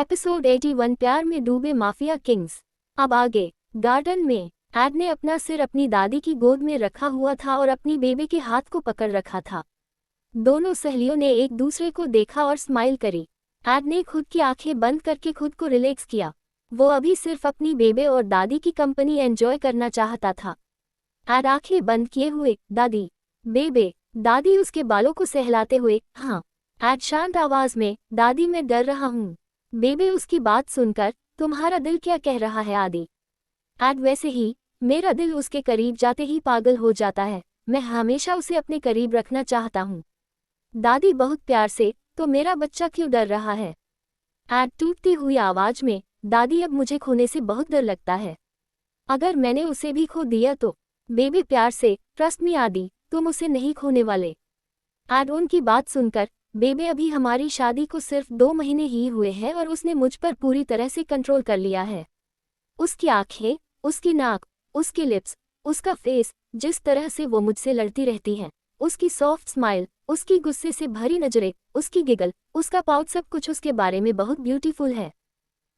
Episode 81 प्यार में डूबे माफिया किंग्स। अब आगे गार्डन में एड ने अपना सिर अपनी दादी की गोद में रखा हुआ था और अपनी बेबे के हाथ को पकड़ रखा था। दोनों सहेलियों ने एक दूसरे को देखा और स्माइल करी। एड ने खुद की आंखें बंद करके खुद को रिलैक्स किया। वो अभी सिर्फ अपनी बेबे और दादी की कंपनी एंजॉय करना चाहता था। एड आंखें बंद किए हुए, दादी, बेबे, दादी उसके बालों को सहलाते हुए, हाँ। एड शांत आवाज में, दादी मैं डर रहा हूँ। बेबे उसकी बात सुनकर, तुम्हारा दिल क्या कह रहा है आदि? एड वैसे ही, मेरा दिल उसके करीब जाते ही पागल हो जाता है। मैं हमेशा उसे अपने करीब रखना चाहता हूँ। दादी बहुत प्यार से, तो मेरा बच्चा क्यों डर रहा है? एड टूटती हुई आवाज में, दादी अब मुझे खोने से बहुत डर लगता है। अगर मैंने उसे भी खो दिया तो? बेबी प्यार से, ट्रस्ट मी आदि, तुम उसे नहीं खोने वाले। एड उनकी बात सुनकर, बेबे अभी हमारी शादी को सिर्फ 2 महीने ही हुए हैं और उसने मुझ पर पूरी तरह से कंट्रोल कर लिया है। उसकी आंखें, उसकी नाक, उसके लिप्स, उसका फेस, जिस तरह से वो मुझसे लड़ती रहती है, उसकी सॉफ्ट स्माइल, उसकी गुस्से से भरी नजरें, उसकी गिगल, उसका पाउट, सब कुछ उसके बारे में बहुत ब्यूटीफुल है।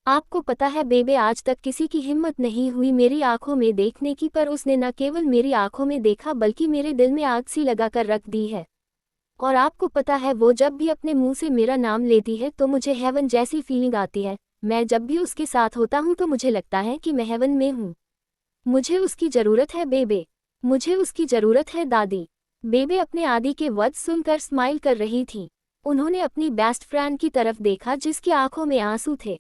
आपको पता है बेबे आज तक किसी की हिम्मत नहीं हुई मेरी आंखों में देखने की, पर उसने न केवल मेरी आंखों में देखा बल्कि मेरे दिल में आग सी लगाकर रख दी है। और आपको पता है वो जब भी अपने मुंह से मेरा नाम लेती है तो मुझे हेवन जैसी फीलिंग आती है। मैं जब भी उसके साथ होता हूँ तो मुझे लगता है कि मैं हेवन में हूँ। मुझे उसकी ज़रूरत है बेबे, मुझे उसकी ज़रूरत है दादी। बेबे अपने आदि के वर्ड सुनकर स्माइल कर रही थी। उन्होंने अपनी बेस्ट फ्रेंड की तरफ देखा जिसकी आंखों में आंसू थे।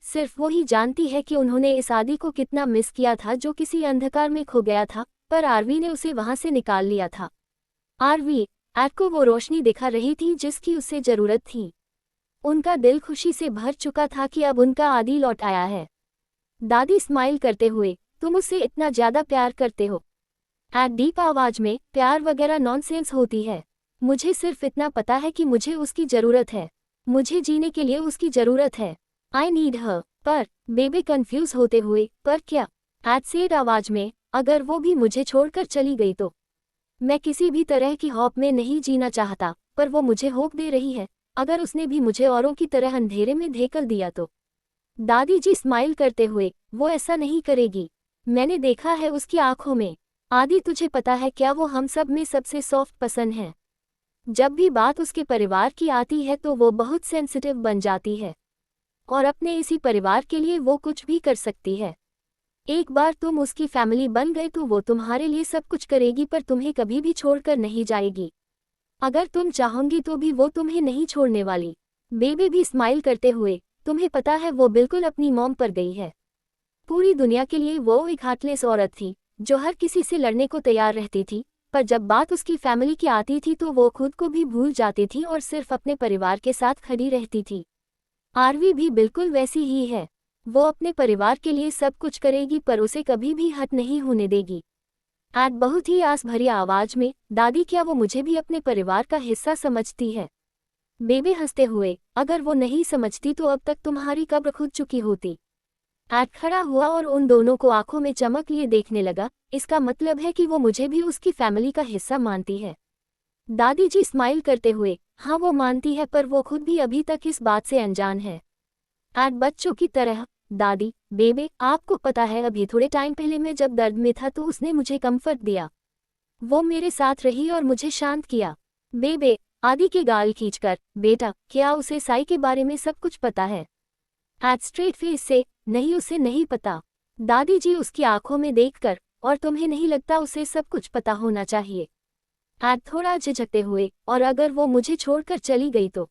सिर्फ वो ही जानती है कि उन्होंने इस आदि को कितना मिस किया था जो किसी अंधकार में खो गया था, पर आरवी ने उसे वहां से निकाल लिया था। आरवी, एड को वो रोशनी दिखा रही थी जिसकी उसे जरूरत थी। उनका दिल खुशी से भर चुका था कि अब उनका आदि लौट आया है। दादी स्माइल करते हुए, तुम उससे इतना ज्यादा प्यार करते हो? एड डीप आवाज में, प्यार वगैरह नॉनसेंस होती है। मुझे सिर्फ इतना पता है कि मुझे उसकी जरूरत है। मुझे जीने के लिए उसकी जरूरत है। आई नीड हर। पर बेबे कंफ्यूज होते हुए, पर क्या? एड सैड आवाज में, अगर वो भी मुझे छोड़कर चली गई तो? मैं किसी भी तरह की हॉप में नहीं जीना चाहता, पर वो मुझे होप दे रही है। अगर उसने भी मुझे औरों की तरह अंधेरे में धकेल दिया तो? दादी जी स्माइल करते हुए, वो ऐसा नहीं करेगी। मैंने देखा है उसकी आंखों में। आदि तुझे पता है क्या वो हम सब में सबसे सॉफ्ट पसंद है। जब भी बात उसके परिवार की आती है तो वो बहुत सेंसिटिव बन जाती है। और अपने इसी परिवार के लिए वो कुछ भी कर सकती है। एक बार तुम उसकी फैमिली बन गए तो वो तुम्हारे लिए सब कुछ करेगी, पर तुम्हें कभी भी छोड़कर नहीं जाएगी। अगर तुम चाहोगी तो भी वो तुम्हें नहीं छोड़ने वाली। बेबी भी स्माइल करते हुए, तुम्हें पता है वो बिल्कुल अपनी मॉम पर गई है। पूरी दुनिया के लिए वो एक हार्टलेस औरत थी जो हर किसी से लड़ने को तैयार रहती थी, पर जब बात उसकी फैमिली की आती थी तो वो खुद को भी भूल जाती थी और सिर्फ अपने परिवार के साथ खड़ी रहती थी। आरवी भी बिल्कुल वैसी ही है। वो अपने परिवार के लिए सब कुछ करेगी पर उसे कभी भी हट नहीं होने देगी। एड बहुत ही आस भरी आवाज में, दादी क्या वो मुझे भी अपने परिवार का हिस्सा समझती है? बेबे हंसते हुए, अगर वो नहीं समझती तो अब तक तुम्हारी कब्र खुद चुकी होती। एड खड़ा हुआ और उन दोनों को आंखों में चमक लिए देखने लगा। इसका मतलब है कि वो मुझे भी उसकी फैमिली का हिस्सा मानती है। दादी जी स्माइल करते हुए, हाँ वो मानती है, पर वो खुद भी अभी तक इस बात से अनजान है। एड बच्चों की तरह, दादी, बेबे, आपको पता है अभी थोड़े टाइम पहले मैं जब दर्द में था तो उसने मुझे कंफर्ट दिया। वो मेरे साथ रही और मुझे शांत किया। बेबे, आदि के गाल खींचकर, बेटा, क्या उसे साई के बारे में सब कुछ पता है? एड स्ट्रेट फेस से, नहीं उसे नहीं पता। दादी जी उसकी आंखों में देखकर, और तुम्हें नहीं लगता उसे सब कुछ पता होना चाहिए? एड थोड़ा झिझकते हुए, और अगर वो मुझे छोड़कर चली गई तो?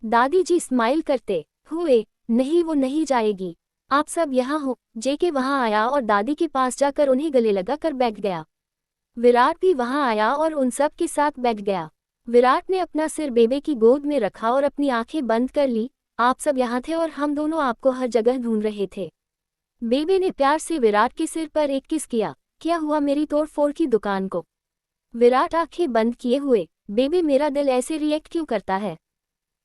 दादी जी स्माइल करते हुए, नहीं वो नहीं जाएगी। आप सब यहाँ हो। जेके वहाँ आया और दादी के पास जाकर उन्हें गले लगाकर बैठ गया। विराट भी वहाँ आया और उन सब के साथ बैठ गया। विराट ने अपना सिर बेबे की गोद में रखा और अपनी आंखें बंद कर ली। आप सब यहाँ थे और हम दोनों आपको हर जगह ढूंढ रहे थे। बेबे ने प्यार से विराट के सिर पर एक किस किया। क्या हुआ मेरी तोड़ फोड़ की दुकान को? विराट आंखें बंद किए हुए, बेबे मेरा दिल ऐसे रिएक्ट क्यों करता है?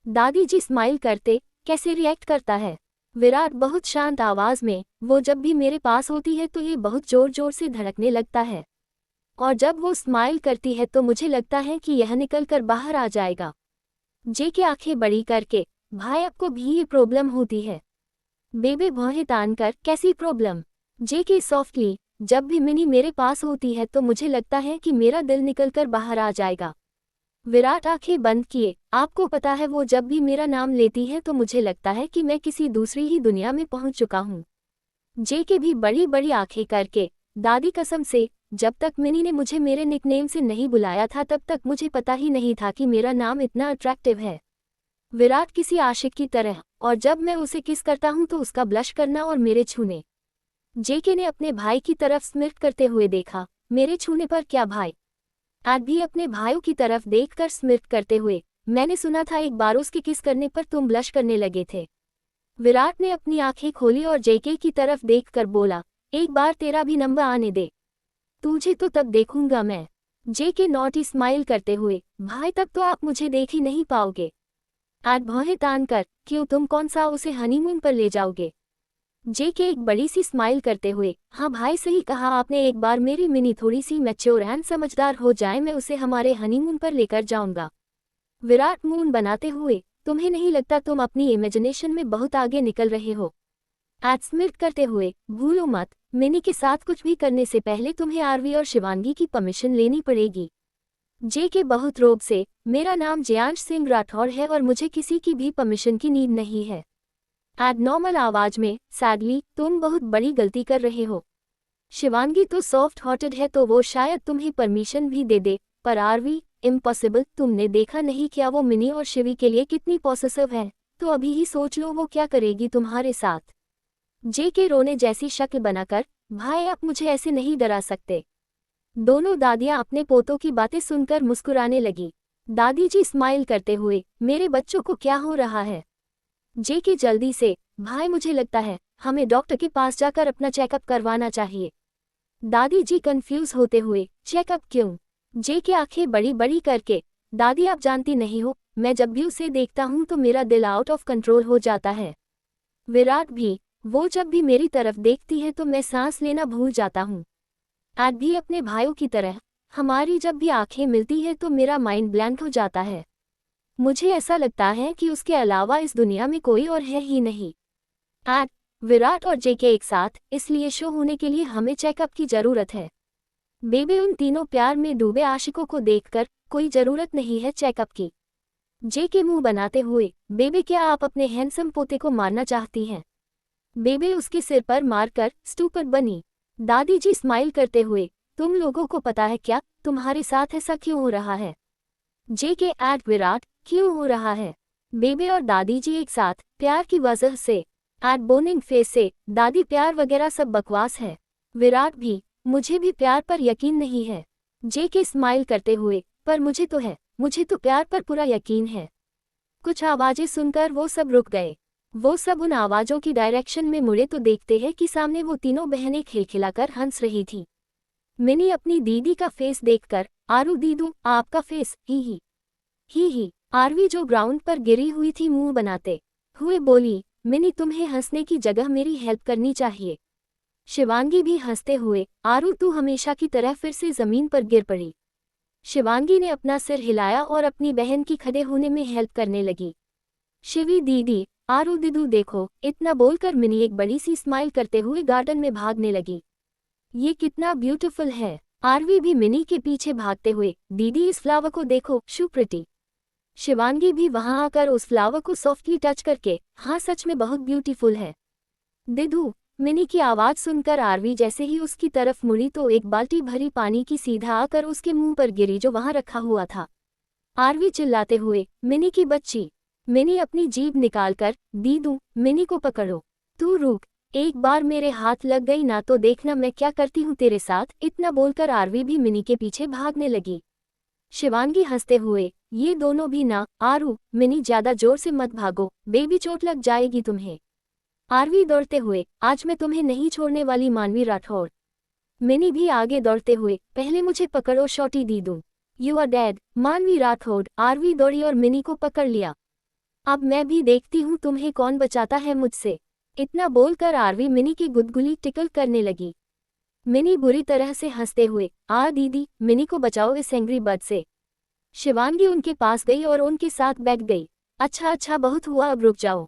दादी जी स्माइल करते, कैसे रिएक्ट करता है? विराट बहुत शांत आवाज में, वो जब भी मेरे पास होती है तो ये बहुत जोर जोर से धड़कने लगता है। और जब वो स्माइल करती है तो मुझे लगता है कि यह निकल कर बाहर आ जाएगा। जेके आंखें बड़ी करके, भाई आपको भी ये प्रॉब्लम होती है? बेबे भौहें तान कर, कैसी प्रॉब्लम? जेके सॉफ्टली, जब भी मिनी मेरे पास होती है तो मुझे लगता है कि मेरा दिल निकलकर बाहर आ जाएगा। विराट आंखें बंद किए, आपको पता है वो जब भी मेरा नाम लेती है तो मुझे लगता है कि मैं किसी दूसरी ही दुनिया में पहुंच चुका हूं। जेके भी बड़ी बड़ी आंखें करके, दादी कसम से, जब तक मिनी ने मुझे मेरे निकनेम से नहीं बुलाया था तब तक मुझे पता ही नहीं था कि मेरा नाम इतना अट्रैक्टिव है। विराट किसी आशिक की तरह, और जब मैं उसे किस करता हूं तो उसका ब्लश करना और मेरे छूने। जेके ने अपने भाई की तरफ स्मिर्क करते हुए देखा, मेरे छूने पर क्या भाई? आज भी अपने भाइयों की तरफ देखकर स्मिर्क करते हुए, मैंने सुना था एक बार उसके किस करने पर तुम ब्लश करने लगे थे। विराट ने अपनी आंखें खोली और जेके की तरफ देखकर बोला, एक बार तेरा भी नंबर आने दे, तुझे तो तब देखूंगा मैं। जेके नॉटी स्माइल करते हुए, भाई तब तो आप मुझे देख ही नहीं पाओगे। आज भौहें तान कर, क्यों तुम कौन सा उसे हनीमून पर ले जाओगे? जेके एक बड़ी सी स्माइल करते हुए, हाँ भाई सही कहा आपने, एक बार मेरी मिनी थोड़ी सी मैच्योर एंड समझदार हो जाए मैं उसे हमारे हनीमून पर लेकर जाऊंगा। विराट मून बनाते हुए, तुम्हें नहीं लगता तुम अपनी इमेजिनेशन में बहुत आगे निकल रहे हो? आज स्मिर्क करते हुए, भूलो मत, मिनी के साथ कुछ भी करने से पहले तुम्हें आरवी और शिवांगी की परमिशन लेनी पड़ेगी। जेके बहुत रोब से, मेरा नाम जयांश सिंह राठौर है और मुझे किसी की भी परमिशन की नीड नहीं है। एड नॉर्मल आवाज में, सैडली, तुम बहुत बड़ी गलती कर रहे हो। शिवांगी तो सॉफ्ट हार्टेड है तो वो शायद तुम्हें परमिशन भी दे दे, पर आरवी, इम्पॉसिबल, तुमने देखा नहीं क्या वो मिनी और शिवी के लिए कितनी पॉसेसिव है, तो अभी ही सोच लो वो क्या करेगी तुम्हारे साथ। जेके रोने जैसी शक्ल बनाकर, भाई आप मुझे ऐसे नहीं डरा सकते। दोनों दादियां अपने पोतों की बातें सुनकर मुस्कुराने लगी। दादी जी स्माइल करते हुए, मेरे बच्चों को क्या हो रहा है? जेके जल्दी से, भाई मुझे लगता है हमें डॉक्टर के पास जाकर अपना चेकअप करवाना चाहिए। दादी जी कंफ्यूज होते हुए, चेकअप क्यों? जेके आंखें बड़ी बड़ी करके, दादी आप जानती नहीं हो, मैं जब भी उसे देखता हूं तो मेरा दिल आउट ऑफ कंट्रोल हो जाता है। विराट भी, वो जब भी मेरी तरफ देखती है तो मैं सांस लेना भूल जाता हूँ। आज भी अपने भाइयों की तरह, हमारी जब भी आंखें मिलती है तो मेरा माइंड ब्लैंक हो जाता है। मुझे ऐसा लगता है कि उसके अलावा इस दुनिया में कोई और है ही नहीं। आज विराट और जेके एक साथ, इसलिए शो होने के लिए हमें चेकअप की जरूरत है। बेबे उन तीनों प्यार में डूबे आशिकों को देखकर, कोई जरूरत नहीं है चेकअप की। जेके मुंह बनाते हुए, बेबे क्या आप अपने हैंडसम पोते को मारना चाहती हैं? बेबे उसके सिर पर मारकर स्टूपिड बनी। दादी जी स्माइल करते हुए, तुम लोगों को पता है क्या, तुम्हारे साथ ऐसा क्यों हो रहा है? जेके एट विराट, क्यों हो रहा है? बेबे और दादी जी एक साथ, प्यार की वजह से। एट बोनिंग फेस से, दादी प्यार वगैरह सब बकवास है। विराट भी, मुझे भी प्यार पर यकीन नहीं है। जेके स्माइल करते हुए, पर मुझे तो है, मुझे तो प्यार पर पूरा यकीन है। कुछ आवाजें सुनकर वो सब रुक गए। वो सब उन आवाजों की डायरेक्शन में मुड़े तो देखते हैं कि सामने वो तीनों बहनें खिलखिलाकर हंस रही थी। मिनी अपनी दीदी का फेस देखकर, आरू दीदू आपका फेस, ही ही। आरवी जो ग्राउंड पर गिरी हुई थी मुंह बनाते हुए बोली, मिनी तुम्हें हंसने की जगह मेरी हेल्प करनी चाहिए। शिवांगी भी हंसते हुए, आरू तू हमेशा की तरह फिर से जमीन पर गिर पड़ी। शिवांगी ने अपना सिर हिलाया और अपनी बहन की खड़े होने में हेल्प करने लगी। शिवी दीदी, आरू दीदू देखो, इतना बोलकर मिनी एक बड़ी सी स्माइल करते हुए गार्डन में भागने लगी। ये कितना ब्यूटीफुल है। आरवी भी मिनी के पीछे भागते हुए, दीदी इस फ्लावर को देखो, शू प्रिटी। शिवांगी भी वहां आकर उस फ्लावर को सॉफ्टली टच करके, हाँ सच में बहुत ब्यूटीफुल है। दीदू, मिनी की आवाज सुनकर आरवी जैसे ही उसकी तरफ मुड़ी तो एक बाल्टी भरी पानी की सीधा आकर उसके मुंह पर गिरी जो वहां रखा हुआ था। आरवी चिल्लाते हुए, मिनी की बच्ची। मिनी अपनी जीभ निकालकर, दीदू, मिनी को पकड़ो। तू रुक, एक बार मेरे हाथ लग गई ना तो देखना मैं क्या करती हूँ तेरे साथ। इतना बोलकर आरवी भी मिनी के पीछे भागने लगी। शिवांगी हंसते हुए, ये दोनों भी ना, आरू, मिनी ज्यादा जोर से मत भागो, बेबी चोट लग जाएगी तुम्हें। आरवी दौड़ते हुए, आज मैं तुम्हें नहीं छोड़ने वाली मानवी राठौर। मिनी भी आगे दौड़ते हुए, पहले मुझे पकड़ो शॉटी दीदू। यू आर डेड, मानवी राठौर। आरवी दौड़ी और मिनी को पकड़ लिया। अब मैं भी देखती हूँ तुम्हें कौन बचाता है मुझसे। इतना बोलकर आरवी मिनी की गुदगुली टिकल करने लगी। मिनी बुरी तरह से हंसते हुए, आ दीदी, मिनी को बचाओ इस एंग्री बर्ड से। शिवांगी उनके पास गई और उनके साथ बैठ गई। अच्छा अच्छा बहुत हुआ, अब रुक जाओ।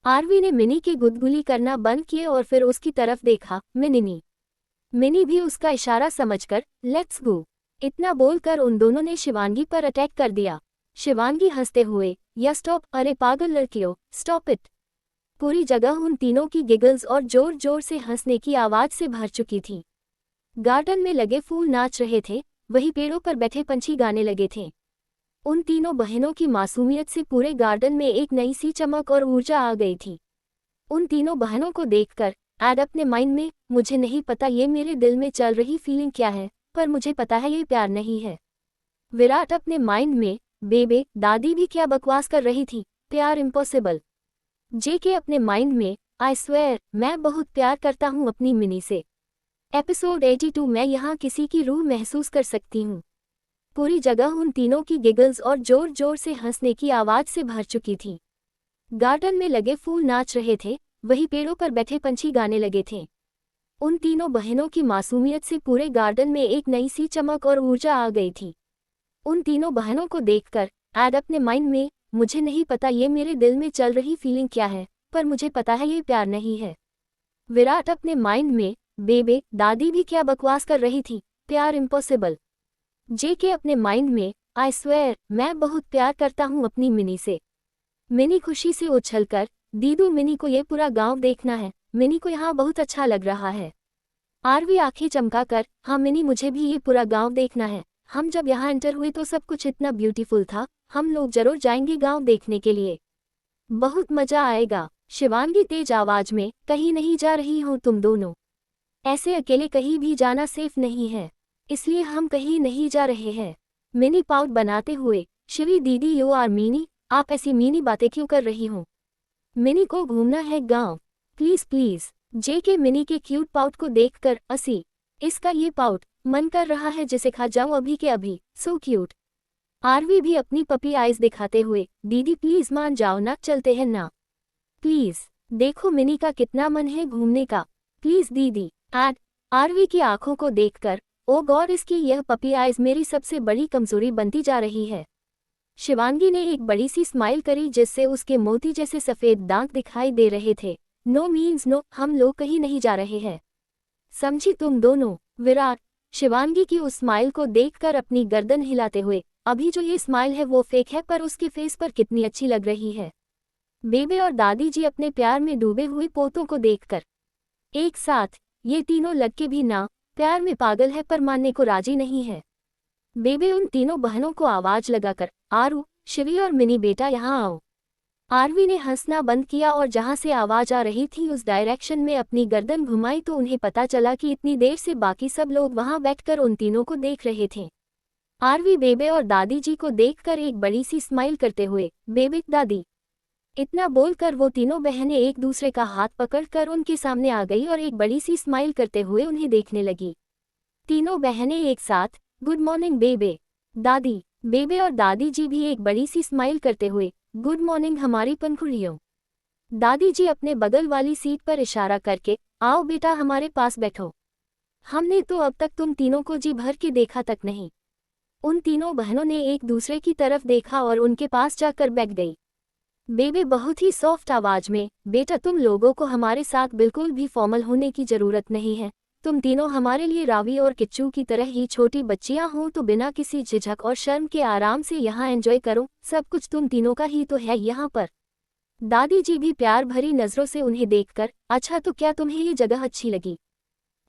आरवी ने मिनी की गुदगुली करना बंद किए और फिर उसकी तरफ देखा। मिनी भी उसका इशारा समझकर लेट्स गो इतना बोलकर उन दोनों ने शिवांगी पर अटैक कर दिया। शिवांगी हंसते हुए या स्टॉप, अरे पागल लड़कियों स्टॉप इट। पूरी जगह उन तीनों की गिगल्स और जोर जोर से हंसने की आवाज से भर चुकी थी। गार्डन में लगे फूल नाच रहे थे, वहीं पेड़ों पर बैठे पंछी गाने लगे थे। उन तीनों बहनों की मासूमियत से पूरे गार्डन में एक नई सी चमक और ऊर्जा आ गई थी। उन तीनों बहनों को देखकर एड अपने माइंड में, मुझे नहीं पता ये मेरे दिल में चल रही फीलिंग क्या है, पर मुझे पता है ये प्यार नहीं है। विराट अपने माइंड में, बेबे दादी भी क्या बकवास कर रही थी, प्यार इम्पॉसिबल। जेके अपने माइंड में, आई स्वेयर मैं बहुत प्यार करता हूँ अपनी मिनी से। एपिसोड 82 मैं यहाँ किसी की रूह महसूस कर सकती हूँ। पूरी जगह उन तीनों की गिगल्स और जोर जोर से हंसने की आवाज से भर चुकी थी। गार्डन में लगे फूल नाच रहे थे, वहीं पेड़ों पर बैठे पंछी गाने लगे थे। उन तीनों बहनों की मासूमियत से पूरे गार्डन में एक नई सी चमक और ऊर्जा आ गई थी। उन तीनों बहनों को देखकर एड अपने माइंड में, मुझे नहीं पता ये मेरे दिल में चल रही फीलिंग क्या है, पर मुझे पता है ये प्यार नहीं है। विराट अपने माइंड में, बेबे दादी भी क्या बकवास कर रही थी, प्यार इम्पॉसिबल। जेके अपने माइंड में, आई स्वेयर मैं बहुत प्यार करता हूँ अपनी मिनी से। मिनी खुशी से उछलकर, दीदू मिनी को ये पूरा गांव देखना है, मिनी को यहाँ बहुत अच्छा लग रहा है। आरवी आंखें चमकाकर, हाँ मिनी मुझे भी ये पूरा गांव देखना है, हम जब यहाँ एंटर हुए तो सब कुछ इतना ब्यूटीफुल था, हम लोग जरूर जाएंगे गांव देखने के लिए, बहुत मजा आएगा। शिवांगी तेज आवाज में, कहीं नहीं जा रही हो तुम दोनों, ऐसे अकेले कहीं भी जाना सेफ नहीं है, इसलिए हम कहीं नहीं जा रहे हैं। मिनी पाउट बनाते हुए, शिवी दीदी यू आर मीनी, आप ऐसी मीनी बातें क्यों कर रही हो, मिनी को घूमना है गांव, प्लीज प्लीज। जेके मिनी के क्यूट पाउट को देखकर असी, इसका ये पाउट मन कर रहा है जिसे खा जाऊं अभी के अभी, सो क्यूट। आरवी भी अपनी पपी आइज दिखाते हुए, दीदी प्लीज मान जाओ ना, चलते हैं ना प्लीज, देखो मिनी का कितना मन है घूमने का, प्लीज दीदी। एड आरवी की आंखों को देखकर, ओ गॉड इसकी यह पपी आइज मेरी सबसे बड़ी कमजोरी बनती जा रही है। शिवांगी ने एक बड़ी सी स्माइल करी जिससे उसके मोती जैसे सफेद दांत दिखाई दे रहे थे। नो मीन्स नो, हम लोग कहीं नहीं जा रहे हैं, समझी तुम दोनों। विराट शिवांगी की उस स्माइल को देखकर अपनी गर्दन हिलाते हुए, अभी जो ये स्माइल है वो फेक है पर उसके फेस पर कितनी अच्छी लग रही है। बेबे और दादी जी अपने प्यार में डूबे हुए पोतों को देखकर एक साथ, ये तीनों लग के भी ना प्यार में पागल है पर मानने को राजी नहीं है। बेबे उन तीनों बहनों को आवाज लगाकर, आरू शिवी और मिनी बेटा यहाँ आओ। आरवी ने हंसना बंद किया और जहां से आवाज आ रही थी उस डायरेक्शन में अपनी गर्दन घुमाई तो उन्हें पता चला कि इतनी देर से बाकी सब लोग वहां बैठकर उन तीनों को देख रहे थे। आरवी बेबे और दादी जी को देखकर एक बड़ी सी स्माइल करते हुए, बेबे दादी इतना बोलकर वो तीनों बहनें एक दूसरे का हाथ पकड़कर उनके सामने आ गई और एक बड़ी सी स्माइल करते हुए उन्हें देखने लगी। तीनों बहनें एक साथ, गुड मॉर्निंग बेबे दादी। बेबे और दादी जी भी एक बड़ी सी स्माइल करते हुए, गुड मॉर्निंग हमारी पंखुड़ियों। दादी जी अपने बगल वाली सीट पर इशारा करके, आओ बेटा हमारे पास बैठो, हमने तो अब तक तुम तीनों को जी भर के देखा तक नहीं। उन तीनों बहनों ने एक दूसरे की तरफ देखा और उनके पास जाकर बैठ गई। बेबे बहुत ही सॉफ्ट आवाज में, बेटा तुम लोगों को हमारे साथ बिल्कुल भी फॉर्मल होने की जरूरत नहीं है, तुम तीनों हमारे लिए रावी और किच्चू की तरह ही छोटी बच्चियां हो तो बिना किसी झिझक और शर्म के आराम से यहाँ एंजॉय करो, सब कुछ तुम तीनों का ही तो है यहाँ पर। दादी जी भी प्यार भरी नजरों से उन्हें देखकर, अच्छा तो क्या तुम्हें ये जगह अच्छी लगी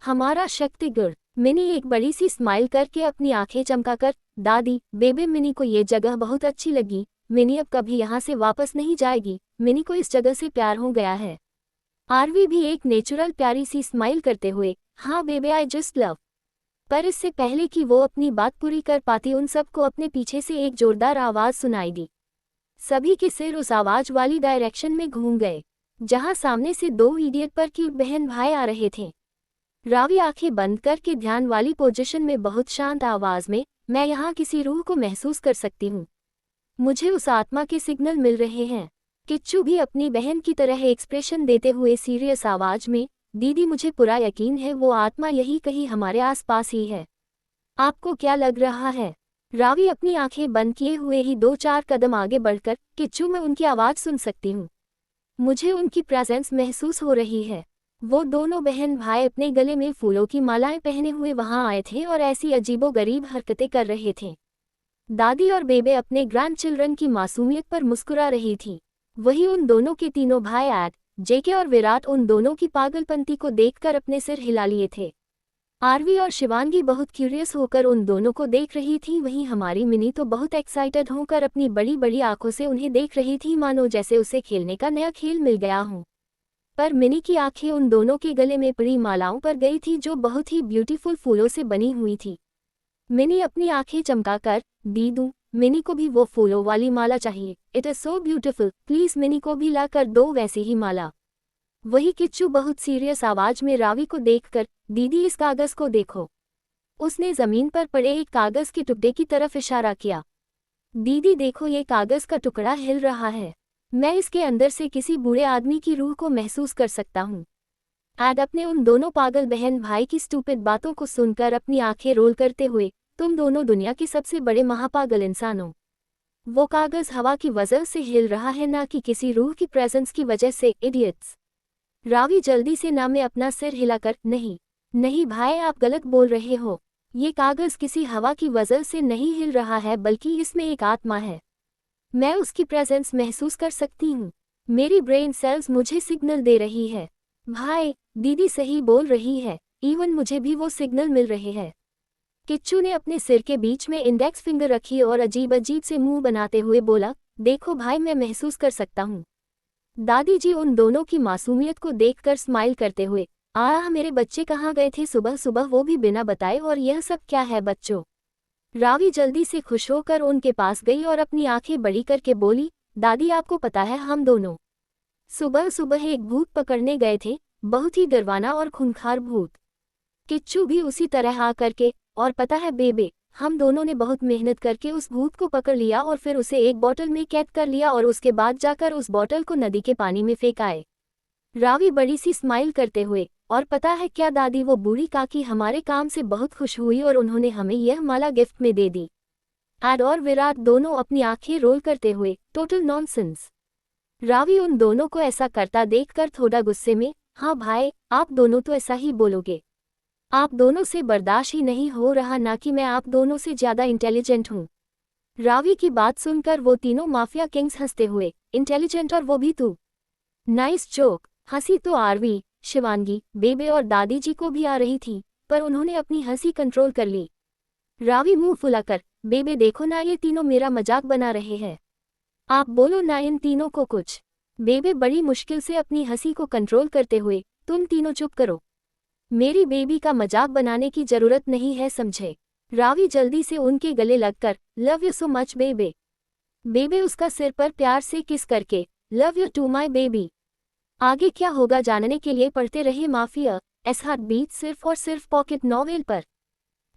हमारा शक्तिगढ़। मिनी एक बड़ी सी स्माइल करके अपनी आंखें चमकाकर, दादी बेबे मिनी को ये जगह बहुत अच्छी लगी, मिनी अब कभी यहाँ से वापस नहीं जाएगी, मिनी को इस जगह से प्यार हो गया है। आरवी भी एक नेचुरल प्यारी सी स्माइल करते हुए, हाँ बेबे आई जस्ट लव। पर इससे पहले कि वो अपनी बात पूरी कर पाती उन सबको अपने पीछे से एक जोरदार आवाज सुनाई दी। सभी के सिर उस आवाज वाली डायरेक्शन में घूम गए जहां सामने से दो इडियट पर क्यूट बहन भाई आ रहे थे। रावी आंखें बंद करके ध्यान वाली पोजीशन में बहुत शांत आवाज में, मैं यहाँ किसी रूह को महसूस कर सकती हूँ, मुझे उस आत्मा के सिग्नल मिल रहे हैं। किच्चू भी अपनी बहन की तरह एक्सप्रेशन देते हुए सीरियस आवाज में, दीदी मुझे पूरा यकीन है वो आत्मा यही कहीं हमारे आसपास ही है, आपको क्या लग रहा है। रावी अपनी आंखें बंद किए हुए ही 2-4 कदम आगे बढ़कर, किच्चू मैं उनकी आवाज़ सुन सकती हूँ। मुझे उनकी प्रेजेंस महसूस हो रही है। वो दोनों बहन भाई अपने गले में फूलों की मालाएं पहने हुए वहां आए थे और ऐसी अजीबोगरीब हरकतें कर रहे थे। दादी और बेबे अपने ग्रैंड चिल्ड्रन की मासूमियत पर मुस्कुरा रही थी। वही उन दोनों के तीनों भाई एड, जेके और विराट उन दोनों की पागलपंती को देखकर अपने सिर हिला लिए थे। आरवी और शिवांगी बहुत क्यूरियस होकर उन दोनों को देख रही थी। वहीं हमारी मिनी तो बहुत एक्साइटेड होकर अपनी बड़ी बड़ी आंखों से उन्हें देख रही थी, मानो जैसे उसे खेलने का नया खेल मिल गया हो। पर मिनी की आंखें उन दोनों के गले में पड़ी मालाओं पर गई थी, जो बहुत ही ब्यूटीफुल फूलों से बनी हुई थी। मिनी अपनी आंखें चमकाकर, दीदू, मिनी को भी वो फूलों वाली माला चाहिए। It is so beautiful, please mini को भी ला कर दो वैसी ही माला। वही किच्चू बहुत सीरियस आवाज में रावी को देखकर, दीदी इस कागज को देखो। उसने जमीन पर पड़े एक कागज के टुकड़े की तरफ इशारा किया। दीदी देखो, ये कागज का टुकड़ा हिल रहा है। मैं इसके अंदर से किसी बूढ़े आदमी की रूह को महसूस कर सकता हूँ। एड अपने उन दोनों पागल बहन भाई की स्टूपिड बातों को सुनकर अपनी आंखें रोल करते हुए, तुम दोनों दुनिया के सबसे बड़े महापागल इंसान हो। वो कागज हवा की वजह से हिल रहा है, ना कि किसी रूह की प्रेजेंस की वजह से, इडियट्स। रावी जल्दी से ना में अपना सिर हिलाकर, नहीं नहीं भाई, आप गलत बोल रहे हो। ये कागज किसी हवा की वजह से नहीं हिल रहा है, बल्कि इसमें एक आत्मा है। मैं उसकी प्रेजेंस महसूस कर सकती हूँ। मेरी ब्रेन सेल्स मुझे सिग्नल दे रही है। भाई, दीदी सही बोल रही है, इवन मुझे भी वो सिग्नल मिल रहे हैं। किच्चू ने अपने सिर के बीच में इंडेक्स फिंगर रखी और अजीब अजीब से मुंह बनाते हुए बोला, देखो भाई, मैं महसूस कर सकता हूँ। दादी जी उन दोनों की मासूमियत को देखकर स्माइल करते हुए, मेरे बच्चे कहाँ गए थे सुबह सुबह, वो भी बिना बताए, और यह सब क्या है बच्चों। रावी जल्दी से खुश होकर उनके पास गई और अपनी आंखें बड़ी करके बोली, दादी आपको पता है हम दोनों सुबह सुबह एक भूत पकड़ने गए थे, बहुत ही डरवाना और खूंखार भूत। किच्चू भी उसी तरह आकर के, और पता है बेबे, हम दोनों ने बहुत मेहनत करके उस भूत को पकड़ लिया और फिर उसे एक बोतल में कैद कर लिया और उसके बाद जाकर उस बोतल को नदी के पानी में फेंक आए। रावी बड़ी सी स्माइल करते हुए, और पता है क्या दादी, वो बूढ़ी काकी हमारे काम से बहुत खुश हुई और उन्होंने हमें यह माला गिफ्ट में दे दी। एड और विराट दोनों अपनी आंखें रोल करते हुए, टोटल नॉनसेंस। रावी उन दोनों को ऐसा करता देखकर थोड़ा गुस्से में, हाँ भाई, आप दोनों तो ऐसा ही बोलोगे। आप दोनों से बर्दाश्त ही नहीं हो रहा, ना कि मैं आप दोनों से ज्यादा इंटेलिजेंट हूँ। रावी की बात सुनकर वो तीनों माफिया किंग्स हंसते हुए, इंटेलिजेंट और वो भी तू? Nice joke. हंसी तो आरवी, शिवांगी, बेबे और दादी जी को भी आ रही थी, पर उन्होंने अपनी हंसी कंट्रोल कर ली। रावी मुंह फुलाकर, बेबे देखो ना, ये तीनों मेरा मजाक बना रहे हैं। आप बोलो ना इन तीनों को कुछ। बेबे बड़ी मुश्किल से अपनी हंसी को कंट्रोल करते हुए, तुम तीनों चुप करो। मेरी बेबी का मजाक बनाने की जरूरत नहीं है, समझे। रावी जल्दी से उनके गले लगकर, लव यू सो मच बेबे। बेबे उसका सिर पर प्यार से किस करके, love you too my baby. आगे क्या होगा जानने के लिए पढ़ते रहे माफिया एस हार्ट बीट सिर्फ और सिर्फ पॉकेट नॉवेल पर।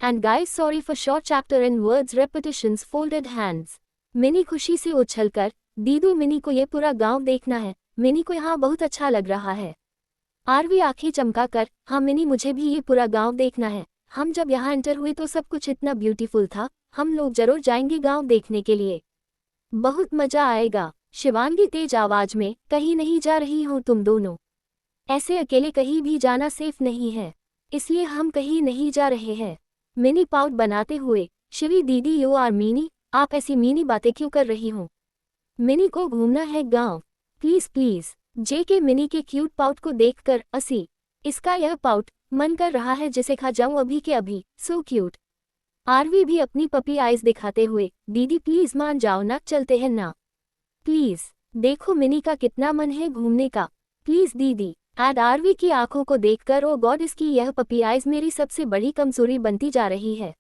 And guys, sorry for short chapter in words repetitions folded hands. Mini खुशी से उछलकर, दीदू मिनी को ये पूरा गांव देखना है, मिनी को यहाँ बहुत अच्छा लग रहा है। आरवी आंखें चमकाकर, हाँ मिनी, मुझे भी ये पूरा गांव देखना है। हम जब यहाँ एंटर हुए तो सब कुछ इतना ब्यूटीफुल था, हम लोग जरूर जाएंगे गांव देखने के लिए, बहुत मजा आएगा। शिवांगी तेज आवाज में, कहीं नहीं जा रही हो तुम दोनों, ऐसे अकेले कहीं भी जाना सेफ नहीं है, इसलिए हम कहीं नहीं जा रहे हैं। मिनी पाउट बनाते हुए, शिवी दीदी यू आर मीनी, आप ऐसी मीनी बातें क्यों कर रही हो। मिनी को घूमना है गांव, प्लीज प्लीज। जेके मिनी के क्यूट पाउट को देखकर, असी इसका यह पाउट मन कर रहा है जिसे खा जाऊं अभी के अभी, सो क्यूट। आरवी भी अपनी पपी आइज दिखाते हुए, दीदी प्लीज मान जाओ ना, चलते हैं ना प्लीज। देखो मिनी का कितना मन है घूमने का, प्लीज दीदी। एड आरवी की आंखों को देखकर, ओ गॉड, इसकी यह पपी आइज मेरी सबसे बड़ी कमजोरी बनती जा रही है।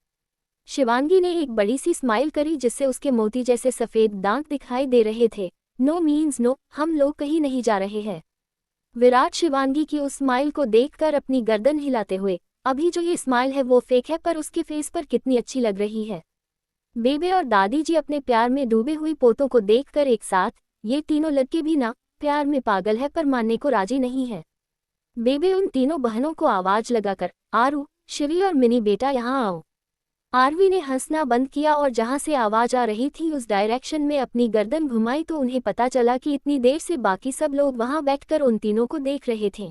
शिवांगी ने एक बड़ी सी स्माइल करी जिससे उसके मोती जैसे सफेद दांत दिखाई दे रहे थे। नो मीन्स नो, हम लोग कहीं नहीं जा रहे हैं। विराट शिवांगी की उस स्माइल को देखकर अपनी गर्दन हिलाते हुए, अभी जो ये स्माइल है वो फेक है, पर उसके फेस पर कितनी अच्छी लग रही है। बेबे और दादी जी अपने प्यार में डूबे हुई पोतों को देखकर एक साथ, ये तीनों लड़के भी ना प्यार में पागल है पर मानने को राजी नहीं है। बेबे उन तीनों बहनों को आवाज लगाकर, आरू, शिवी और मिनी बेटा यहाँ आओ। आरवी ने हंसना बंद किया और जहां से आवाज आ रही थी उस डायरेक्शन में अपनी गर्दन घुमाई तो उन्हें पता चला कि इतनी देर से बाकी सब लोग वहां बैठकर उन तीनों को देख रहे थे।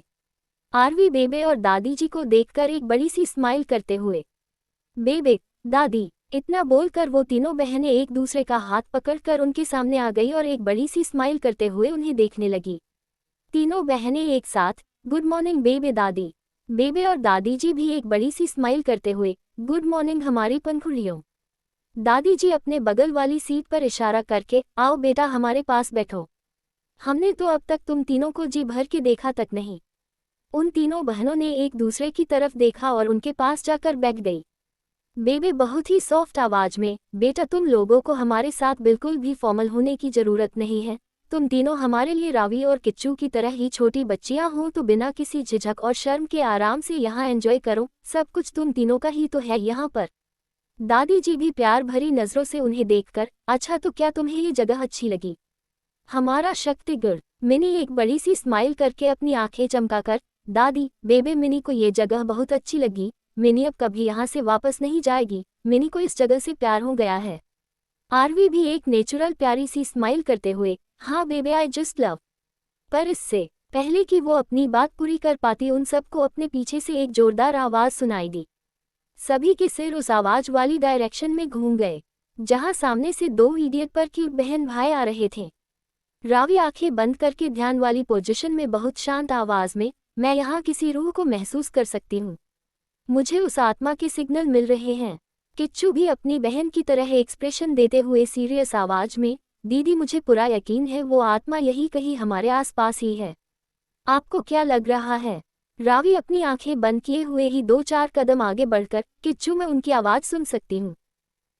आरवी बेबे और दादी जी को देखकर एक बड़ी सी स्माइल करते हुए, बेबे, दादी, इतना बोलकर वो तीनों बहनें एक दूसरे का हाथ पकड़कर उनके सामने आ गई और एक बड़ी सी स्माइल करते हुए उन्हें देखने लगी। तीनों बहनें एक साथ, गुड मॉर्निंग बेबे दादी। बेबे और दादी जी भी एक बड़ी सी स्माइल करते हुए, गुड मॉर्निंग हमारी पंखुड़ियों। दादी जी अपने बगल वाली सीट पर इशारा करके, आओ बेटा हमारे पास बैठो। हमने तो अब तक तुम तीनों को जी भर के देखा तक नहीं। उन तीनों बहनों ने एक दूसरे की तरफ देखा और उनके पास जाकर बैठ गई। बेबे बहुत ही सॉफ्ट आवाज में, बेटा तुम लोगों को हमारे साथ बिल्कुल भी फॉर्मल होने की जरूरत नहीं है। तुम तीनों हमारे लिए रावी और किच्चू की तरह ही छोटी बच्चियां हो तो बिना किसी झिझक और शर्म के आराम से यहाँ एंजॉय करो, सब कुछ तुम तीनों का ही तो है यहाँ पर। दादी जी भी प्यार भरी नजरों से उन्हें देखकर, अच्छा तो क्या तुम्हें ये जगह अच्छी लगी? हमारा शक्तिगढ़। मिनी एक बड़ी सी स्माइल करके अपनी आंखें चमकाकर, दादी, बेबे मिनी को ये जगह बहुत अच्छी लगी। मिनी अब कभी यहाँ से वापस नहीं जाएगी। मिनी को इस जगह से प्यार हो गया है। आरवी भी एक नेचुरल प्यारी सी स्माइल करते हुए, हाँ बेबे आई जस्ट लव। पर इससे पहले कि वो अपनी बात पूरी कर पाती उन सबको अपने पीछे से एक जोरदार आवाज सुनाई दी। सभी के सिर उस आवाज वाली डायरेक्शन में घूम गए जहां सामने से दो इडियट पर क्यूट बहन भाई आ रहे थे। रावी आंखें बंद करके ध्यान वाली पोजीशन में बहुत शांत आवाज में, मैं यहाँ किसी रूह को महसूस कर सकती हूँ। मुझे उस आत्मा के सिग्नल मिल रहे हैं। किच्चू भी अपनी बहन की तरह एक्सप्रेशन देते हुए सीरियस आवाज में, दीदी मुझे पूरा यकीन है वो आत्मा यही कहीं हमारे आसपास ही है। आपको क्या लग रहा है? रावी अपनी आंखें बंद किए हुए ही 2-4 कदम आगे बढ़कर, किच्चू मैं उनकी आवाज सुन सकती हूँ।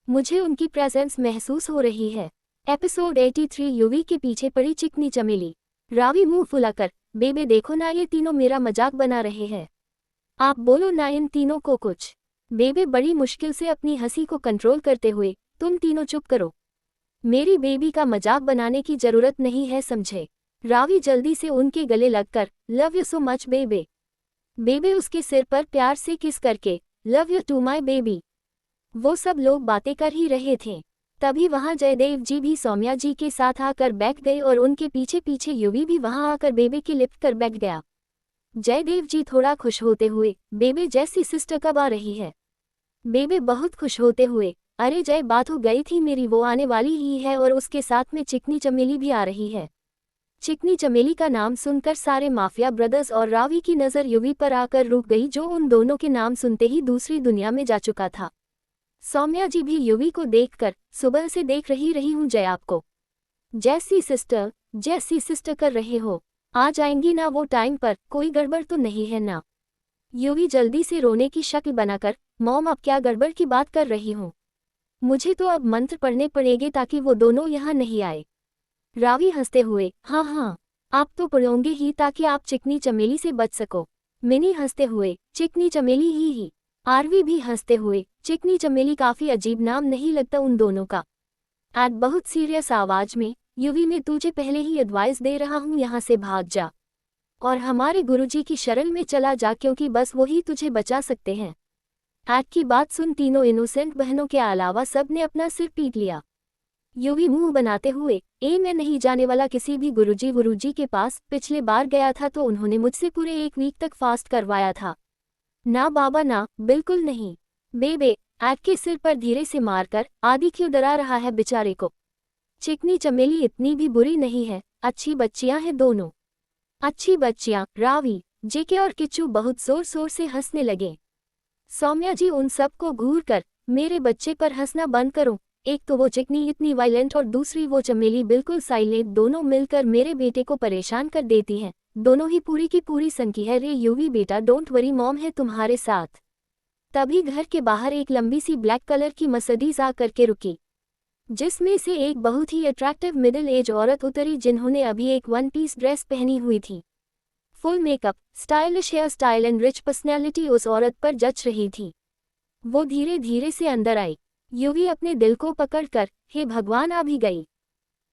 मुझे उनकी प्रेजेंस महसूस हो रही है। एपिसोड 83 यूवी के पीछे पड़ी चिकनी चमेली। रावी मुंह फुलाकर, बेबे देखो ना ये तीनों मेरा मजाक बना रहे हैं। आप बोलो ना इन तीनों को कुछ। बेबे बड़ी मुश्किल से अपनी हंसी को कंट्रोल करते हुए, तुम तीनों चुप करो। मेरी बेबी का मजाक बनाने की जरूरत नहीं है समझे। रावी जल्दी से उनके गले लगकर, लव यू सो मच बेबे। बेबे उसके सिर पर प्यार से किस करके, love you too my baby. वो सब लोग बातें कर ही रहे थे। तभी वहां जयदेव जी भी सौम्या जी के साथ आकर बैठ गए और उनके पीछे पीछे युवी भी वहां आकर बेबे के लिप्ट कर बैठ गया। जयदेव जी थोड़ा खुश होते हुए, बेबे जैसी सिस्टर कब आ रही है? बेबे बहुत खुश होते हुए, अरे जय बात हो गई थी मेरी, वो आने वाली ही है और उसके साथ में चिकनी चमेली भी आ रही है। चिकनी चमेली का नाम सुनकर सारे माफिया ब्रदर्स और रावी की नज़र युवी पर आकर रुक गई जो उन दोनों के नाम सुनते ही दूसरी दुनिया में जा चुका था। सौम्या जी भी युवी को देखकर, सुबह से देख रही हूँ जय आपको जैसी सिस्टर कर रहे हो। आ जाएंगी ना वो टाइम पर? कोई गड़बड़ तो नहीं है ना? युवी जल्दी से रोने की शक्ल बनाकर, मॉम अब क्या गड़बड़ की बात कर रही हूँ? मुझे तो अब मंत्र पढ़ने पड़ेंगे ताकि वो दोनों यहाँ नहीं आए। रावी हंसते हुए, हाँ आप तो पढ़ोगे ही ताकि आप चिकनी चमेली से बच सको। मिनी हंसते हुए, चिकनी चमेली ही। आरवी भी हंसते हुए, चिकनी चमेली काफी अजीब नाम नहीं लगता उन दोनों का? एट बहुत सीरियस आवाज में, युवी मैं तुझे पहले ही एडवाइस दे रहा हूँ यहाँ से भाग जा और हमारे गुरुजी की शरण में चला जा क्योंकि बस वही तुझे बचा सकते हैं। एट की बात सुन तीनों इनोसेंट बहनों के अलावा सब ने अपना सिर पीट लिया। युवी मुंह बनाते हुए, मैं नहीं जाने वाला किसी भी गुरुजी के पास। पिछले बार गया था तो उन्होंने मुझसे पूरे 1 वीक तक फास्ट करवाया था। ना बाबा ना, बिल्कुल नहीं। बेबे, एट के सिर पर धीरे से मारकर, आदि क्यों डरा रहा है बेचारे को? चिकनी चमेली इतनी भी बुरी नहीं है, अच्छी बच्चियां हैं दोनों। अच्छी बच्चियां? रावी, जेके और किच्चू बहुत जोर शोर से हंसने लगे। सौम्या जी उन सबको घूर कर, मेरे बच्चे पर हंसना बंद करो। एक तो वो चिकनी इतनी वायलेंट और दूसरी वो चमेली बिल्कुल साइलेंट, दोनों मिलकर मेरे बेटे को परेशान कर देती हैं। दोनों ही पूरी की पूरी संकी है रे युवी बेटा, डोंट वरी मॉम है तुम्हारे साथ। तभी घर के बाहर एक लंबी सी ब्लैक कलर की मर्सिडीज आ करके रुकी जिसमें से एक बहुत ही अट्रैक्टिव मिडिल एज औरत उतरी जिन्होंने अभी एक 1 पीस ड्रेस पहनी हुई थी। Full makeup, stylish hair style and rich personality उस औरत पर जच रही थी। वो धीरे धीरे से अंदर आई। युवी अपने दिल को पकड़कर, हे भगवान आ भी गई।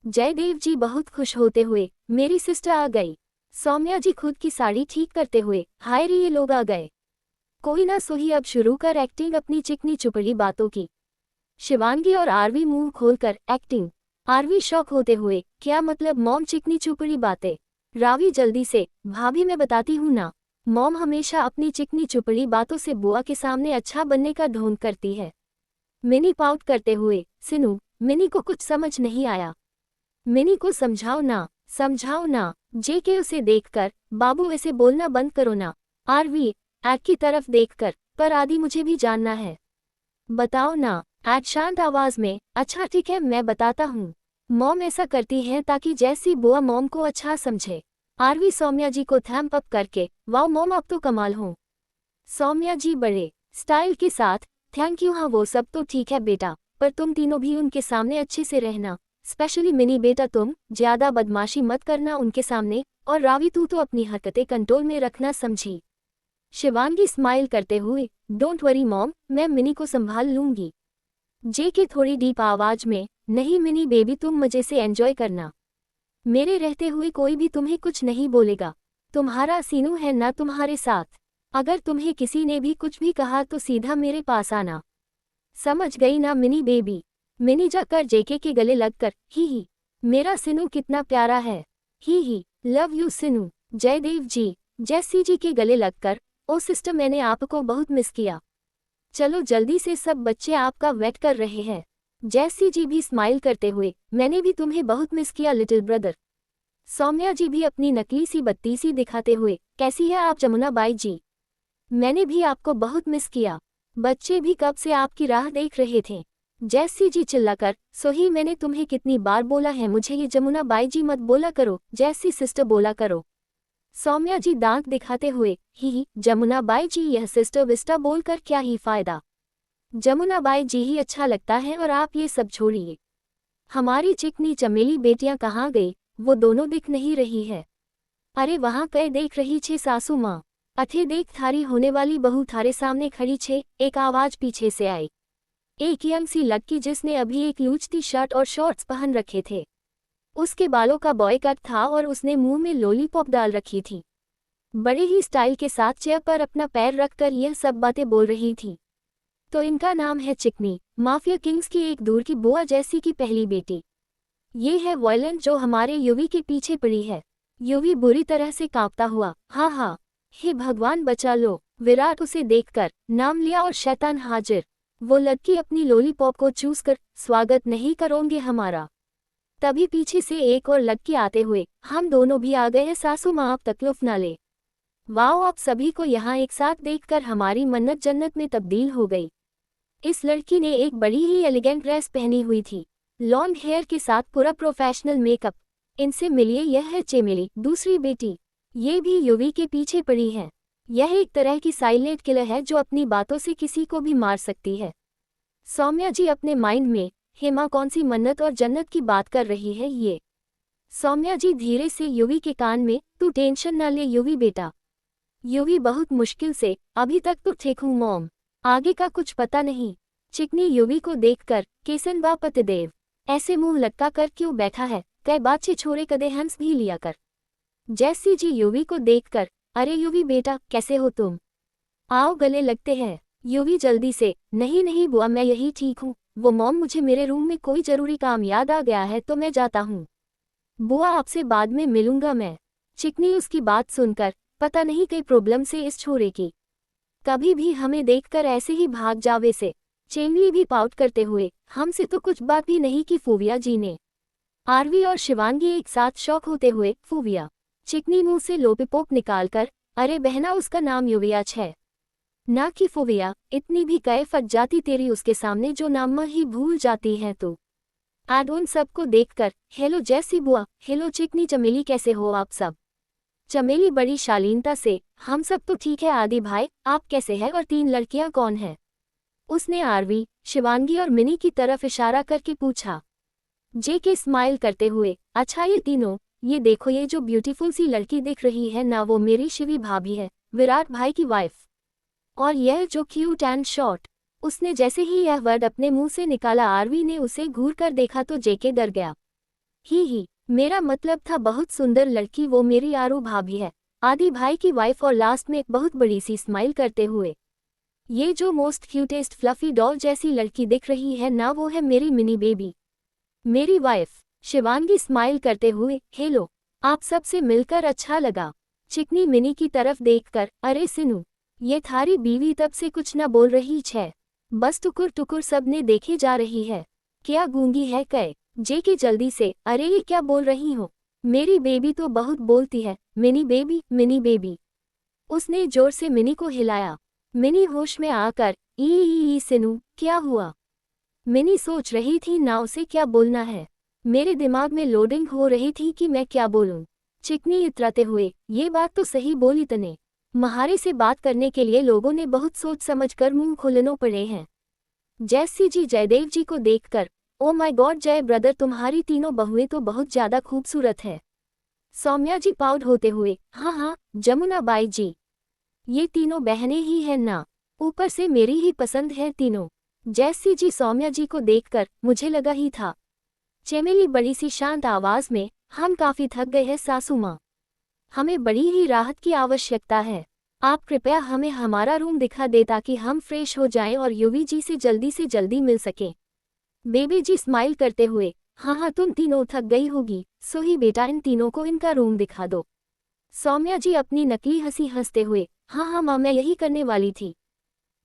जयदेव जी बहुत खुश होते हुए, मेरी सिस्टर आ गई। सौम्या जी खुद की साड़ी ठीक करते हुए, हाय रे ये लोग आ गए। कोई ना सोही, अब शुरू कर एक्टिंग अपनी चिकनी चुपड़ी बातों की। शिवांगी और आरवी मुंह खोलकर एक्टिंग। आरवी शौक होते हुए, क्या मतलब मॉम चिकनी चुपड़ी बातें? रावी जल्दी से, भाभी मैं बताती हूँ ना। मॉम हमेशा अपनी चिकनी चुपड़ी बातों से बुआ के सामने अच्छा बनने का ढोंग करती है। मिनी पाउट करते हुए, सिनू, मिनी को कुछ समझ नहीं आया। मिनी को समझाओ ना, समझाओ ना। जेके उसे देखकर, बाबू ऐसे बोलना बंद करो ना। आरवी एड की तरफ देखकर, पर आदि मुझे भी जानना है। बताओ ना। एड शांत आवाज में, अच्छा ठीक है मैं बताता हूँ। मॉम ऐसा करती है ताकि जैसी बुआ मॉम को अच्छा समझे। आरवी सौम्या जी को थैम्प अप करके, वाओ मॉम आप तो कमाल हो। सौम्या जी बड़े स्टाइल के साथ, थैंक यू। हाँ वो सब तो ठीक है बेटा, पर तुम तीनों भी उनके सामने अच्छे से रहना, स्पेशली मिनी बेटा तुम ज्यादा बदमाशी मत करना उनके सामने, और रावी तू तो अपनी हरकतें कंट्रोल में रखना समझी। शिवांगी स्माइल करते हुए, डोंट वरी मॉम, मैं मिनी को संभाल लूंगी। जेके थोड़ी डीप आवाज में, नहीं मिनी बेबी तुम मजे से एंजॉय करना, मेरे रहते हुए कोई भी तुम्हें कुछ नहीं बोलेगा। तुम्हारा सीनू है ना तुम्हारे साथ, अगर तुम्हें किसी ने भी कुछ भी कहा तो सीधा मेरे पास आना, समझ गई ना मिनी बेबी। मिनी जाकर जेके के गले लगकर, ही मेरा सिनू कितना प्यारा है, ही लव यू सिनू। जयदेव जी, जैसी जी के गले लगकर, ओ सिस्टर मैंने आपको बहुत मिस किया। चलो जल्दी से सब बच्चे आपका वेट कर रहे हैं। जैसी जी भी स्माइल करते हुए, मैंने भी तुम्हें बहुत मिस किया लिटिल ब्रदर। सौम्या जी भी अपनी नकली सी बत्ती सी दिखाते हुए, कैसी है आप जमुना बाई जी? मैंने भी आपको बहुत मिस किया, बच्चे भी कब से आपकी राह देख रहे थे। जैसी जी चिल्लाकर, सोही मैंने तुम्हें कितनी बार बोला है मुझे ये जमुना बाई जी मत बोला करो, जैसी सिस्टर बोला करो। सौम्या जी दांत दिखाते हुए, ही जमुना बाई जी यह सिस्टर विस्टा बोलकर क्या ही फायदा, जमुना बाई जी ही अच्छा लगता है और आप ये सब छोड़िए। हमारी चिकनी चमेली बेटियां कहाँ गई, वो दोनों दिख नहीं रही है। अरे वहाँ कई देख रही छे सासू माँ, अथे देख थारी होने वाली बहू थारे सामने खड़ी छे, एक आवाज पीछे से आई। एक यंग सी लड़की जिसने अभी एक लूचती शर्ट और शॉर्ट्स पहन रखे थे, उसके बालों का बॉय कट था और उसने मुंह में लॉलीपॉप डाल रखी थी। बड़े ही स्टाइल के साथ चेयर पर अपना पैर रखकर यह सब बातें बोल रही थी। तो इनका नाम है चिकनी, माफिया किंग्स की एक दूर की बुआ जैसी की पहली बेटी। ये है वॉयलेंट जो हमारे युवी के पीछे पड़ी है। युवी बुरी तरह से कांपता हुआ, हाँ हाँ, हे भगवान बचा लो। विराट उसे देखकर, नाम लिया और शैतान हाजिर। वो लड़की अपनी लॉलीपॉप को चूस कर, स्वागत नहीं करोगे हमारा। तभी पीछे से एक और लड़की आते हुए, हम दोनों भी आ गए हैं सासू माँ आप तकलीफ ना ले। वाओ आप सभी को यहाँ एक साथ देखकर हमारी मन्नत जन्नत में तब्दील हो गई। इस लड़की ने एक बड़ी ही एलिगेंट ड्रेस पहनी हुई थी, लॉन्ग हेयर के साथ पूरा प्रोफेशनल मेकअप। इनसे मिलिए यह है चेमेली, दूसरी बेटी। ये भी युवी के पीछे पड़ी है। यह एक तरह की साइलेंट किलर है जो अपनी बातों से किसी को भी मार सकती है। सौम्या जी अपने माइंड में, हेमा कौन सी मन्नत और जन्नत की बात कर रही है ये। सौम्या जी धीरे से युवी के कान में, तू टेंशन ना ले युवी बेटा। युवी बहुत मुश्किल से, अभी तक तो ठीक हूँ मॉम, आगे का कुछ पता नहीं। चिकनी युवी को देखकर, केसन बा पतिदेव, ऐसे मुंह लटका कर क्यों बैठा है, कई बातचीत छोड़े कदे हंस भी लिया कर। जैसी जी युवी को देखकर, अरे युवी बेटा कैसे हो तुम, आओ गले लगते हैं। युवी जल्दी से, नहीं नहीं बुआ मैं यही ठीक हूँ, वो मॉम मुझे मेरे रूम में कोई जरूरी काम याद आ गया है तो मैं जाता हूँ। बुआ आपसे बाद में मिलूंगा मैं। चिकनी उसकी बात सुनकर, पता नहीं कई प्रॉब्लम से इस छोरे की, कभी भी हमें देखकर ऐसे ही भाग जावे से। चेंगली भी पाउट करते हुए, हमसे तो कुछ बात भी नहीं की फूविया जी ने। आरवी और शिवांगी एक साथ शौक होते हुए, फूविया। चिकनी मुंह से लोलीपॉप निकालकर, अरे बहना उसका नाम युवियाच है ना कि फूविया, इतनी भी कै फट जाती तेरी उसके सामने जो नाम ही भूल जाती है तो। एड उन सबको देखकर, हेलो जैसी बुआ, हेलो चिकनी चमेली कैसे हो आप सब। चमेली बड़ी शालीनता से, हम सब तो ठीक है आदि भाई, आप कैसे हैं और तीन लड़कियां कौन हैं? उसने आरवी, शिवांगी और मिनी की तरफ इशारा करके पूछा। जेके स्माइल करते हुए, अच्छा ये तीनों, ये देखो ये जो ब्यूटीफुल सी लड़की दिख रही है ना वो मेरी शिवी भाभी है, विराट भाई की वाइफ। और यह जो क्यूट एंड शॉर्ट। उसने जैसे ही यह वर्ड अपने मुंह से निकाला आरवी ने उसे घूर कर देखा तो जेके डर गया। ही मेरा मतलब था बहुत सुंदर लड़की वो मेरी आरू भाभी है, आदि भाई की वाइफ। और लास्ट में एक बहुत बड़ी सी स्माइल करते हुए, ये जो मोस्ट क्यूटेस्ट फ्लफी डॉल जैसी लड़की दिख रही है ना, वो है मेरी मिनी बेबी, मेरी वाइफ। शिवांगी स्माइल करते हुए, हेलो, आप सबसे मिलकर अच्छा लगा। चिकनी मिनी की तरफ देखकर, अरे सिनू, ये थारी बीवी तब से कुछ न बोल रही छे, बस टुकुर टुकुर सबने देखे जा रही है, क्या गूंगी है कै? जेके जल्दी से, अरे ये क्या बोल रही हो, मेरी बेबी तो बहुत बोलती है, मिनी बेबी मिनी बेबी। उसने जोर से मिनी को हिलाया। मिनी होश में आकर, ई सिनू क्या हुआ? मिनी सोच रही थी ना उसे क्या बोलना है। मेरे दिमाग में लोडिंग हो रही थी कि मैं क्या बोलूं। चिकनी इतराते हुए, ये बात तो सही बोली तने, महारे से बात करने के लिए लोगों ने बहुत सोच समझकर मुंह खोलने पड़े हैं। जैसी जी जयदेव जी को देखकर, ओ माय गॉड जय ब्रदर, तुम्हारी तीनों बहुएं तो बहुत ज्यादा खूबसूरत है। सौम्या जी प्राउड होते हुए, हाँ, जमुना बाई जी, ये तीनों बहनें ही हैं ना, ऊपर से मेरी ही पसंद है तीनों। जैसी जी सौम्या जी को देखकर मुझे लगा ही था। चेमेली बड़ी सी शांत आवाज में, हम काफी थक गए हैं सासू माँ, हमें बड़ी ही राहत की आवश्यकता है, आप कृपया हमें हमारा रूम दिखा दे ताकि हम फ्रेश हो जाएं और युवी जी से जल्दी मिल सकें। बेबी जी स्माइल करते हुए, हाँ तुम तीनों थक गई होगी, सो ही बेटा इन तीनों को इनका रूम दिखा दो। सौम्या जी अपनी नकली हंसी हंसते हुए, हाँ माँ मैं यही करने वाली थी,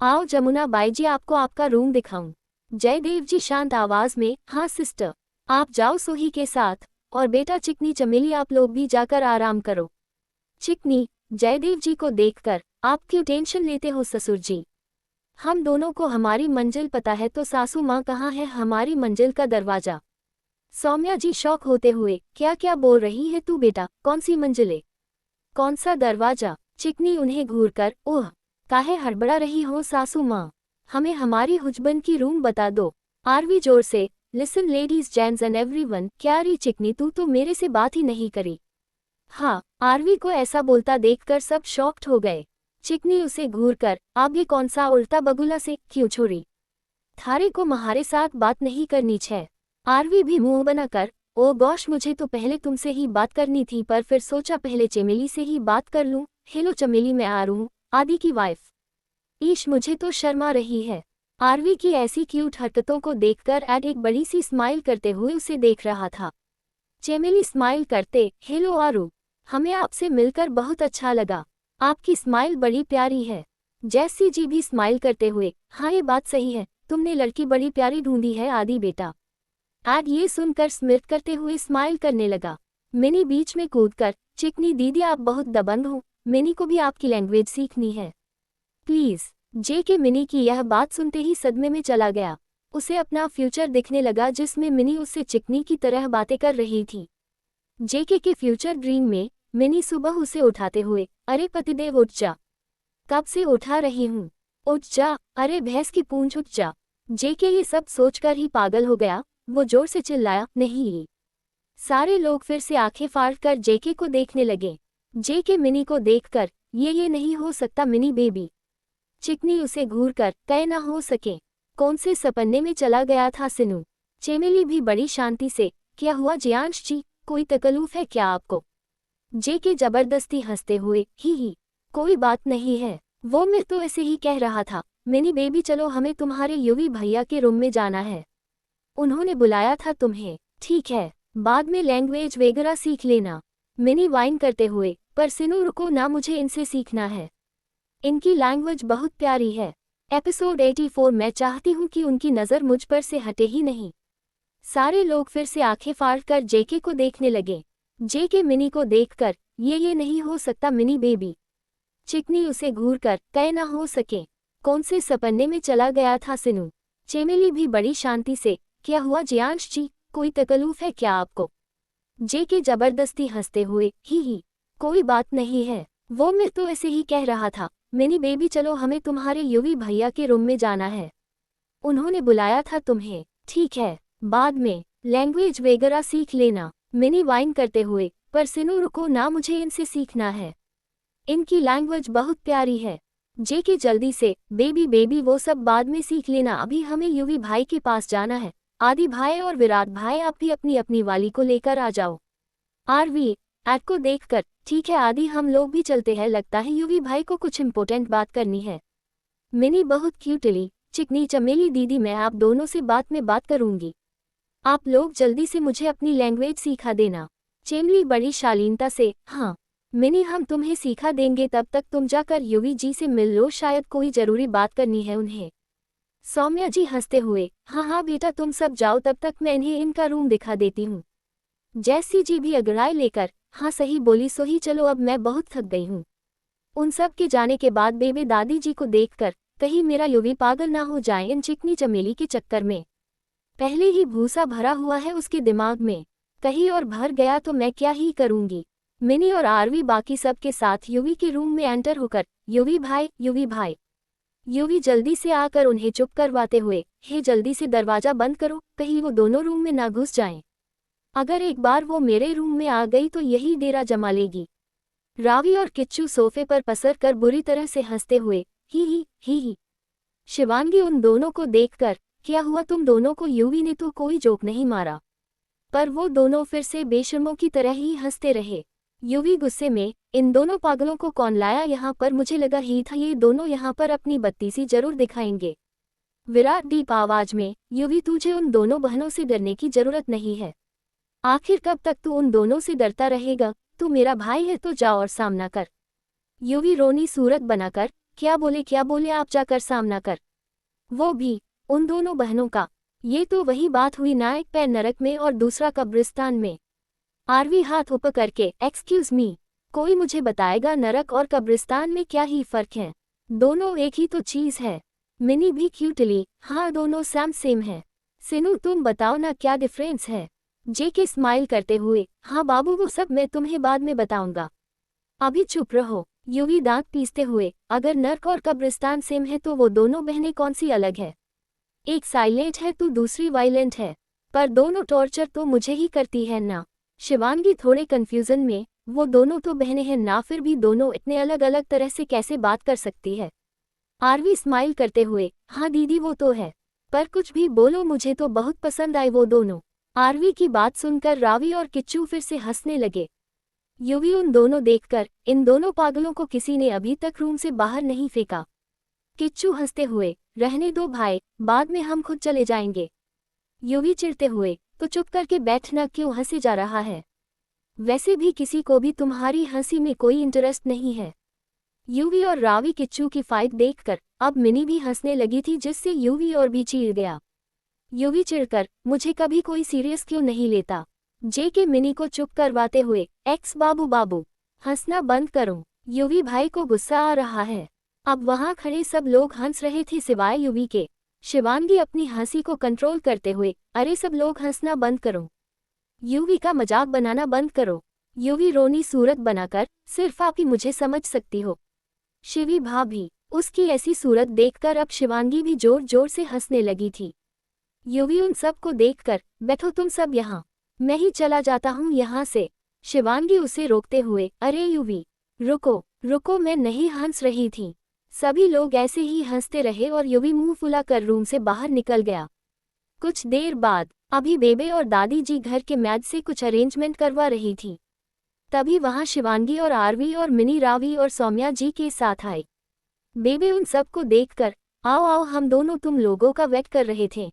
आओ जमुना बाई जी आपको आपका रूम दिखाऊं। जयदेव जी शांत आवाज में, हाँ सिस्टर, आप जाओ सोही के साथ, और बेटा चिकनी चमेली आप लोग भी जाकर आराम करो। चिकनी, जयदेव जी को देखकर, आप क्यों टेंशन लेते हो ससुर जी, हम दोनों को हमारी मंजिल पता है, तो सासू माँ कहाँ है हमारी मंजिल का दरवाजा। सौम्या जी शौक होते हुए, क्या क्या बोल रही है तू बेटा, कौन सी मंजिलें, कौन सा दरवाजा? चिकनी उन्हें घूरकर, ओह, काहे हड़बड़ा रही हो सासू माँ, हमें हमारी हुजबन की रूम बता दो। आरवी जोर से, listen ladies gents and everyone, क्या री चिकनी तू तो मेरे से बात ही नहीं करी। हाँ, आरवी को ऐसा बोलता देखकर सब शॉक्ड हो गए। चिकनी उसे घूरकर, आप ये कौन सा उल्टा बगुला से क्यों छोड़ी, थारे को हमारे साथ बात नहीं करनी छे। आरवी भी मुंह बनाकर, ओ गॉश मुझे तो पहले तुमसे ही बात करनी थी, पर फिर सोचा पहले चमेली से ही बात कर लूं। हेलो चमेली, मैं आ रूं, आदि की वाइफ। ईश मुझे तो शर्मा रही है। आरवी की ऐसी क्यूट हरकतों को देखकर एड एक बड़ी सी स्माइल करते हुए उसे देख रहा था। चमेली स्माइल करते, हेलो आरू, हमें आपसे मिलकर बहुत अच्छा लगा, आपकी स्माइल बड़ी प्यारी है। जैसी जी भी स्माइल करते हुए, हाँ ये बात सही है, तुमने लड़की बड़ी प्यारी ढूंढी है आदि बेटा। एड ये सुनकर स्मित करते हुए स्माइल करने लगा। मिनी बीच में कूदकर, चिकनी दीदी आप बहुत दबंग हो, मिनी को भी आपकी लैंग्वेज सीखनी है प्लीज। जेके मिनी की यह बात सुनते ही सदमे में चला गया। उसे अपना फ्यूचर दिखने लगा जिसमें मिनी उससे चिकनी की तरह बातें कर रही थी। जेके के फ्यूचर ड्रीम में मिनी सुबह उसे उठाते हुए, अरे पतिदेव उठ जा, कब से उठा रही हूँ, उठ जा, अरे भैंस की पूंछ उठ जा। जेके ये सब सोचकर ही पागल हो गया, वो जोर से चिल्लाया, नहीं। सारे लोग फिर से आंखें फाड़कर जेके को देखने लगे। जेके मिनी को देखकर, ये नहीं हो सकता मिनी बेबी। चिकनी उसे घूरकर, कह ना हो सके, कौन से सपने में चला गया था सिनू। चेमेली भी बड़ी शांति से, क्या हुआ जियांश जी, कोई तकलीफ है क्या आपको? जेके जबरदस्ती हंसते हुए, ही, कोई बात नहीं है, वो मैं तो ऐसे ही कह रहा था, मिनी बेबी चलो हमें तुम्हारे युवी भैया के रूम में जाना है, उन्होंने बुलाया था तुम्हें। ठीक है, बाद में लैंग्वेज वगैरह सीख लेना। मिनी वाइन करते हुए, पर सिनू रुको ना, मुझे इनसे सीखना है, इनकी लैंग्वेज बहुत प्यारी है। एपिसोड 84 मैं चाहती हूँ कि उनकी नज़र मुझ पर से हटे ही नहीं। सारे लोग फिर से आंखें फाड़कर जेके को देखने लगे। जेके मिनी को देखकर, ये नहीं हो सकता मिनी बेबी। चिकनी उसे घूरकर, कह ना हो सके, कौन से सपने में चला गया था सिनू। चेमेली भी बड़ी शांति से, क्या हुआ जियांश जी, कोई तकलीफ है क्या आपको? जेके जबरदस्ती हंसते हुए, ही, कोई बात नहीं है, वो मैं तो ऐसे ही कह रहा था, मिनी बेबी चलो हमें तुम्हारे युवी भैया के रूम में जाना है, उन्होंने बुलाया था तुम्हें। ठीक है, बाद में लैंग्वेज वगैरह सीख लेना। मिनी वाइन करते हुए, पर सिनू रुको ना, मुझे इनसे सीखना है, इनकी लैंग्वेज बहुत प्यारी है। जेके जल्दी से, बेबी वो सब बाद में सीख लेना, अभी हमें युवी भाई के पास जाना है। आदि भाई और विराट भाई आप भी अपनी अपनी वाली को लेकर आ जाओ। आरवी एड को देखकर, ठीक है आदि हम लोग भी चलते हैं, लगता है युवी भाई को कुछ इम्पोर्टेंट बात करनी है। मिनी बहुत क्यूटली, चिकनी चमेली दीदी मैं आप दोनों से बात करूंगी। आप लोग जल्दी से मुझे अपनी लैंग्वेज सिखा देना। चेमली बड़ी शालीनता से, हाँ मिनी हम तुम्हें सिखा देंगे, तब तक तुम जाकर युवी जी से मिल लो, शायद कोई जरूरी बात करनी है उन्हें। सौम्या जी हंसते हुए, हाँ हाँ बेटा तुम सब जाओ, तब तक मैं इन्हें इनका रूम दिखा देती हूँ। जैसी जी भी अगड़ाई लेकर, हाँ सही बोली सोही, चलो अब मैं बहुत थक गई हूँ। उन सब के जाने के बाद बेबे दादी जी को देखकर, कहीं मेरा युवी पागल ना हो जाए इन चिकनी चमेली के चक्कर में। पहले ही भूसा भरा हुआ है उसके दिमाग में, कहीं और भर गया तो मैं क्या ही करूंगी। मिनी और आरवी बाकी सब के साथ युवी के रूम में एंटर होकर, युवी भाई युवी भाई। युवी जल्दी से आकर उन्हें चुप करवाते हुए, हे जल्दी से दरवाजा बंद करो, कहीं वो दोनों रूम में ना घुस जाएं। अगर एक बार वो मेरे रूम में आ गई तो यही डेरा जमा लेगी। रावी और किच्चू सोफे पर पसर कर बुरी तरह से हंसते हुए, ही। शिवांगी उन दोनों को देखकर, क्या हुआ तुम दोनों को? युवी ने तो कोई जोक नहीं मारा, पर वो दोनों फिर से बेशर्मों की तरह ही हंसते रहे। युवी गुस्से में, इन दोनों पागलों को कौन लाया यहाँ पर? मुझे लगा ही था ये दोनों यहाँ पर अपनी बत्तीसी जरूर दिखाएंगे। विराट डीप आवाज में, युवी तुझे उन दोनों बहनों से डरने की जरूरत नहीं है। आखिर कब तक तू उन दोनों से डरता रहेगा? तू मेरा भाई है तो जा और सामना कर। युवी रोनी सूरत बनाकर, क्या बोले आप जाकर सामना कर, वो भी उन दोनों बहनों का। ये तो वही बात हुई ना, एक पैर नरक में और दूसरा कब्रिस्तान में। आरवी हाथ ऊपर करके, एक्सक्यूज मी, कोई मुझे बताएगा नरक और कब्रिस्तान में क्या ही फर्क है? दोनों एक ही तो चीज है। मिनी भी क्यूटली, हाँ दोनों सेम है। सिनू तुम बताओ ना क्या डिफरेंस है? जेके स्माइल करते हुए, हाँ बाबू वो सब मैं तुम्हें बाद में बताऊंगा, अभी चुप रहो। युवी दांत पीसते हुए, अगर नर्क और कब्रिस्तान सेम है तो वो दोनों बहनें कौन सी अलग है? एक साइलेंट है तो दूसरी वायलेंट है, पर दोनों टॉर्चर तो मुझे ही करती है ना। शिवांगी थोड़े कंफ्यूजन में, वो दोनों तो बहनें हैं ना, फिर भी दोनों इतने अलग अलग तरह से कैसे बात कर सकती है? आरवी स्माइल करते हुए, हाँ दीदी वो तो है, पर कुछ भी बोलो मुझे तो बहुत पसंद आए वो दोनों। आरवी की बात सुनकर रावी और किच्चू फिर से हंसने लगे। युवी उन दोनों देखकर, इन दोनों पागलों को किसी ने अभी तक रूम से बाहर नहीं फेंका। किच्चू हंसते हुए, रहने दो भाई, बाद में हम खुद चले जाएंगे। युवी चिढ़ते हुए, तो चुप करके बैठना, क्यों हंसे जा रहा है? वैसे भी किसी को भी तुम्हारी हंसी में कोई इंटरेस्ट नहीं है। युवी और रावी किच्चू की फाइट देखकर अब मिनी भी हंसने लगी थी, जिससे युवी और भी चिढ़ गया। युवी चिढ़कर, मुझे कभी कोई सीरियस क्यों नहीं लेता? जेके मिनी को चुप करवाते हुए, एक्स बाबू हंसना बंद करो, युवी भाई को गुस्सा आ रहा है। अब वहां खड़े सब लोग हंस रहे थे सिवाय युवी के। शिवांगी अपनी हंसी को कंट्रोल करते हुए, अरे सब लोग हंसना बंद करो, युवी का मजाक बनाना बंद करो। युवी रोनी सूरत बनाकर, सिर्फ आप ही मुझे समझ सकती हो। शिवी भाभी, उसकी ऐसी सूरत देखकर अब शिवांगी भी जोर जोर से हंसने लगी थी। युवी उन सब को देखकर, बैठो तुम सब यहाँ, मैं ही चला जाता हूँ यहाँ से। शिवांगी उसे रोकते हुए, अरे युवी रुको मैं नहीं हंस रही थी। सभी लोग ऐसे ही हंसते रहे और युवी मुंह फुलाकर रूम से बाहर निकल गया। कुछ देर बाद अभी बेबे और दादी जी घर के मैच से कुछ अरेंजमेंट करवा रही थी। तभी वहां शिवांगी और आरवी और मिनी रावी और सौम्या जी के साथ आए। बेबे उन सबको देखकर, आओ हम दोनों तुम लोगों का वेट कर रहे थे।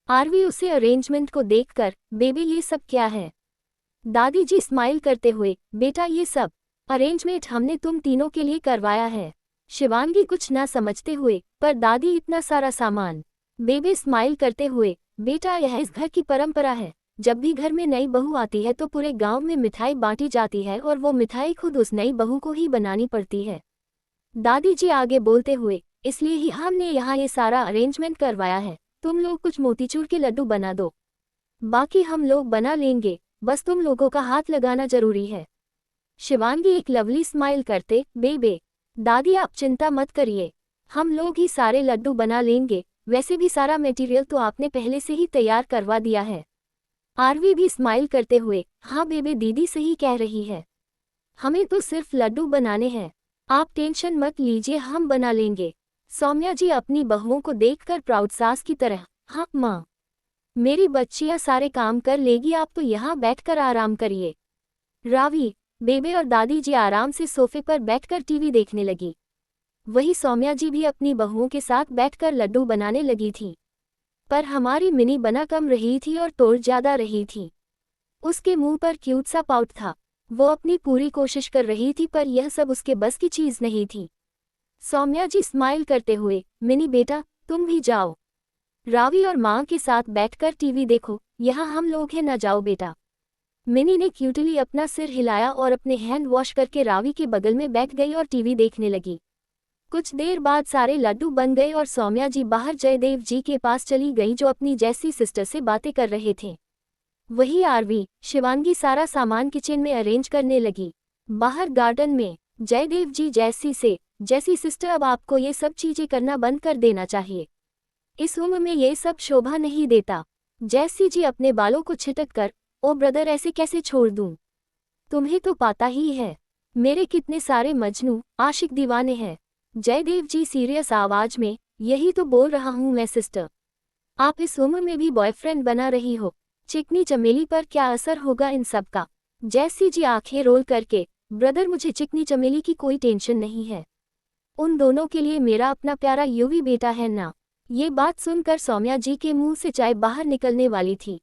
आरवी उसे अरेंजमेंट को देखकर, बेबे ये सब क्या है? दादी जी स्माइल करते हुए, बेटा ये सब अरेंजमेंट हमने तुम तीनों के लिए करवाया है। शिवांगी कुछ ना समझते हुए, पर दादी इतना सारा सामान। बेबे स्माइल करते हुए, बेटा यह इस घर की परंपरा है, जब भी घर में नई बहू आती है तो पूरे गांव में मिठाई बांटी जाती है और वो मिठाई खुद उस नई बहू को ही बनानी पड़ती है। दादी जी आगे बोलते हुए, इसलिए ही हमने यहाँ ये सारा अरेंजमेंट करवाया है। तुम लोग कुछ मोतीचूर के लड्डू बना दो, बाकी हम लोग बना लेंगे, बस तुम लोगों का हाथ लगाना जरूरी है। शिवांगी एक लवली स्माइल करते, बेबे दादी आप चिंता मत करिए, हम लोग ही सारे लड्डू बना लेंगे, वैसे भी सारा मटेरियल तो आपने पहले से ही तैयार करवा दिया है। आरवी भी स्माइल करते हुए, हाँ बेबे दीदी सही कह रही है, हमें तो सिर्फ लड्डू बनाने हैं, आप टेंशन मत लीजिए हम बना लेंगे। सौम्या जी अपनी बहुओं को देखकर प्राउड सास की तरह, हाँ माँ मेरी बच्चियाँ सारे काम कर लेगी, आप तो यहाँ बैठकर आराम करिए। रावी, बेबे और दादी जी आराम से सोफे पर बैठकर टीवी देखने लगी। वही सौम्या जी भी अपनी बहुओं के साथ बैठकर लड्डू बनाने लगी थी। पर हमारी मिनी बना कम रही थी और तोड़ ज्यादा रही थी। उसके मुंह पर क्यूट सा पाउट था। वो अपनी पूरी कोशिश कर रही थी पर यह सब उसके बस की चीज नहीं थी। सौम्या जी स्माइल करते हुए, मिनी बेटा तुम भी जाओ। रावी और माँ के साथ बैठकर टीवी देखो, यहाँ हम लोग हैं, ना जाओ बेटा। मिनी ने क्यूटली अपना सिर हिलाया और अपने हैंड वॉश करके रावी के बगल में बैठ गई और टीवी देखने लगी। कुछ देर बाद सारे लड्डू बन गए और सौम्या जी बाहर जयदेव जी के पास चली गई जो अपनी जैसी सिस्टर से बातें कर रहे थे। वही आरवी, शिवांगी सारा सामान किचन में अरेंज करने लगी। बाहर गार्डन में जयदेव जी जैसी सिस्टर अब आपको ये सब चीजें करना बंद कर देना चाहिए। इस उम्र में ये सब शोभा नहीं देता। जैसी जी अपने बालों को छिटक कर, ओ ब्रदर ऐसे कैसे छोड़ दूं? तुम्हें तो पता ही है मेरे कितने सारे मजनू आशिक दीवाने हैं। जयदेव जी सीरियस आवाज में, यही तो बोल रहा हूं मैं सिस्टर। आप इस उम्र में भी बॉयफ्रेंड बना रही हो। चिकनी चमेली पर क्या असर होगा इन सब का? जैसी जी आंखें रोल करके, ब्रदर मुझे चिकनी चमेली की कोई टेंशन नहीं है। उन दोनों के लिए मेरा अपना प्यारा यूवी बेटा है ना। ये बात सुनकर सौम्या जी के मुंह से चाय बाहर निकलने वाली थी।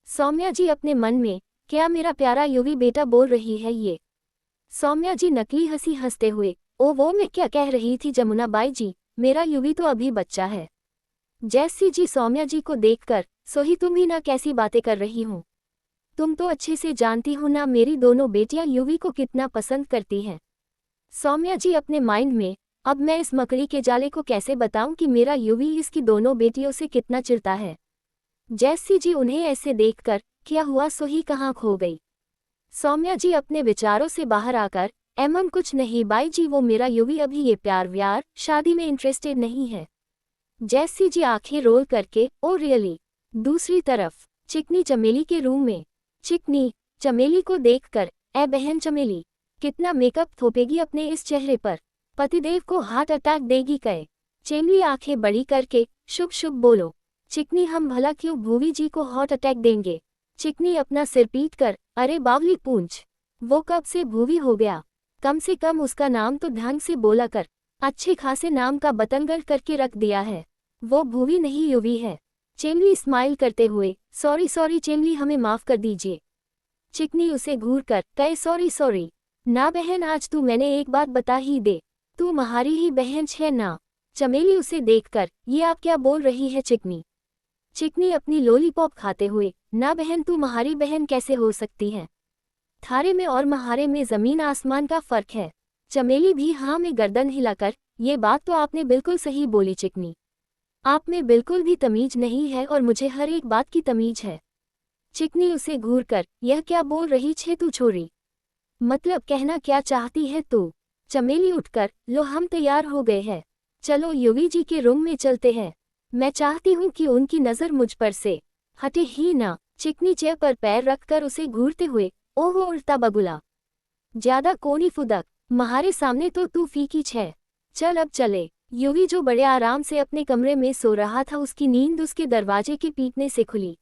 सौम्या जी अपने मन में, क्या मेरा प्यारा यूवी बेटा बोल रही है ये? सौम्या जी नकली हंसी हंसते हुए, ओ वो मैं क्या कह रही थी जमुना बाई जी, मेरा यूवी तो अभी बच्चा है। जैसी जी सौम्या जी को देखकर, सोही तुम ही ना कैसी बातें कर रही हो। तुम तो अच्छे से जानती हो ना मेरी दोनों बेटियां यूवी को कितना पसंद करती हैं। सौम्या जी अपने माइंड में, अब मैं इस मकड़ी के जाले को कैसे बताऊं कि मेरा यूवी इसकी दोनों बेटियों से कितना चिढ़ता है। जैसी जी उन्हें ऐसे देखकर, क्या हुआ सोही कहाँ खो गई? सौम्या जी अपने विचारों से बाहर आकर, कुछ नहीं बाई जी, वो मेरा यूवी अभी ये प्यार व्यार शादी में इंटरेस्टेड नहीं है। जैसी जी आंखें रोल करके, ओ रियली। दूसरी तरफ चिकनी चमेली के रूम में चिकनी चमेली को देखकर, ए बहन चमेली, कितना मेकअप थोपेगी अपने इस चेहरे पर, पतिदेव को हार्ट अटैक देगी कहे। चेमली आंखें बड़ी करके, शुभ शुभ बोलो। चिकनी हम भला क्यों भूवी जी को हार्ट अटैक देंगे? चिकनी अपना सिर पीट कर, अरे बावली पूंछ, वो कब से भूवी हो गया? कम से कम उसका नाम तो ढंग से बोला कर। अच्छे खासे नाम का बतंगड़ करके रख दिया है। वो भूवी नहीं यूवी है। चेमली स्माइल करते हुए, सॉरी सॉरी चेमली हमें माफ कर दीजिए। चिकनी उसे घूर कर कहे, सॉरी सॉरी ना बहन, आज तू मैंने एक बात बता ही दे, तू महारी ही बहन है ना। चमेली उसे देखकर, ये आप क्या बोल रही है चिकनी? चिकनी अपनी लॉलीपॉप खाते हुए, ना बहन तू महारी बहन कैसे हो सकती है? थारे में और महारे में जमीन आसमान का फर्क है। चमेली भी हाँ में गर्दन हिलाकर, ये बात तो आपने बिल्कुल सही बोली चिकनी। आप में बिल्कुल भी तमीज नहीं है और मुझे हर एक बात की तमीज है। चिकनी उसे घूर कर, यह क्या बोल रही छे तू छोरी? मतलब कहना क्या चाहती है तू? चमेली उठकर, लो हम तैयार हो गए हैं, चलो यूवी जी के रूम में चलते हैं। मैं चाहती हूँ कि उनकी नज़र मुझ पर से हटे ही ना। चिकनी चेयर पर पैर रखकर उसे घूरते हुए, ओहो उल्टा बगुला, ज्यादा कोनी फुदक, महारे सामने तो तू फीकी छे। चल अब चले। यूवी जो बड़े आराम से अपने कमरे में सो रहा था, उसकी नींद उसके दरवाजे के पीटने से खुली।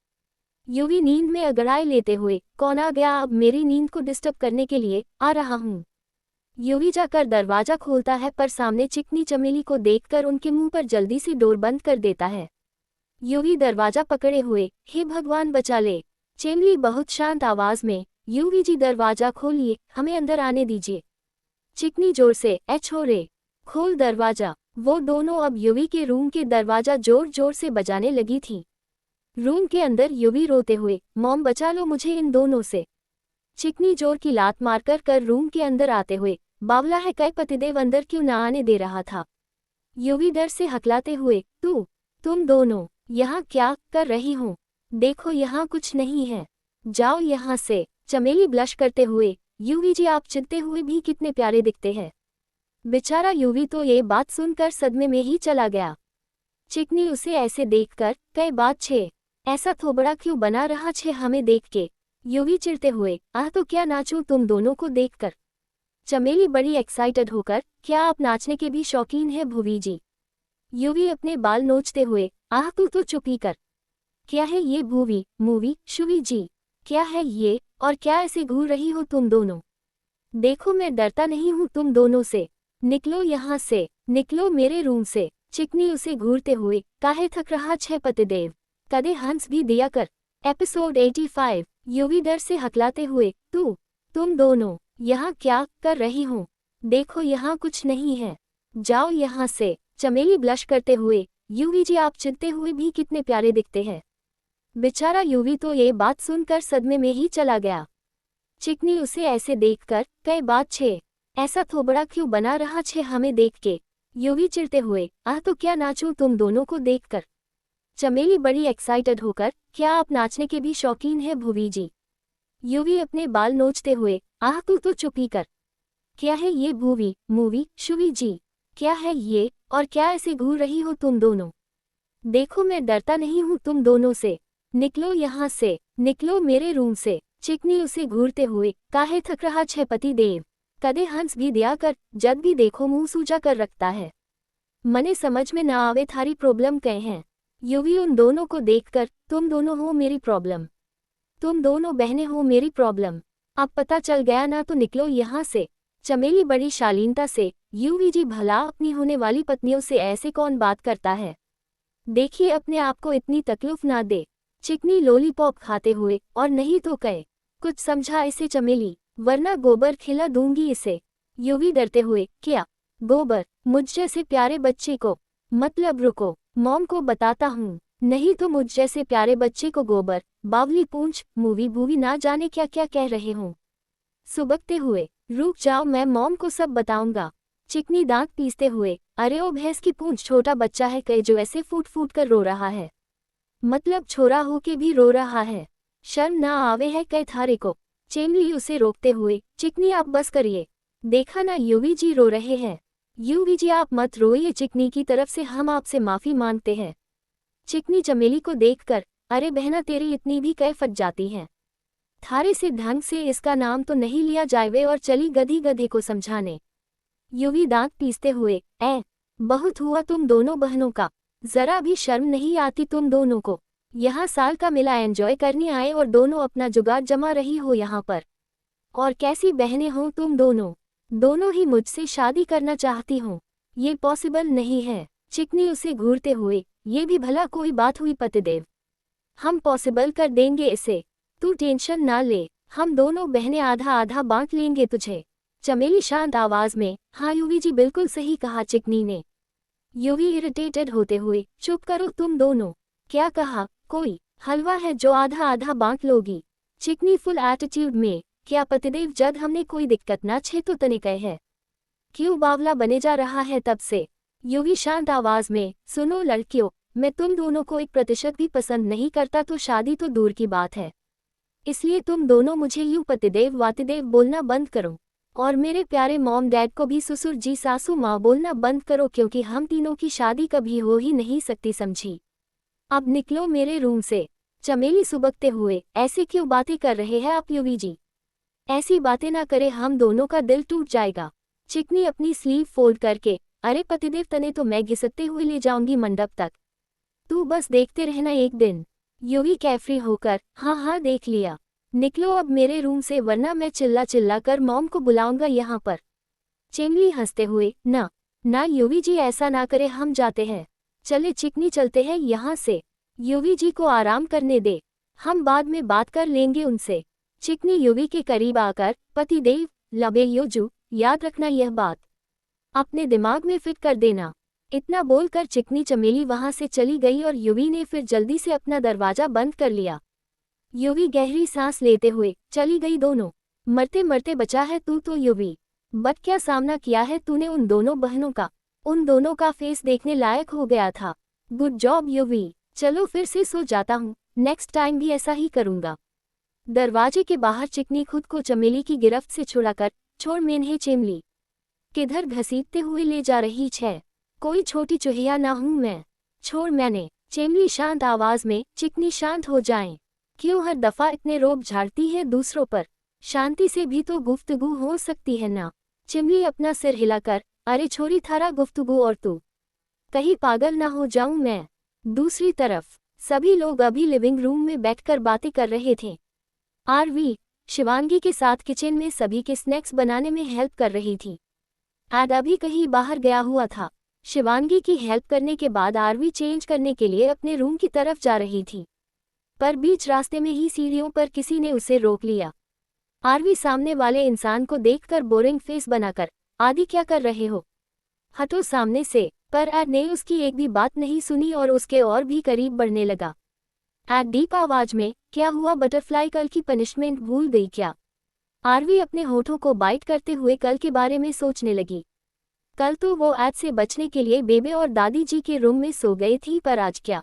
यूवी नींद में अगड़ाए लेते हुए, कौन आ गया अब मेरी नींद को डिस्टर्ब करने के लिए? आ रहा हूँ। यूवी जाकर दरवाजा खोलता है पर सामने चिकनी चमेली को देखकर उनके मुंह पर जल्दी से डोर बंद कर देता है। यूवी दरवाजा पकड़े हुए, हे भगवान बचा ले। चेमली बहुत शांत आवाज में, यूवी जी दरवाजा खोलिए, हमें अंदर आने दीजिए। चिकनी जोर से, ए छोरे, खोल दरवाजा। वो दोनों अब यूवी के रूम के दरवाजा जोर जोर से बजाने लगी थी। रूम के अंदर यूवी रोते हुए, मॉम बचा लो मुझे इन दोनों से। चिकनी जोर की लात मारकर कर रूम के अंदर आते हुए, बावला है कई पतिदेव अंदर क्यों ना आने दे रहा था? यूवी डर से हकलाते हुए, तुम दोनों यहाँ क्या कर रही हो? देखो यहाँ कुछ नहीं है, जाओ यहाँ से। चमेली ब्लश करते हुए, यूवी जी आप चिढ़ते हुए भी कितने प्यारे दिखते हैं। बेचारा यूवी तो ये बात सुनकर सदमे में ही चला गया। चिकनी उसे ऐसे देखकर, कई बात छे, ऐसा थोबड़ा क्यों बना रहा छे हमें देख के? यूवी चिढ़ते हुए, आह तो क्या नाचूं तुम दोनों को देखकर। चमेली बड़ी एक्साइटेड होकर, क्या आप नाचने के भी शौकीन है भूवी जी? यूवी अपने बाल नोचते हुए, आह तू तो चुप ही कर। क्या है ये भूवी मूवी शुवी जी, क्या है ये, और क्या ऐसे घूर रही हो तुम दोनों? देखो मैं डरता नहीं हूँ तुम दोनों से, निकलो यहाँ से। निकलो मेरे रूम से। चिकनी उसे घूरते हुए, काहे थक रहा छे पतिदेव, कदे हंस भी दिया कर। एपिसोड 85। युवी डर से हकलाते हुए, तुम दोनों यहाँ क्या कर रही हो? देखो यहाँ कुछ नहीं है, जाओ यहाँ से। चमेली ब्लश करते हुए, युवी जी आप चिढ़ते हुए भी कितने प्यारे दिखते हैं। बेचारा युवी तो ये बात सुनकर सदमे में ही चला गया। चिकनी उसे ऐसे देखकर, कई बात छे, ऐसा थोबड़ा क्यों बना रहा छे हमें देख के? युवी चिढ़ते हुए, आह तो क्या नाचूं तुम दोनों को देखकर। चमेली बड़ी एक्साइटेड होकर, क्या आप नाचने के भी शौकीन है भुवी जी? युवी अपने बाल नोचते हुए, आह तू तो चुप ही कर। क्या है ये भुवी, मूवी, शुवी जी, क्या है ये, और क्या ऐसे घूर रही हो तुम दोनों? देखो मैं डरता नहीं हूँ तुम दोनों से, निकलो यहाँ से, निकलो मेरे रूम से। चिकनी उसे घूरते हुए, काहे थक रहा छे पति देव, कदे हंस भी दिया कर, जब भी देखो मुंह सूजा कर रखता है। मने समझ में ना आवे थारी प्रॉब्लम कहे हैं। युवी उन दोनों को देखकर, तुम दोनों हो मेरी प्रॉब्लम, तुम दोनों बहनें हो मेरी प्रॉब्लम, अब पता चल गया ना तो निकलो यहाँ से। चमेली बड़ी शालीनता से, युवी जी भला अपनी होने वाली पत्नियों से ऐसे कौन बात करता है, देखिए अपने आप को इतनी तकलीफ ना दे। चिकनी लॉलीपॉप खाते हुए, और नहीं तो कहे, कुछ समझा इसे चमेली, वरना गोबर खिला दूंगी इसे। युवी डरते हुए, क्या गोबर, मुझ जैसे प्यारे बच्चे को? मतलब रुको, मॉम को बताता हूँ, नहीं तो मुझ जैसे प्यारे बच्चे को गोबर, बावली पूंछ, मूवी भूवी ना जाने क्या क्या कह रहे हूँ। सुबकते हुए, रुक जाओ मैं मॉम को सब बताऊंगा। चिकनी दांत पीसते हुए, अरे ओ भैंस की पूंछ, छोटा बच्चा है कई जो ऐसे फूट फूट कर रो रहा है, मतलब छोरा हो के भी रो रहा है, शर्म ना आवे है कई थारे को। चेमली उसे रोकते हुए, चिकनी आप बस करिए, देखा ना युवी जी रो रहे हैं। युवी जी आप मत रोइए, चिकनी की तरफ से हम आपसे माफी मांगते हैं। चिकनी चमेली को देखकर, अरे बहना तेरी इतनी भी कै फट जाती है, थारे से ढंग से इसका नाम तो नहीं लिया जाएवे, और चली गधी गधे को समझाने। युवी दांत पीसते हुए, बहुत हुआ तुम दोनों बहनों का, जरा भी शर्म नहीं आती तुम दोनों को? यहाँ साल का मेला एंजॉय करने आए और दोनों अपना जुगाड़ जमा रही हो यहाँ पर, और कैसी बहनें हो तुम दोनों, दोनों ही मुझसे शादी करना चाहती हो, ये पॉसिबल नहीं है। चिकनी उसे घूरते हुए, ये भी भला कोई बात हुई पतिदेव, हम पॉसिबल कर देंगे इसे, तू टेंशन ना ले, हम दोनों बहनें आधा आधा बांट लेंगे तुझे। चमेली शांत आवाज में, हाँ युवी जी बिल्कुल सही कहा चिकनी ने। युवी इरिटेटेड होते हुए, चुप करो तुम दोनों, क्या कहा, कोई हलवा है जो आधा आधा बांट लोगी? चिकनी फुल एटीट्यूड में, क्या पतिदेव जद हमने कोई दिक्कत ना छे तो तने कहे है, क्यों बावला बने जा रहा है तब से? युवी शांत आवाज में, सुनो लड़कियों, मैं तुम दोनों को 1% भी पसंद नहीं करता, तो शादी तो दूर की बात है, इसलिए तुम दोनों मुझे यूं पतिदेव वातिदेव बोलना बंद करो, और मेरे प्यारे मॉम डैड को भी ससुर जी सासू माँ बोलना बंद करो, क्योंकि हम तीनों की शादी कभी हो ही नहीं सकती, समझी? अब निकलो मेरे रूम से। चमेली सुबकते हुए, ऐसे क्यों बातें कर रहे हैं आप युवी जी, ऐसी बातें ना करे, हम दोनों का दिल टूट जाएगा। चिकनी अपनी स्लीव फोल्ड करके, अरे पतिदेव तने तो मैं घिसकते हुए ले जाऊंगी मंडप तक, तू बस देखते रहना एक दिन। युवी कैफरी होकर, हाँ हाँ देख लिया, निकलो अब मेरे रूम से, वरना मैं चिल्ला चिल्ला कर मॉम को बुलाऊंगा यहाँ पर। चिमली हंसते हुए, ना युवी जी ऐसा ना करे, हम जाते हैं, चले चिकनी चलते हैं यहाँ से, युवी जी को आराम करने दे, हम बाद में बात कर लेंगे उनसे। चिकनी युवी के करीब आकर, पतिदेव लबे योजू, याद रखना यह बात, अपने दिमाग में फिट कर देना। इतना बोलकर चिकनी चमेली वहां से चली गई और युवी ने फिर जल्दी से अपना दरवाजा बंद कर लिया। युवी गहरी सांस लेते हुए चली गई, दोनों मरते मरते बचा है तू तो युवी, बट क्या सामना किया है तूने उन दोनों बहनों का, उन दोनों का फेस देखने लायक हो गया था। गुड जॉब युवी, चलो फिर से सो जाता हूँ, नेक्स्ट टाइम भी ऐसा ही करूँगा। दरवाजे के बाहर चिकनी खुद को चमेली की गिरफ्त से छुड़ाकर, छोड़ मैंने चेमली, किधर घसीटते हुए ले जा रही छे, कोई छोटी चुहिया ना हूँ मैं, छोड़ मैंने। चेमली शांत आवाज में, चिकनी शांत हो जाएं, क्यों हर दफा इतने रोब झाड़ती है दूसरों पर, शांति से भी तो गुफ्तगू हो सकती है ना। चिमली अपना सिर हिलाकर, अरे छोरी थारा गुफ्तगू और तू, कहीं पागल ना हो जाऊं मैं। दूसरी तरफ सभी लोग अभी लिविंग रूम में बैठकर बातें कर रहे थे। आरवी शिवांगी के साथ किचन में सभी के स्नैक्स बनाने में हेल्प कर रही थी। आद अभी कहीं बाहर गया हुआ था। शिवांगी की हेल्प करने के बाद आरवी चेंज करने के लिए अपने रूम की तरफ जा रही थी, पर बीच रास्ते में ही सीढ़ियों पर किसी ने उसे रोक लिया। आरवी सामने वाले इंसान को देखकर बोरिंग फेस बनाकर, आदि क्या कर रहे हो, हटो सामने से। पर एड ने उसकी एक भी बात नहीं सुनी और उसके और भी करीब बढ़ने लगा। एड डीप आवाज में, क्या हुआ बटरफ्लाई, कल की पनिशमेंट भूल गई क्या? आरवी अपने होठों को बाइट करते हुए कल के बारे में सोचने लगी। कल तो वो एड से बचने के लिए बेबे और दादी जी के रूम में सो गई थी, पर आज क्या?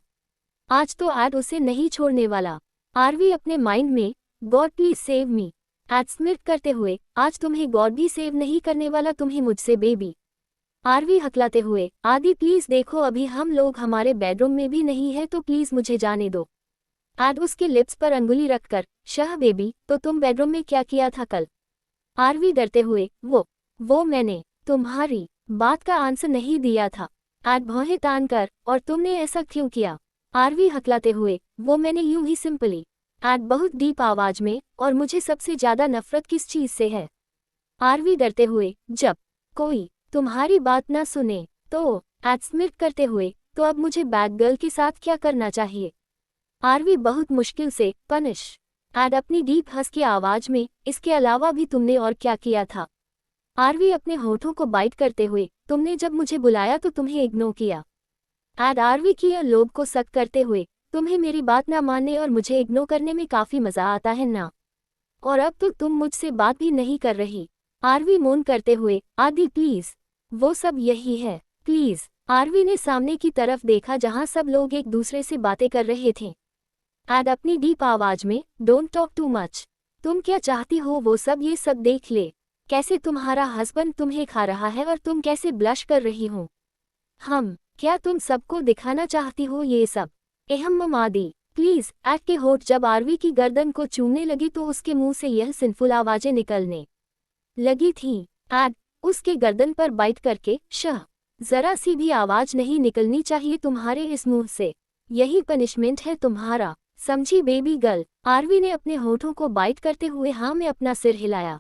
आज तो एड उसे नहीं छोड़ने वाला। आरवी अपने माइंड में, गॉड प्लीज सेव मी, एड स्मिर्क करते हुए, आज तुम्हें गॉड भी सेव नहीं करने वाला, तुम्हें मुझसे बेबी। आरवी हकलाते हुए, आदि प्लीज देखो, अभी हम लोग हमारे बेडरूम में भी नहीं है, तो प्लीज मुझे जाने दो। एड उसके लिप्स पर अंगुली रखकर, शाह बेबी, तो तुम बेडरूम में क्या किया था कल? आरवी डरते हुए, वो मैंने तुम्हारी बात का आंसर नहीं दिया था। एड भौहें तान कर, और तुमने ऐसा क्यों किया? आरवी हकलाते हुए, वो मैंने यूं ही सिंपली। एड बहुत डीप आवाज में, और मुझे सबसे ज्यादा नफरत किस चीज से है? आरवी डरते हुए, जब कोई तुम्हारी बात ना सुने तो। एड स्मिर्क करते हुए, तो अब मुझे बैड गर्ल के साथ क्या करना चाहिए? आरवी बहुत मुश्किल से, पनिश। एड अपनी डीप हंस की आवाज में, इसके अलावा भी तुमने और क्या किया था? आरवी अपने होठों को बाइट करते हुए, तुमने जब मुझे बुलाया तो तुम्हें इग्नोर किया। एड आरवी की लोब को सक करते हुए, तुम्हें मेरी बात ना मानने और मुझे इग्नोर करने में काफी मजा आता है ना? और अब तो तुम मुझसे बात भी नहीं कर रही। आरवी मोन करते हुए, आदि प्लीज, वो सब यही है, प्लीज। आरवी ने सामने की तरफ देखा जहां सब लोग एक दूसरे से बातें कर रहे थे। एड अपनी डीप आवाज में, डोंट टॉक टू मच, तुम क्या चाहती हो वो सब ये सब देख ले, कैसे तुम्हारा हस्बैंड तुम्हें खा रहा है और तुम कैसे ब्लश कर रही हो। क्या तुम सबको दिखाना चाहती हो ये सब? आदि प्लीज। एड के होठ जब आरवी की गर्दन को चूमने लगी तो उसके मुंह से यह सिंफुल आवाजें निकलने लगी थीं। एड उसके गर्दन पर बाइट करके, शह, जरा सी भी आवाज नहीं निकलनी चाहिए तुम्हारे इस मुंह से, यही पनिशमेंट है तुम्हारा, समझी बेबी गर्ल? आरवी ने अपने होठों को बाइट करते हुए हाँ में अपना सिर हिलाया।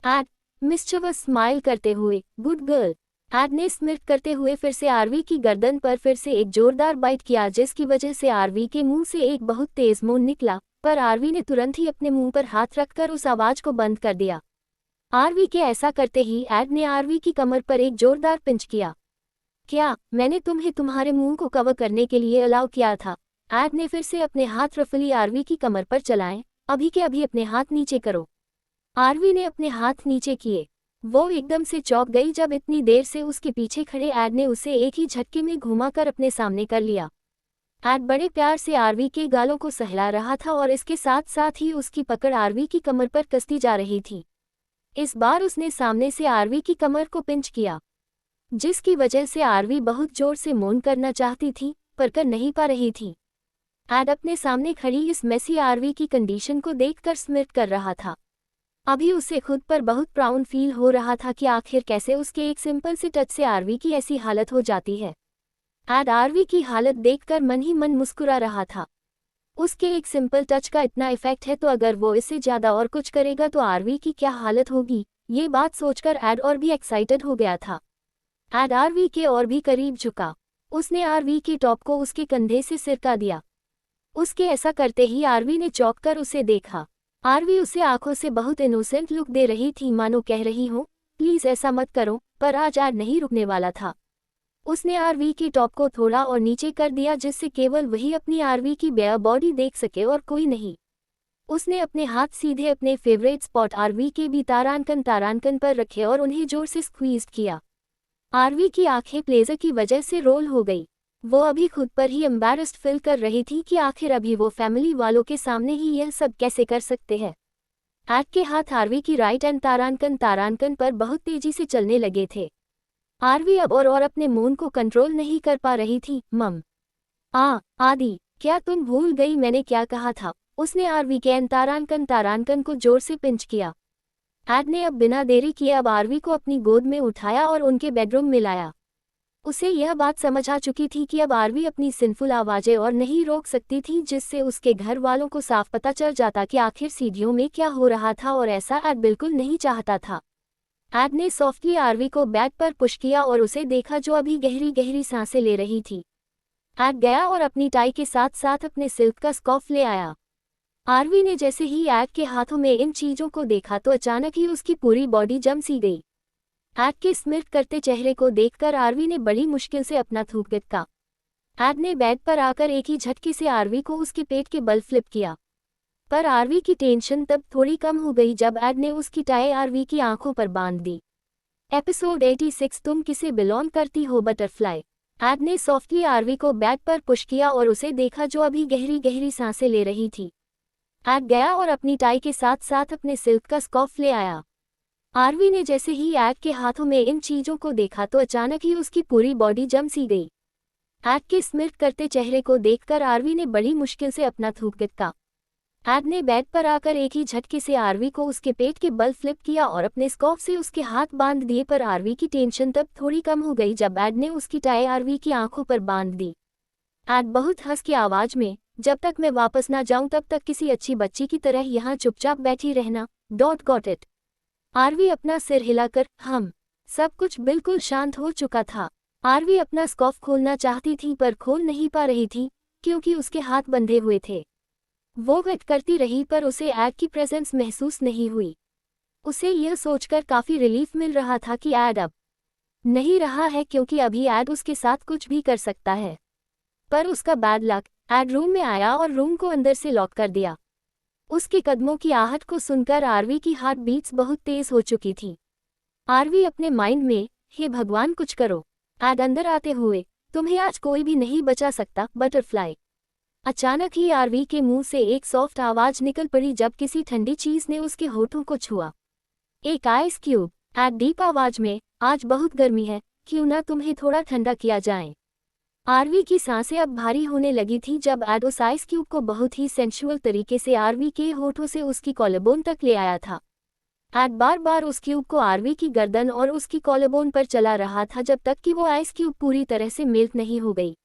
एड मिस्चीवस स्माइल करते हुए, गुड गर्ल। एड ने स्मिर्क करते हुए फिर से आरवी की गर्दन पर फिर से एक जोरदार बाइट किया, जिसकी वजह से आरवी के मुंह से एक बहुत तेज मोन निकला, पर आरवी ने तुरंत ही अपने मुंह पर हाथ रखकर उस आवाज को बंद कर दिया। आरवी के ऐसा करते ही एड ने आरवी की कमर पर एक जोरदार पिंच किया। क्या मैंने तुम्हें तुम्हारे मुंह को कवर करने के लिए अलाउ किया था? एड ने फिर से अपने हाथ रफली आरवी की कमर पर चलाए, अभी के अभी अपने हाथ नीचे करो। आरवी ने अपने हाथ नीचे किए। वो एकदम से चौंक गई जब इतनी देर से उसके पीछे खड़े एड ने उसे एक ही झटके में घुमाकर अपने सामने कर लिया। एड बड़े प्यार से आरवी के गालों को सहला रहा था और इसके साथ साथ ही उसकी पकड़ आरवी की कमर पर कसती जा रही थी। इस बार उसने सामने से आरवी की कमर को पिंच किया, जिसकी वजह से आरवी बहुत जोर से मौन करना चाहती थी, पर कर नहीं पा रही थी। एड अपने सामने खड़ी इस मेसी आरवी की कंडीशन को देखकर स्मिर्क कर रहा था। अभी उसे खुद पर बहुत प्राउड फील हो रहा था कि आखिर कैसे उसके एक सिंपल से टच से आरवी की ऐसी हालत हो जाती है। एड आरवी की हालत देखकर मन ही मन मुस्कुरा रहा था। उसके एक सिंपल टच का इतना इफेक्ट है, तो अगर वो इससे ज्यादा और कुछ करेगा तो आरवी की क्या हालत होगी, ये बात सोचकर एड और भी एक्साइटेड हो गया था। एड आरवी के और भी करीब झुका। उसने आरवी के टॉप को उसके कंधे से सिरका दिया। उसके ऐसा करते ही आरवी ने चौंक कर उसे देखा। आरवी उसे आंखों से बहुत इनोसेंट लुक दे रही थी, मानो कह रही हो, प्लीज ऐसा मत करो, पर आज एड नहीं रुकने वाला था। उसने आरवी की टॉप को थोड़ा और नीचे कर दिया, जिससे केवल वही अपनी आरवी की बेयर बॉडी देख सके और कोई नहीं। उसने अपने हाथ सीधे अपने फेवरेट स्पॉट आरवी के भी तारांकन पर रखे और उन्हें जोर से स्क्वीज किया। आरवी की आंखें प्लेजर की वजह से रोल हो गई। वो अभी खुद पर ही एम्बैरेस्ड फील कर रही थी कि आखिर अभी वो फैमिली वालों के सामने ही यह सब कैसे कर सकते हैं। एड के हाथ आरवी की राइट एंड तारांकन पर बहुत तेजी से चलने लगे थे। आरवी अब और अपने मौन को कंट्रोल नहीं कर पा रही थी। आदि, क्या तुम भूल गई मैंने क्या कहा था? उसने आरवी के तारांकन को जोर से पिंच किया। एड ने अब बिना देरी किए अब आरवी को अपनी गोद में उठाया और उनके बेडरूम में लाया। उसे यह बात समझ आ चुकी थी कि अब आरवी अपनी सिंफुल आवाजें और नहीं रोक सकती थी, जिससे उसके घर वालों को साफ पता चल जाता कि आखिर सीढ़ियों में क्या हो रहा था, और ऐसा एड बिल्कुल नहीं चाहता था। एड ने सॉफ्टली आरवी को बेड पर पुश किया और उसे देखा जो अभी गहरी गहरी सांसें ले रही थी। एड गया और अपनी टाई के साथ साथ अपने सिल्क का स्कार्फ ले आया। आरवी ने जैसे ही एड के हाथों में इन चीजों को देखा तो अचानक ही उसकी पूरी बॉडी जम सी गई। एड के स्मिर्ट करते चेहरे को देखकर आरवी ने बड़ी मुश्किल से अपना थूक गिटका। एड ने बेड पर आकर एक ही झटके से आरवी को उसके पेट के बल फ्लिप किया। पर आरवी की टेंशन तब थोड़ी कम हो गई जब एड ने उसकी टाई आरवी की आंखों पर बांध दी। एपिसोड 86 तुम किसे बिलोंग करती हो बटरफ्लाई। एड ने सॉफ्टली आरवी को बेड पर पुश किया और उसे देखा जो अभी गहरी गहरी सांसें ले रही थी। एड गया और अपनी टाई के साथ साथ अपने सिल्क का स्कार्फ ले आया। आरवी ने जैसे ही एड के हाथों में इन चीजों को देखा तो अचानक ही उसकी पूरी बॉडी जम सी गई। एड के स्मिर्ट करते चेहरे को देखकर आरवी ने बड़ी मुश्किल से अपना थूक गिटका। एड ने बेड पर आकर एक ही झटके से आरवी को उसके पेट के बल फ्लिप किया और अपने स्कार्फ से उसके हाथ बांध दिए। पर आरवी की टेंशन तब थोड़ी कम हो गई जब एड ने उसकी टाई आरवी की आंखों पर बांध दी। एड बहुत हंस की आवाज में, जब तक मैं वापस ना जाऊं तब तक किसी अच्छी बच्ची की तरह यहाँ चुपचाप बैठी रहना। Got it. आरवी अपना सिर हिलाकर सब कुछ बिल्कुल शांत हो चुका था। आरवी अपना स्कार्फ खोलना चाहती थी पर खोल नहीं पा रही थी क्योंकि उसके हाथ बंधे हुए थे। वो वेट करती रही पर उसे एड की प्रेजेंस महसूस नहीं हुई। उसे यह सोचकर काफी रिलीफ मिल रहा था कि एड अब नहीं रहा है क्योंकि अभी एड उसके साथ कुछ भी कर सकता है। पर उसका बैड लक, एड रूम में आया और रूम को अंदर से लॉक कर दिया। उसके कदमों की आहट को सुनकर आरवी की हार्ट बीट्स बहुत तेज हो चुकी थी। आरवी अपने माइंड में, हे भगवान कुछ करो। एड अंदर आते हुए, तुम्हें आज कोई भी नहीं बचा सकता बटरफ्लाई। अचानक ही आरवी के मुंह से एक सॉफ्ट आवाज निकल पड़ी जब किसी ठंडी चीज ने उसके होठों को छुआ। एक आइस क्यूब। एड डीप आवाज में, आज बहुत गर्मी है, क्यों ना तुम्हें थोड़ा ठंडा किया जाए। आरवी की सांसें अब भारी होने लगी थी जब एड उस आइस क्यूब को बहुत ही सेंशुअल तरीके से आरवी के होठों से उसकी कॉलरबोन तक ले आया था। एड बार बार उस क्यूब को आरवी की गर्दन और उसकी कॉलरबोन पर चला रहा था जब तक कि वो आइस क्यूब पूरी तरह से मेल्ट नहीं हो गई।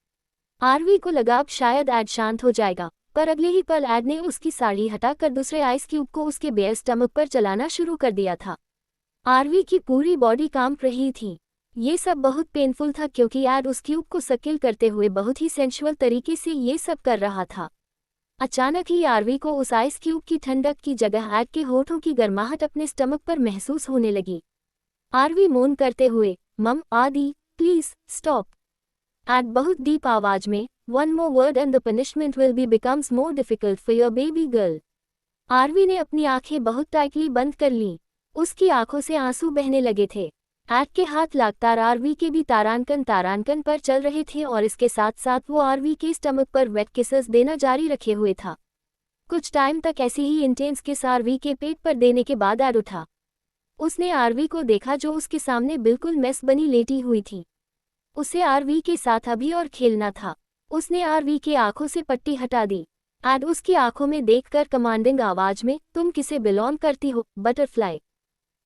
आरवी को लगा अब शायद एड शांत हो जाएगा, पर अगले ही पल एड ने उसकी साड़ी हटाकर दूसरे आइस क्यूब को उसके बेयर स्टमक पर चलाना शुरू कर दिया था। आरवी की पूरी बॉडी कांप रही थी। ये सब बहुत पेनफुल था क्योंकि एड उस क्यूब को सकिल करते हुए बहुत ही सेंशुअल तरीके से ये सब कर रहा था। अचानक ही आरवी को उस आइस क्यूब की ठंडक की जगह एड के होठों की गर्माहट अपने स्टमक पर महसूस होने लगी। आरवी मोन करते हुए, मम आदि प्लीज स्टॉप। एड बहुत डीप आवाज में, one more word and the punishment will be becomes more difficult for your baby girl. Aarvi ने अपनी आंखें बहुत टाइटली बंद कर लीं। उसकी आंखों से आंसू बहने लगे थे। एड के हाथ लगातार आरवी के भी तारांकन पर चल रहे थे और इसके साथ साथ वो आरवी के स्टमक पर वेट किसेस देना जारी रखे हुए था। कुछ टाइम तक ऐसी ही इंटेंस किस आरवी के पेट पर देने के बाद एड उठा। उसने आरवी को देखा जो उसके सामने बिल्कुल मेस बनी लेटी हुई थी। उसे आरवी के साथ अभी और खेलना था। उसने आरवी की आंखों से पट्टी हटा दी। एड उसकी आंखों में देखकर कमांडिंग आवाज में, तुम किसे बिलोंग करती हो बटरफ्लाई।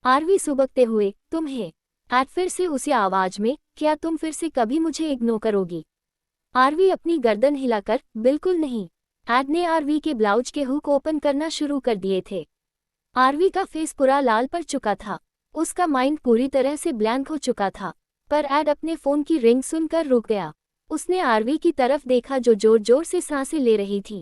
आरवी सुबकते हुए, तुम्हें। एड फिर से उसी आवाज में, क्या तुम फिर से कभी मुझे इग्नोर करोगी। आरवी अपनी गर्दन हिलाकर, बिल्कुल नहीं। एड ने आरवी के ब्लाउज के हुक ओपन करना शुरू कर दिए थे। आरवी का फेस पूरा लाल पड़ चुका था। उसका माइंड पूरी तरह से ब्लैंक हो चुका था। पर एड अपने फोन की रिंग सुनकर रुक गया। उसने आरवी की तरफ देखा जो जोर जोर से सांसें ले रही थी।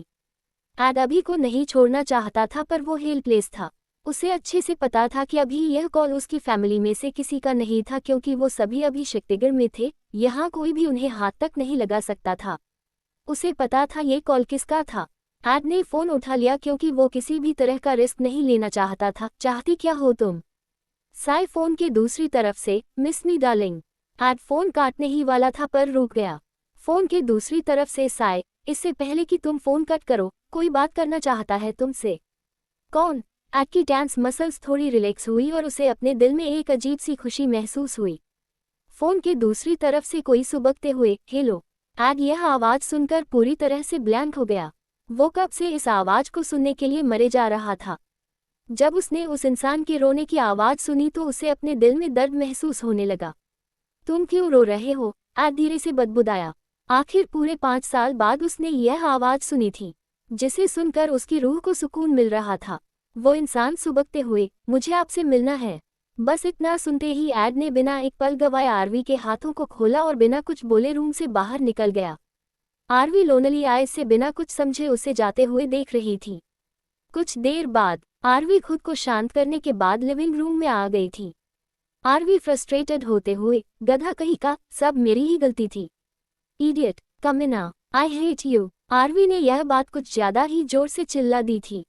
एड अभी को नहीं छोड़ना चाहता था पर वो हेल्पलेस था। उसे अच्छे से पता था कि अभी यह कॉल उसकी फैमिली में से किसी का नहीं था क्योंकि वो सभी अभी शक्तिगढ़ में थे। यहाँ कोई भी उन्हें हाथ तक नहीं लगा सकता था। उसे पता था ये कॉल किसका था। एड ने फोन उठा लिया क्योंकि वो किसी भी तरह का रिस्क नहीं लेना चाहता था। चाहती क्या हो तुम। साई फोन के दूसरी तरफ से, मिस मी डार्लिंग। एड फोन काटने ही वाला था पर रुक गया। फोन के दूसरी तरफ से साई, इससे पहले कि तुम फोन कट करो, कोई बात करना चाहता है तुमसे। कौन। एड की टेंस मसल्स थोड़ी रिलैक्स हुई और उसे अपने दिल में एक अजीब सी खुशी महसूस हुई। फोन के दूसरी तरफ से कोई सुबकते हुए, हेलो। एड यह आवाज सुनकर पूरी तरह से ब्लैंक हो गया। वो कब से इस आवाज को सुनने के लिए मरे जा रहा था। जब उसने उस इंसान के रोने की आवाज सुनी तो उसे अपने दिल में दर्द महसूस होने लगा। तुम क्यों रो रहे हो। एड धीरे से बदबुदाया। आखिर पूरे 5 साल बाद उसने यह आवाज सुनी थी जिसे सुनकर उसकी रूह को सुकून मिल रहा था। वो इंसान सुबकते हुए, मुझे आपसे मिलना है। बस इतना सुनते ही एड ने बिना एक पल गवाए आरवी के हाथों को खोला और बिना कुछ बोले रूम से बाहर निकल गया। आरवी लोनली आइज से बिना कुछ समझे उसे जाते हुए देख रही थी। कुछ देर बाद आरवी खुद को शांत करने के बाद लिविंग रूम में आ गई थी। आरवी फ्रस्ट्रेटेड होते हुए, गधा कहीं का, सब मेरी ही गलती थी। इडियट, कमीना, आई हेट यू। आरवी ने यह बात कुछ ज्यादा ही जोर से चिल्ला दी थी।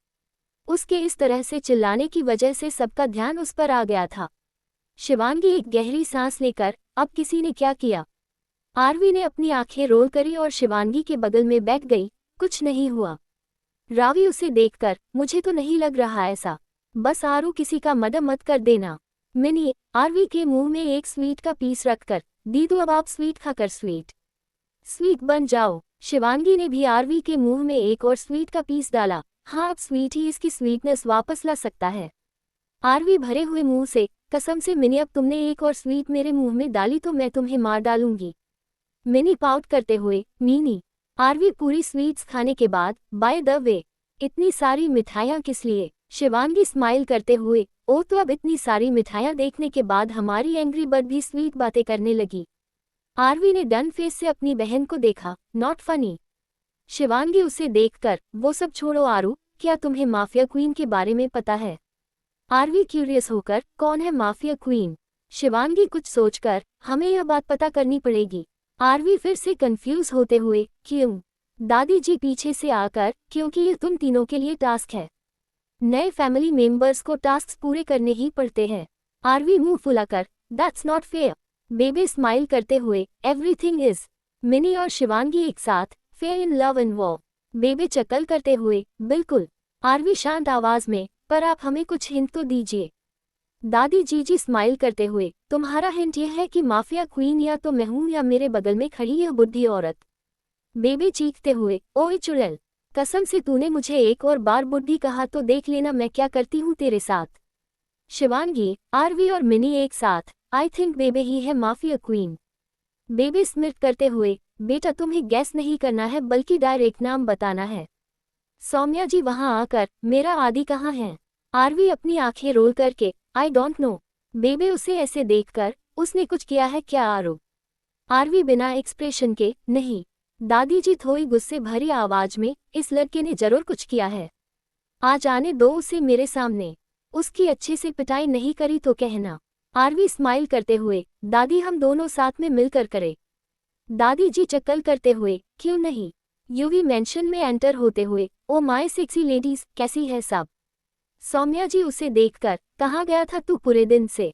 उसके इस तरह से चिल्लाने की वजह से सबका ध्यान उस पर आ गया था। शिवांगी एक गहरी सांस लेकर, अब किसी ने क्या किया? आरवी ने अपनी आंखें रोल करी और शिवांगी के बगल में बैठ गई। कुछ नहीं हुआ। रावी उसे देखकर, मुझे तो नहीं लग रहा ऐसा। बस आरू किसी का मदद मत कर देना। मिनी, आरवी के मुंह में एक स्वीट का पीस रखकर, दीदू अब आप स्वीट खाकर स्वीट बन जाओ। शिवांगी ने भी आरवी के मुंह में एक और स्वीट का पीस डाला। हाँ, अब स्वीट ही इसकी स्वीटनेस वापस ला सकता है। आरवी भरे हुए मुंह से, कसम से मिनी अब तुमने एक और स्वीट मेरे मुंह में डाली तो मैं तुम्हें मार डालूंगी। मिनी पाउट करते हुए, मीनी। आरवी पूरी स्वीट्स खाने के बाद, बाय द वे, इतनी सारी मिठाइयाँ किस लिए? शिवांगी स्माइल करते हुए, ओ तो अब इतनी सारी मिठाइयाँ देखने के बाद हमारी एंग्री बर्ड भी स्वीट बातें करने लगी। आरवी ने डन फेस से अपनी बहन को देखा। Not funny. शिवांगी उसे देखकर, वो सब छोड़ो आरू, क्या तुम्हें माफिया क्वीन के बारे में पता है? आरवी क्यूरियस होकर, कौन है माफिया क्वीन? शिवांगी कुछ सोचकर, हमें यह बात पता करनी पड़ेगी। आरवी फिर से कंफ्यूज होते हुए, क्यों? दादी जी पीछे से आकर, क्योंकि ये तुम तीनों के लिए टास्क है। नए फैमिली मेंबर्स को टास्क पूरे करने ही पड़ते हैं। आरवी मुंह फुलाकर, that's not fair. Baby smile करते हुए, एवरीथिंग इज। मिनी और शिवांगी एक साथ, fair in love and war. Baby चक्कर करते हुए, बिल्कुल। आरवी शांत आवाज में, पर आप हमें कुछ हिंट तो दीजिए। दादी जी स्माइल करते हुए, तुम्हारा हिंट यह है कि माफिया क्वीन या तो मैं हूं या मेरे बगल में खड़ी यह बुढ़ी औरत। बेबी चीखते हुए, ओए चुड़ैल, कसम से तूने मुझे एक और बार बुढ़ी कहा तो देख लेना मैं क्या करती हूँ तेरे साथ। शिवांगी, आरवी और मिनी एक साथ, आई थिंक बेबी ही है माफिया क्वीन। बेबी स्मिट करते हुए, बेटा तुम्हें गैस नहीं करना है बल्कि डायरेक्ट नाम बताना है। सौम्या जी वहां आकर, मेरा आदि कहाँ है? आरवी अपनी आंखें रोल करके, आई डोंट नो। बेबी उसे ऐसे देखकर, उसने कुछ किया है क्या आरू? आरवी बिना एक्सप्रेशन के, नहीं। दादी जी थोड़ी गुस्से भरी आवाज में, इस लड़के ने जरूर कुछ किया है। आज आने दो उसे मेरे सामने। उसकी अच्छे से पिटाई नहीं करी तो कहना। आरवी स्माइल करते हुए, दादी हम दोनों साथ में मिलकर करें। दादी जी चक्कर करते हुए, क्यों नहीं? यूवी मेंशन में एंटर होते हुए, ओ माय सेक्सी लेडीज, कैसी है सब? सौम्या जी उसे देखकर, कहाँ गया था तू पूरे दिन से?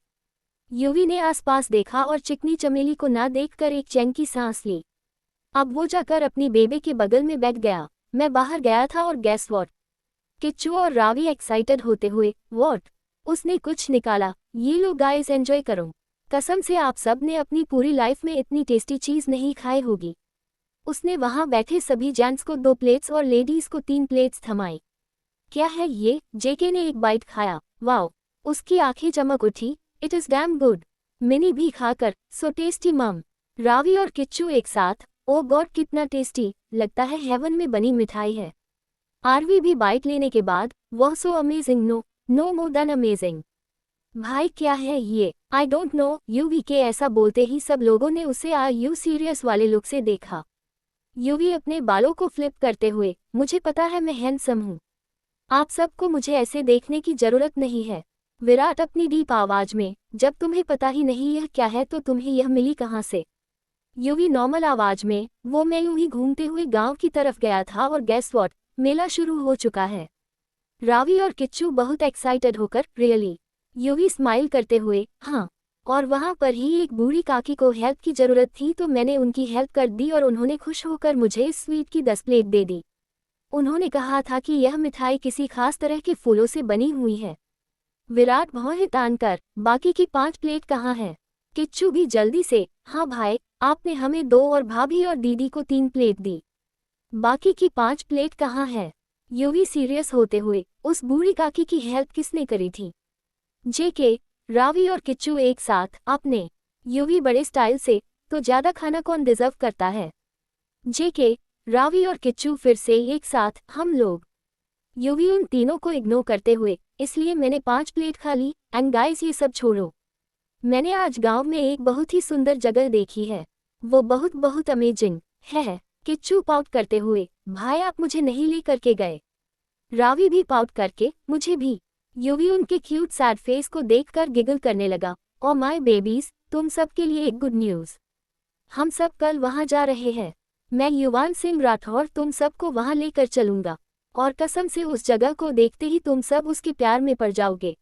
यूवी ने आसपास देखा और चिकनी चमेली को ना देखकर एक चैन की सांस ली। अब वो जाकर अपनी बेबे के बगल में बैठ गया। मैं बाहर गया था और गैस व्हाट? किच्चू और रावी एक्साइटेड होते हुए, व्हाट? उसने कुछ निकाला। ये लो गाइस एंजॉय करो। कसम से आप सब ने अपनी पूरी लाइफ में इतनी टेस्टी चीज नहीं खाई होगी। उसने वहां बैठे सभी जेंट्स को 2 प्लेट्स और लेडीज को 3 प्लेट्स थमाई। क्या है ये? जेके ने एक बाइट खाया। वाओ, उसकी आंखें चमक उठी। It is damn good. Mini भी खाकर, सो टेस्टी मम। रावी और किच्चू एक साथ, ओ गॉड कितना टेस्टी, लगता है हेवन में बनी मिठाई है। आरवी भी बाइट लेने के बाद, वह so amazing, no more than amazing. भाई क्या है ये? I don't know. यूवी के ऐसा बोलते ही सब लोगों ने उसे आर यू सीरियस वाले लुक से देखा। यूवी अपने बालों को फ्लिप करते हुए, मुझे पता है मैं हैंडसम हूँ। आप सबको मुझे ऐसे देखने की जरूरत नहीं है। विराट अपनी डीप आवाज में, जब तुम्हें पता ही नहीं यह क्या है तो तुम्हें यह मिली कहाँ से? यूवी नॉर्मल आवाज में, वो मैं यूं ही घूमते हुए गांव की तरफ गया था और गैस व्हाट, मेला शुरू हो चुका है। रावी और किच्चू बहुत एक्साइटेड होकर, रियली? यूवी स्माइल करते हुए, हाँ। और वहां पर ही एक बूढ़ी काकी को हेल्प की जरूरत थी तो मैंने उनकी हेल्प कर दी और उन्होंने खुश होकर मुझे इस स्वीट की 10 प्लेट दे दी। उन्होंने कहा था कि यह मिठाई किसी खास तरह के फूलों से बनी हुई है। विराट भौहें तान कर, बाकी की 5 प्लेट कहाँ है? किच्चू भी जल्दी से, हाँ भाई, आपने हमें 2 और भाभी और दीदी को 3 प्लेट दी। बाकी की 5 प्लेट कहाँ है? यूवी सीरियस होते हुए, उस बूढ़ी काकी की हेल्प किसने करी थी? जेके, रावी और किच्चू एक साथ, आपने। यूवी बड़े स्टाइल से, तो ज्यादा खाना कौन डिजर्व करता है? जेके, रावी और किच्चू फिर से एक साथ, हम लोग। यूवी उन तीनों को इग्नोर करते हुए, इसलिए मैंने 5 प्लेट खा ली। एंड गाइस ये सब छोड़ो, मैंने आज गांव में एक बहुत ही सुंदर जगह देखी है, वो बहुत बहुत अमेजिंग है। किच्चू पाउट करते हुए, भाई आप मुझे नहीं ले करके गए। रावी भी पाउट करके, मुझे भी। युवी उनके क्यूट सैड फेस को देखकर गिगल करने लगा। ओ माय बेबीज, तुम सब के लिए एक गुड न्यूज़, हम सब कल वहां जा रहे हैं। मैं युवान सिंह राठौर तुम सबको वहां लेकर चलूंगा, और कसम से उस जगह को देखते ही तुम सब उसके प्यार में पड़ जाओगे।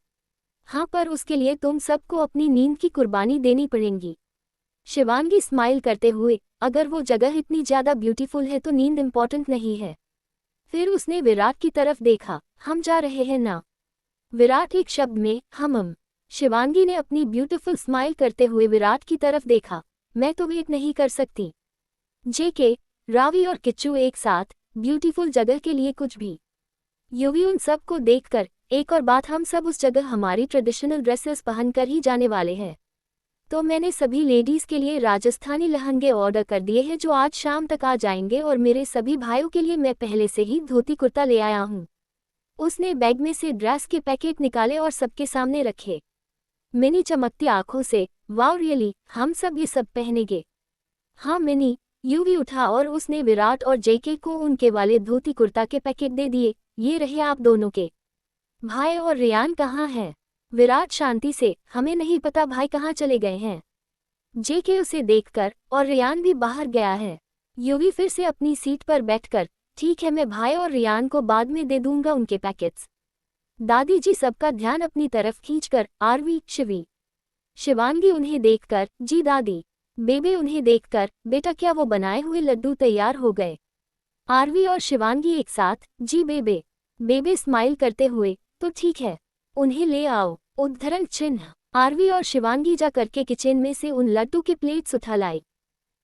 हाँ, पर उसके लिए तुम सबको अपनी नींद की कुर्बानी देनी पड़ेगी। शिवांगी स्माइल करते हुए, अगर वो जगह इतनी ज़्यादा ब्यूटीफुल है तो नींद इम्पॉर्टेंट नहीं है। फिर उसने विराट की तरफ देखा। हम जा रहे हैं ना? विराट एक शब्द में, हम। शिवांगी ने अपनी ब्यूटीफुल स्माइल करते हुए विराट की तरफ देखा। मैं तो वेट नहीं कर सकती। जेके, रावी और किच्चू एक साथ, ब्यूटीफुल जगह के लिए कुछ भी। युवी उन सब को देखकर, एक और बात, हम सब उस जगह हमारी ट्रेडिशनल ड्रेसेस पहनकर ही जाने वाले हैं। तो मैंने सभी लेडीज़ के लिए राजस्थानी लहंगे ऑर्डर कर दिए हैं जो आज शाम तक आ जाएंगे, और मेरे सभी भाइयों के लिए मैं पहले से ही धोती कुर्ता ले आया हूँ। उसने बैग में से ड्रेस के पैकेट निकाले और सबके सामने रखे। मिनी चमकती आंखों से, वाओ रियली, हम सब ये सब पहनेंगे। हाँ मिनी, युवी उठा और उसने विराट और जेके को उनके वाले धोती कुर्ता के पैकेट दे दिए। ये रहे आप दोनों के। भाई और रियान कहाँ है? विराट शांति से, हमें नहीं पता भाई कहाँ चले गए हैं। जेके उसे देखकर, और रियान भी बाहर गया है। युवी फिर से अपनी सीट पर बैठकर, ठीक है मैं भाई और रियान को बाद में दे दूंगा उनके पैकेट्स। दादी जी सबका ध्यान अपनी तरफ खींचकर, आरवी, शिवी। शिवांगी उन्हें देखकर, जी दादी। बेबे उन्हें देखकर, बेटा क्या वो बनाए हुए लड्डू तैयार हो गए? आरवी और शिवांगी एक साथ, जी बेबे। बेबे स्माइल करते हुए, तो ठीक है, उन्हें ले आओ। उद्धरण चिन्ह। आरवी और शिवांगी जा करके किचन में से उन लड्डू के प्लेट्स उठा लाई।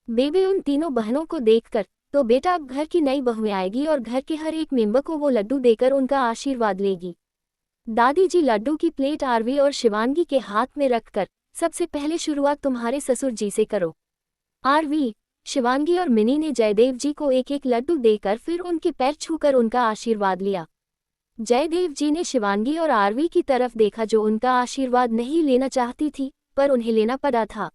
बेबे उन तीनों बहनों को देखकर, तो बेटा अब घर की नई बहुएं आएगी और घर के हर एक मेंबर को वो लड्डू देकर उनका आशीर्वाद लेगी। दादी जी लड्डू की प्लेट आरवी और शिवांगी के हाथ में रखकर, सबसे पहले शुरुआत तुम्हारे ससुर जी से करो। आरवी, शिवांगी और मिनी ने जयदेव जी को एक एक लड्डू देकर फिर उनके पैर छूकर उनका आशीर्वाद लिया। जयदेव जी ने शिवांगी और आरवी की तरफ देखा जो उनका आशीर्वाद नहीं लेना चाहती थी, पर उन्हें लेना पड़ा था।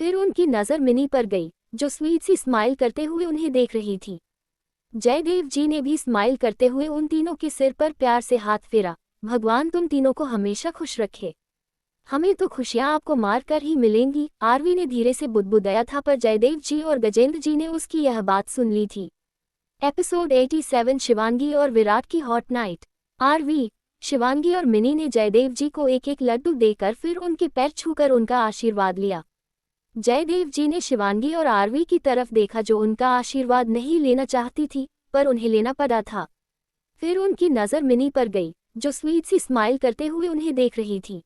फिर उनकी नज़र मिनी पर गई, जो स्वीट सी स्माइल करते हुए उन्हें देख रही थी। जयदेव जी ने भी स्माइल करते हुए उन तीनों के सिर पर प्यार से हाथ फेरा। भगवान तुम तीनों को हमेशा खुश रखे। हमें तो खुशियां आपको मार कर ही मिलेंगी, आरवी ने धीरे से बुदबुदाया था, पर जयदेव जी और गजेंद्र जी ने उसकी यह बात सुन ली थी। एपिसोड 87 शिवांगी और विराट की हॉट नाइट। आरवी, शिवांगी और मिनी ने जयदेव जी को एक एक लड्डू देकर फिर उनके पैर छूकर उनका आशीर्वाद लिया। जयदेव जी ने शिवांगी और आरवी की तरफ देखा जो उनका आशीर्वाद नहीं लेना चाहती थी, पर उन्हें लेना पड़ा था। फिर उनकी नज़र मिनी पर गई, जो स्वीट सी स्माइल करते हुए उन्हें देख रही थी।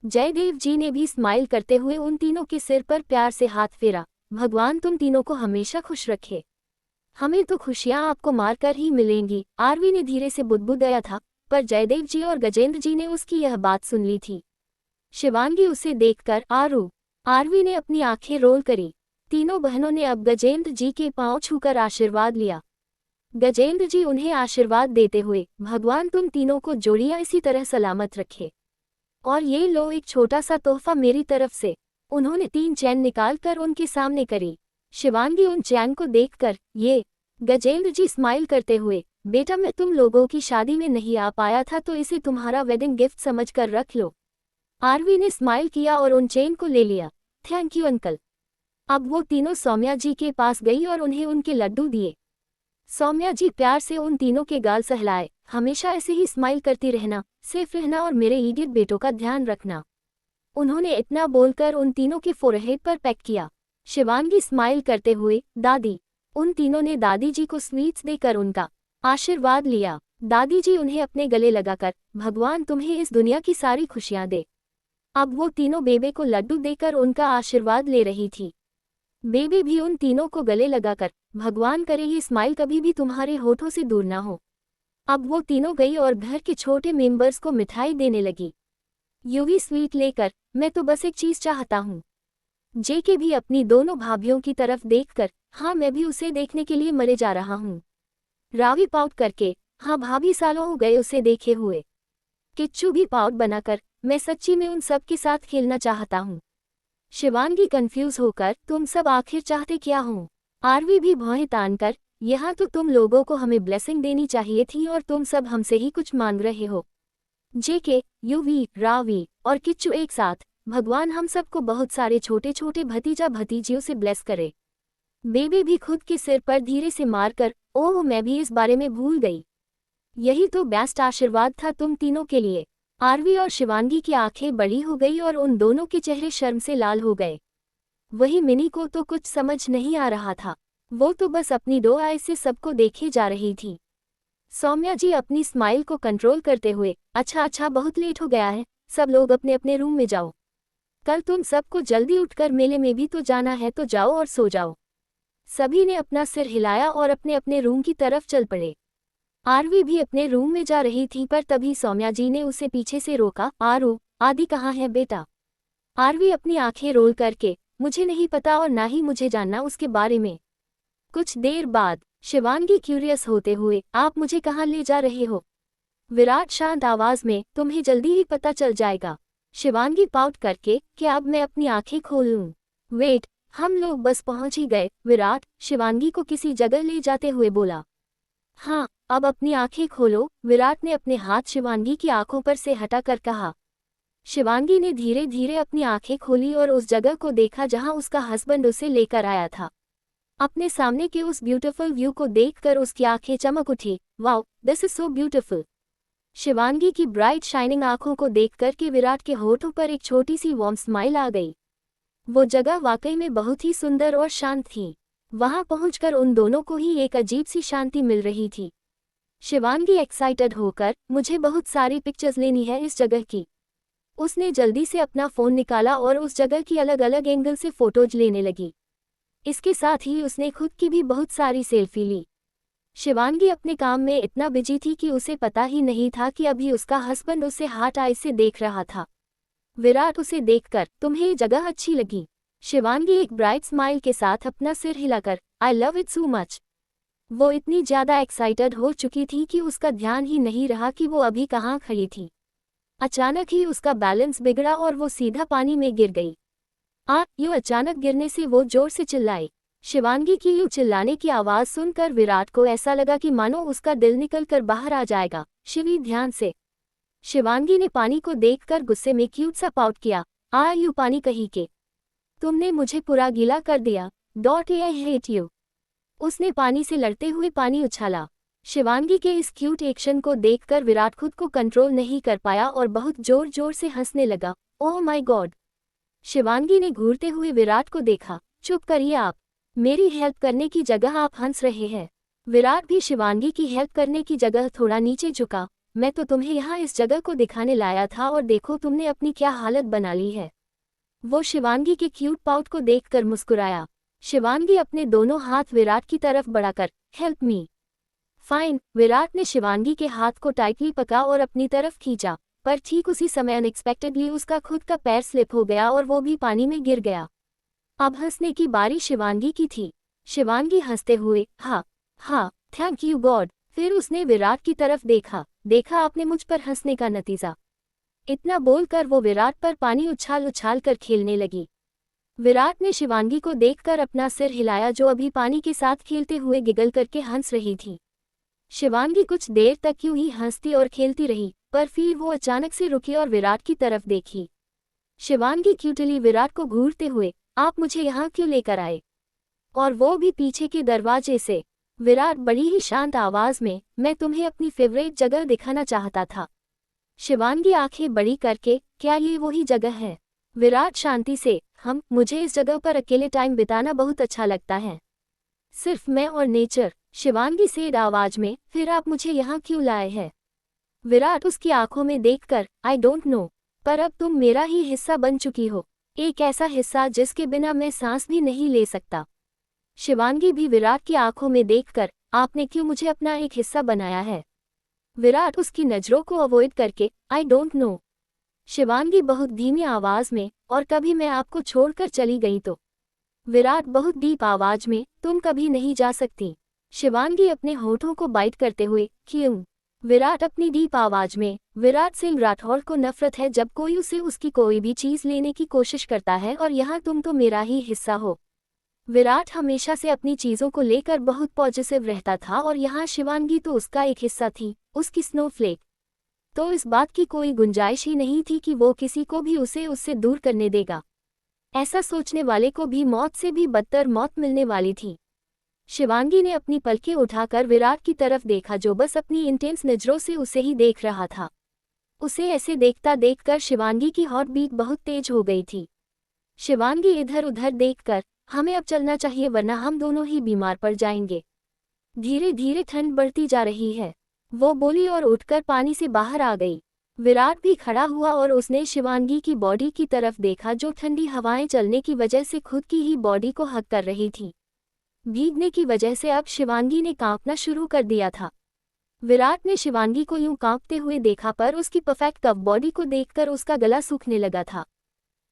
जयदेव जी ने भी स्माइल करते हुए उन तीनों के सिर पर प्यार से हाथ फेरा। भगवान तुम तीनों को हमेशा खुश रखे। हमें तो खुशियां आपको मारकर ही मिलेंगी, आरवी ने धीरे से बुदबुदाया था, पर जयदेव जी और गजेंद्र जी ने उसकी यह बात सुन ली थी। शिवांगी उसे देखकर, आरवी ने अपनी आंखें रोल करी। तीनों बहनों ने अब गजेंद्र जी के पांव छूकर आशीर्वाद लिया। गजेंद्र जी उन्हें आशीर्वाद देते हुए, भगवान तुम तीनों को जोड़ियां इसी तरह सलामत रखे। और ये लो एक छोटा सा तोहफा मेरी तरफ से। उन्होंने 3 चैन निकालकर उनके सामने करी। शिवांगी उन चैन को देखकर, ये। गजेंद्र जी स्माइल करते हुए, बेटा मैं तुम लोगों की शादी में नहीं आ पाया था तो इसे तुम्हारा वेडिंग गिफ्ट समझकर रख लो। आरवी ने स्माइल किया और उन चेन को ले लिया। Thank you uncle. अब वो तीनों सौम्या जी के पास गई और उन्हें उनके लड्डू दिए। सौम्या जी प्यार से उन तीनों के गाल सहलाए। हमेशा ऐसे ही स्माइल करती रहना, सेफ रहना और मेरे इडियट बेटों का ध्यान रखना। उन्होंने इतना बोलकर उन तीनों के फोरहेड पर पैक किया। शिवांगी स्माइल करते हुए, दादी। उन तीनों ने दादी जी को स्वीट्स देकर उनका आशीर्वाद लिया। दादी जी उन्हें अपने गले लगाकर, भगवान तुम्हें इस दुनिया की सारी खुशियां दे। अब वो तीनों बेबे को लड्डू देकर उनका आशीर्वाद ले रही थी। बेबी भी उन तीनों को गले लगाकर, भगवान करे ये स्माइल कभी भी तुम्हारे होठों से दूर ना हो। अब वो तीनों गई और घर के छोटे मेंबर्स को मिठाई देने लगी। युवी स्वीट लेकर, मैं तो बस एक चीज चाहता हूँ। जेके भी अपनी दोनों भाभियों की तरफ देखकर, हाँ मैं भी उसे देखने के लिए मरे जा रहा हूँ। रावी पाउट करके, हाँ भाभी सालों हो गए उसे देखे हुए। किच्चू भी पाउट बनाकर, मैं सच्ची में उन सब के साथ खेलना चाहता हूँ। शिवांगी कंफ्यूज होकर, तुम सब आखिर चाहते क्या हो? आरवी भी भौहें तानकर, यहाँ तो तुम लोगों को हमें ब्लेसिंग देनी चाहिए थी और तुम सब हमसे ही कुछ मांग रहे हो। जेके, यूवी, रावी और किच्चू एक साथ, भगवान हम सबको बहुत सारे छोटे छोटे भतीजा भतीजियों से ब्लेस करे। बेबी भी खुद के सिर पर धीरे से मारकर, ओह मैं भी इस बारे में भूल गई। यही तो बेस्ट आशीर्वाद था तुम तीनों के लिए। आरवी और शिवांगी की आंखें बड़ी हो गई और उन दोनों के चेहरे शर्म से लाल हो गए। वही मिनी को तो कुछ समझ नहीं आ रहा था, वो तो बस अपनी दो आय से सबको देखे जा रही थी। सौम्या जी अपनी स्माइल को कंट्रोल करते हुए, अच्छा बहुत लेट हो गया है, सब लोग अपने अपने रूम में जाओ। कल तुम सबको जल्दी उठकर मेले में भी तो जाना है, तो जाओ और सो जाओ। सभी ने अपना सिर हिलाया और अपने अपने रूम की तरफ चल पड़े। आरवी भी अपने रूम में जा रही थी पर तभी सौम्या जी ने उसे पीछे से रोका। आरू, आदि कहाँ है बेटा? आरवी अपनी आंखें रोल करके, मुझे नहीं पता और ना ही मुझे जानना उसके बारे में। कुछ देर बाद शिवांगी क्यूरियस होते हुए, आप मुझे कहाँ ले जा रहे हो? विराट शांत आवाज में, तुम्हें जल्दी ही पता चल जाएगा। शिवांगी पाउट करके, क्या अब मैं अपनी आंखें खोल लूं? वेट, हम लोग बस पहुंच ही गए। विराट शिवांगी को किसी जगह ले जाते हुए बोला। हाँ, अब अपनी आंखें खोलो, विराट ने अपने हाथ शिवांगी की आंखों पर से हटाकर कहा। शिवांगी ने धीरे धीरे अपनी आंखें खोली और उस जगह को देखा जहां उसका हस्बैंड उसे लेकर आया था। अपने सामने के उस ब्यूटीफुल व्यू को देखकर उसकी आंखें चमक उठी। Wow, this is so beautiful. Shivangi की ब्राइट शाइनिंग आंखों को देखकर के विराट के होठों पर एक छोटी सी वार्म स्माइल आ गई। वो जगह वाकई में बहुत ही सुंदर और शांत थी। वहां पहुंचकर उन दोनों को ही एक अजीब सी शांति मिल रही थी। शिवांगी एक्साइटेड होकर, मुझे बहुत सारी पिक्चर्स लेनी है इस जगह की। उसने जल्दी से अपना फोन निकाला और उस जगह की अलग अलग एंगल से फोटोज लेने लगी। इसके साथ ही उसने खुद की भी बहुत सारी सेल्फी ली। शिवांगी अपने काम में इतना बिजी थी कि उसे पता ही नहीं था कि अभी उसका हस्बैंड उसे हार्ट आई से देख रहा था। विराट उसे देखकर, तुम्हें ये जगह अच्छी लगी? शिवांगी एक ब्राइट स्माइल के साथ अपना सिर हिलाकर, I love it so much. वो इतनी ज्यादा एक्साइटेड हो चुकी थी कि उसका ध्यान ही नहीं रहा कि वो अभी कहाँ खड़ी थी। अचानक ही उसका बैलेंस बिगड़ा और वो सीधा पानी में गिर गई। यूं अचानक गिरने से वो जोर से चिल्लाई। शिवांगी की यूं चिल्लाने की आवाज सुनकर विराट को ऐसा लगा कि मानो उसका दिल निकलकर बाहर आ जाएगा। शिवी, ध्यान से। शिवांगी ने पानी को देखकर गुस्से में क्यूट सा पाउट किया। यू पानी कहीं के, तुमने मुझे पूरा गीला कर दिया। I hate you. उसने पानी से लड़ते हुए पानी उछाला। शिवांगी के इस क्यूट एक्शन को देखकर विराट खुद को कंट्रोल नहीं कर पाया और बहुत जोर जोर से हंसने लगा। Oh my God. शिवांगी ने घूरते हुए विराट को देखा। चुप करिए आप, मेरी हेल्प करने की जगह आप हंस रहे हैं। विराट भी शिवांगी की हेल्प करने की जगह थोड़ा नीचे झुका। मैं तो तुम्हें यहाँ इस जगह को दिखाने लाया था और देखो तुमने अपनी क्या हालत बना ली है। वो शिवांगी के क्यूट पाउट को देखकर मुस्कुराया। शिवांगी अपने दोनों हाथ विराट की तरफ बढ़ाकर, हेल्प मी। फाइन। विराट ने शिवांगी के हाथ को टाइटली पकड़ा और अपनी तरफ खींचा, पर ठीक उसी समय अनएक्सपेक्टेडली उसका खुद का पैर स्लिप हो गया और वो भी पानी में गिर गया। अब हंसने की बारी शिवांगी की थी। शिवांगी हंसते हुए, हाँ, थैंक यू गॉड। फिर उसने विराट की तरफ देखा आपने मुझ पर हंसने का नतीजा। इतना बोलकर वो विराट पर पानी उछाल उछाल कर खेलने लगी। विराट ने शिवांगी को देखकर अपना सिर हिलाया जो अभी पानी के साथ खेलते हुए गिगल करके हंस रही थी। शिवांगी कुछ देर तक यूं ही हंसती और खेलती रही, पर फिर वो अचानक से रुकी और विराट की तरफ देखी। शिवांगी क्यूटली विराट को घूरते हुए, आप मुझे यहाँ क्यों लेकर आए? और वो भी पीछे के दरवाजे से। विराट बड़ी ही शांत आवाज में, मैं तुम्हें अपनी फेवरेट जगह दिखाना चाहता था। शिवांगी आंखें बड़ी करके, क्या ये वही जगह है? विराट शांति से, मुझे इस जगह पर अकेले टाइम बिताना बहुत अच्छा लगता है, सिर्फ मैं और नेचर। शिवांगी सेड आवाज में, फिर आप मुझे यहाँ क्यों लाए हैं? विराट उसकी आंखों में देखकर, आई डोंट नो, पर अब तुम मेरा ही हिस्सा बन चुकी हो, एक ऐसा हिस्सा जिसके बिना मैं सांस भी नहीं ले सकता। शिवांगी भी विराट की आंखों में देखकर, आपने क्यों मुझे अपना एक हिस्सा बनाया है? विराट उसकी नजरों को अवॉइड करके, आई डोंट नो। शिवांगी बहुत धीमी आवाज में, और कभी मैं आपको छोड़कर चली गई तो? विराट बहुत डीप आवाज में, तुम कभी नहीं जा सकती। शिवांगी अपने होठों को बाइट करते हुए, क्यों? विराट अपनी डीप आवाज में, विराट सिंह राठौर को नफरत है जब कोई उसे उसकी कोई भी चीज लेने की कोशिश करता है और यहाँ तुम तो मेरा ही हिस्सा हो। विराट हमेशा से अपनी चीजों को लेकर बहुत पॉजिटिव रहता था और यहाँ शिवांगी तो उसका एक हिस्सा थी, उसकी स्नोफ्लेक। तो इस बात की कोई गुंजाइश ही नहीं थी कि वो किसी को भी उसे उससे दूर करने देगा। ऐसा सोचने वाले को भी मौत से भी बदतर मौत मिलने वाली थी। शिवांगी ने अपनी पलकें उठाकर विराट की तरफ देखा जो बस अपनी इंटेंस नजरों से उसे ही देख रहा था। उसे ऐसे देखता देखकर शिवांगी की हार्ट बीट बहुत तेज हो गई थी। शिवांगी इधर उधर देखकर, हमें अब चलना चाहिए वरना हम दोनों ही बीमार पड़ जाएंगे। धीरे धीरे ठंड बढ़ती जा रही है, वो बोली और उठकर पानी से बाहर आ गई। विराट भी खड़ा हुआ और उसने शिवांगी की बॉडी की तरफ देखा जो ठंडी हवाएं चलने की वजह से खुद की ही बॉडी को हग कर रही थी। भीगने की वजह से अब शिवांगी ने कांपना शुरू कर दिया था। विराट ने शिवांगी को यूं कांपते हुए देखा पर उसकी परफेक्ट कप बॉडी को देखकर उसका गला सूखने लगा था।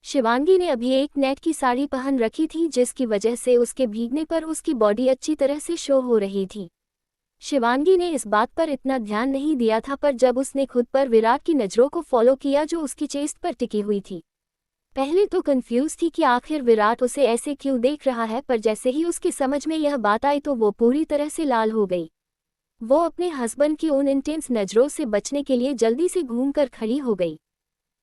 शिवांगी ने अभी एक नेट की साड़ी पहन रखी थी जिसकी वजह से उसके भीगने पर उसकी बॉडी अच्छी तरह से शो हो रही थी। शिवांगी ने इस बात पर इतना ध्यान नहीं दिया था पर जब उसने खुद पर विराट की नज़रों को फॉलो किया जो उसकी चेस्ट पर टिकी हुई थी, पहले तो कंफ्यूज थी कि आखिर विराट उसे ऐसे क्यों देख रहा है, पर जैसे ही उसकी समझ में यह बात आई तो वो पूरी तरह से लाल हो गई। वो अपने हस्बैंड की उन इंटेंस नज़रों से बचने के लिए जल्दी से घूमकर खड़ी हो गई।